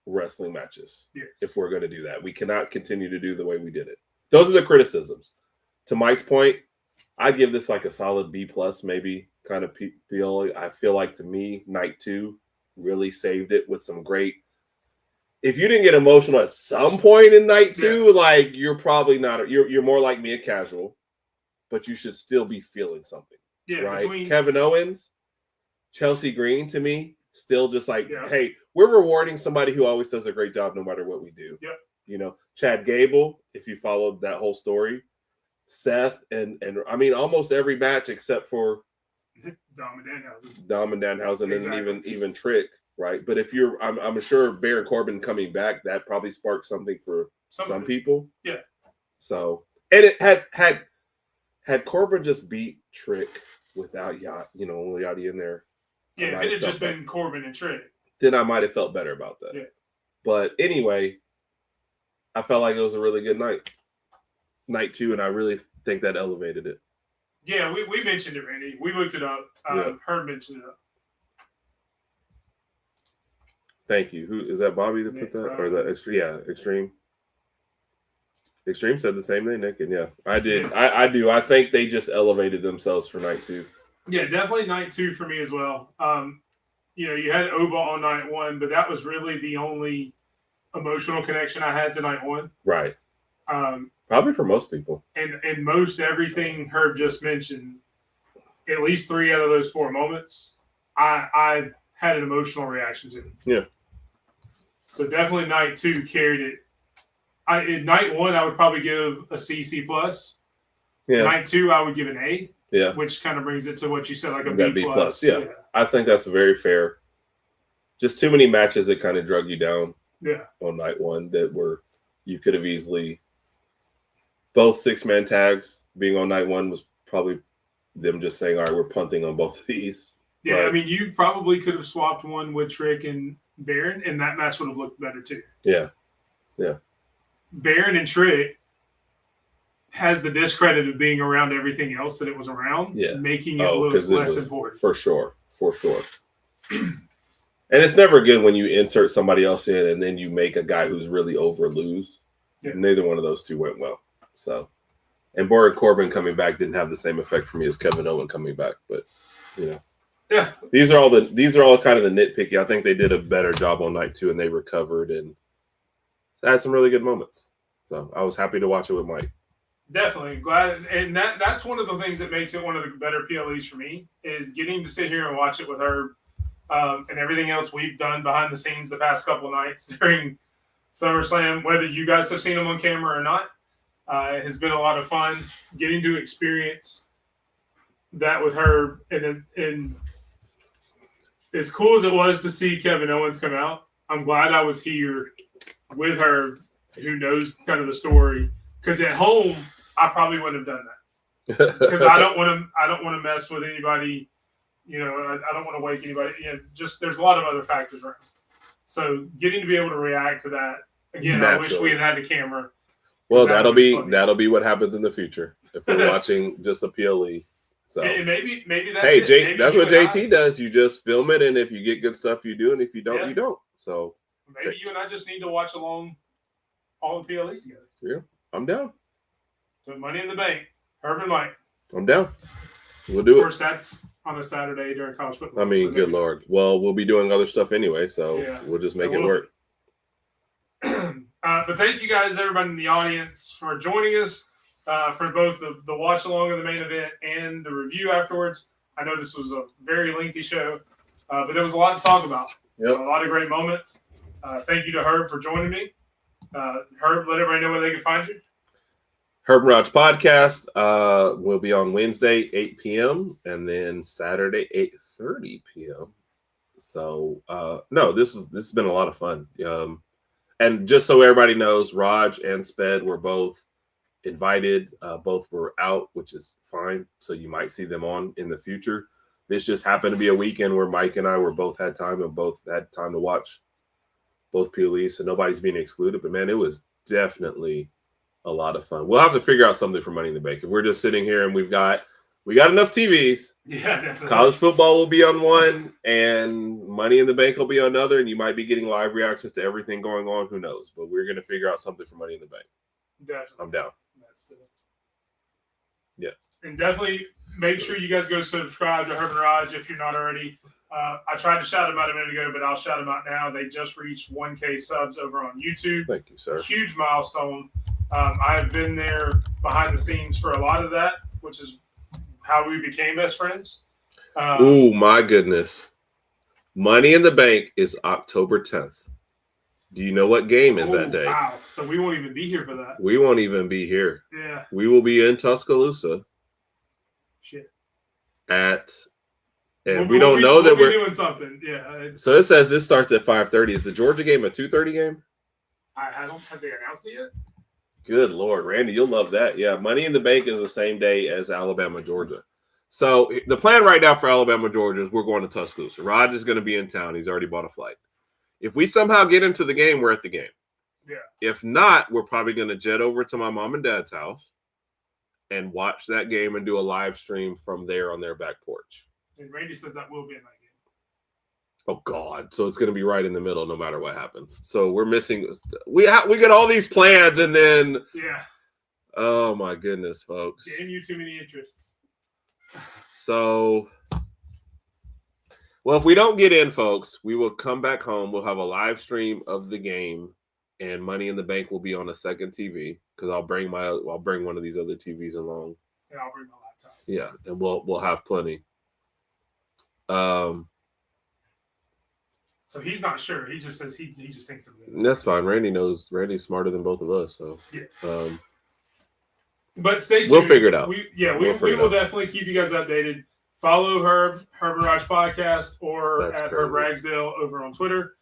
wrestling matches.
Yes.
If we're going to do that, we cannot continue to do the way we did it. Those are the criticisms. To Mike's point, I give this like a solid B+ maybe kind of feel. I feel like to me, night 2 really saved it with some great. If you didn't get emotional at some point in night 2, like you're probably not. You're more like me, a casual, but you should still be feeling something.
Yeah.
Right. Kevin Owens, Chelsea Green, to me, still just like, hey, we're rewarding somebody who always does a great job no matter what we do.
Yep.
You know, Chad Gable, if you followed that whole story, Seth, and I mean almost every match except for Dom and Danhausen, exactly. And even Trick, right? But if you're, I'm sure Baron Corbin coming back, that probably sparked something for some people.
Yeah.
So, and it had Corbin just beat Trick without Yachty in there.
Yeah, if it had just been Corbin and Trick,
then I might have felt better about that.
Yeah.
But anyway, I felt like it was a really good night 2, and I really think that elevated it.
Yeah, we mentioned it, Randy. We looked it up. Herb mentioned it up.
Thank you. Who is that? Bobby that put that, or is that Extreme? Yeah, Extreme. Extreme said the same thing, Nick, and yeah, I did. Yeah. I do. I think they just elevated themselves for night 2.
Yeah, definitely night 2 for me as well. You had Oba on night 1, but that was really the only emotional connection I had to night 1.
Right. Probably for most people.
And most everything Herb just mentioned, at least 3 out of those 4 moments, I had an emotional reaction to.
Yeah.
So definitely night 2 carried it. In night 1, I would probably give a C+. Yeah. Night 2, I would give an A.
Yeah.
Which kind of brings it to what you said, like a B+.
Yeah. I think that's very fair. Just too many matches that kind of drug you down.
Yeah.
On night 1 that you could have easily. Both 6-man tags being on night 1 was probably them just saying, all right, we're punting on both of these.
Yeah,
right?
I mean, you probably could have swapped one with Trick and Baron, and that match would have looked better too.
Yeah. Yeah.
Baron and Trick has the discredit of being around everything else that it was around, making it look less important.
For sure. And it's never good when you insert somebody else in and then you make a guy who's really over lose. Yeah. Neither one of those two went well. So, and Baron Corbin coming back didn't have the same effect for me as Kevin Owens coming back, but
yeah,
these are all kind of the nitpicky. I think they did a better job on night 2 and they recovered and had some really good moments. So I was happy to watch it with Mike.
Definitely glad, and that's one of the things that makes it one of the better PLEs for me is getting to sit here and watch it with her, and everything else we've done behind the scenes the past couple of nights during SummerSlam. Whether you guys have seen them on camera or not, it has been a lot of fun getting to experience that with her. And as cool as it was to see Kevin Owens come out, I'm glad I was here with her, who knows kind of the story. Because at home, I probably wouldn't have done that. Because I don't want to mess with anybody. I don't want to wake anybody. Just there's a lot of other factors around. So getting to be able to react to that again, naturally. I wish we had had the camera.
Well, that'll be what happens in the future if we're watching just a PLE. So
and maybe that's
maybe that's what JT does. You just film it, and if you get good stuff, you do, and if you don't, you don't. So
maybe you and I just need to watch along all the PLEs together.
Yeah, I'm down.
So Money in the Bank, Herb and Mike.
I'm down. We'll do it.
Of course, that's on a Saturday during college football.
I mean, good Lord. Well, we'll be doing other stuff anyway, so we'll just make it work.
But thank you guys, everybody in the audience, for joining us for both the watch along of the main event and the review afterwards. I know this was a very lengthy show, but there was a lot to talk about.
Yep.
A lot of great moments. Thank you to Herb for joining me. Herb, let everybody know where they can find you.
Herb and Raj podcast will be on Wednesday, 8 p.m. and then Saturday, 8:30 p.m. So no, this has been a lot of fun. And just so everybody knows, Raj and Sped were both invited. Both were out, which is fine. So you might see them on in the future. This just happened to be a weekend where Mike and I had time to watch both PLEs. So nobody's being excluded. But man, it was definitely a lot of fun. We'll have to figure out something for Money in the Bank. If we're just sitting here and we got enough TVs.
Yeah, definitely.
College football will be on one, and Money in the Bank will be on another, and you might be getting live reactions to everything going on. Who knows? But we're going to figure out something for Money in the Bank.
Definitely.
I'm down. Yeah.
And definitely make sure you guys go subscribe to Herb and Raj if you're not already. I tried to shout them out a minute ago, but I'll shout them out now. They just reached 1K subs over on YouTube.
Thank you, sir.
Huge milestone. I've been there behind the scenes for a lot of that, which is how we became best friends.
Oh, my goodness. Money in the Bank is October 10th. Do you know what game is that day?
Wow. So we won't even be here for that.
We won't even be here.
Yeah.
We will be in Tuscaloosa.
Shit.
We don't know that we're
doing something. Yeah.
So it says this starts at 5:30. Is the Georgia game a 2:30 game?
I don't have they announced it yet.
Good Lord, Randy, you'll love that. Yeah, Money in the Bank is the same day as Alabama, Georgia. So the plan right now for Alabama, Georgia is we're going to Tuscaloosa. Rod is going to be in town. He's already bought a flight. If we somehow get into the game, we're at the game.
Yeah.
If not, we're probably going to jet over to my mom and dad's house and watch that game and do a live stream from there on their back porch.
And Randy says that will be in that game.
Oh God! So it's going to be right in the middle, no matter what happens. So we're missing. We get all these plans, and then oh my goodness, folks!
Getting you too many interests.
So, well, if we don't get in, folks, we will come back home. We'll have a live stream of the game, and Money in the Bank will be on a second TV because I'll bring one of these other TVs along.
Yeah, I'll bring my laptop.
Yeah, and we'll have plenty.
So he's not sure. He just says he just thinks of it.
That's fine. Randy knows. Randy's smarter than both of us. So
yes.
But
stay tuned.
We'll figure it out.
We will definitely keep you guys updated. Follow Herb and Raj podcast or
That's
at
crazy.
Herb Ragsdale over on Twitter.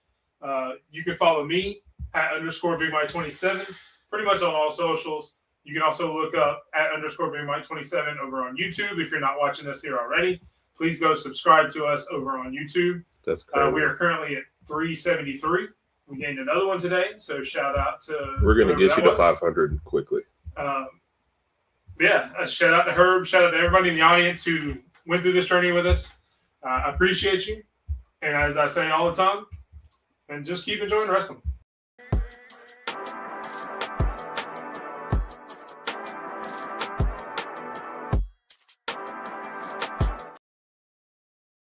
You can follow me at _BigMike27 pretty much on all socials. You can also look up at _BigMike27 over on YouTube if you're not watching us here already. Please go subscribe to us over on YouTube.
That's crazy.
We are currently at 373. We gained another one today, so shout out to.
We're going to get you to
was.
500 quickly.
Shout out to Herb. Shout out to everybody in the audience who went through this journey with us. I appreciate you. And as I say all the time, and just keep enjoying wrestling.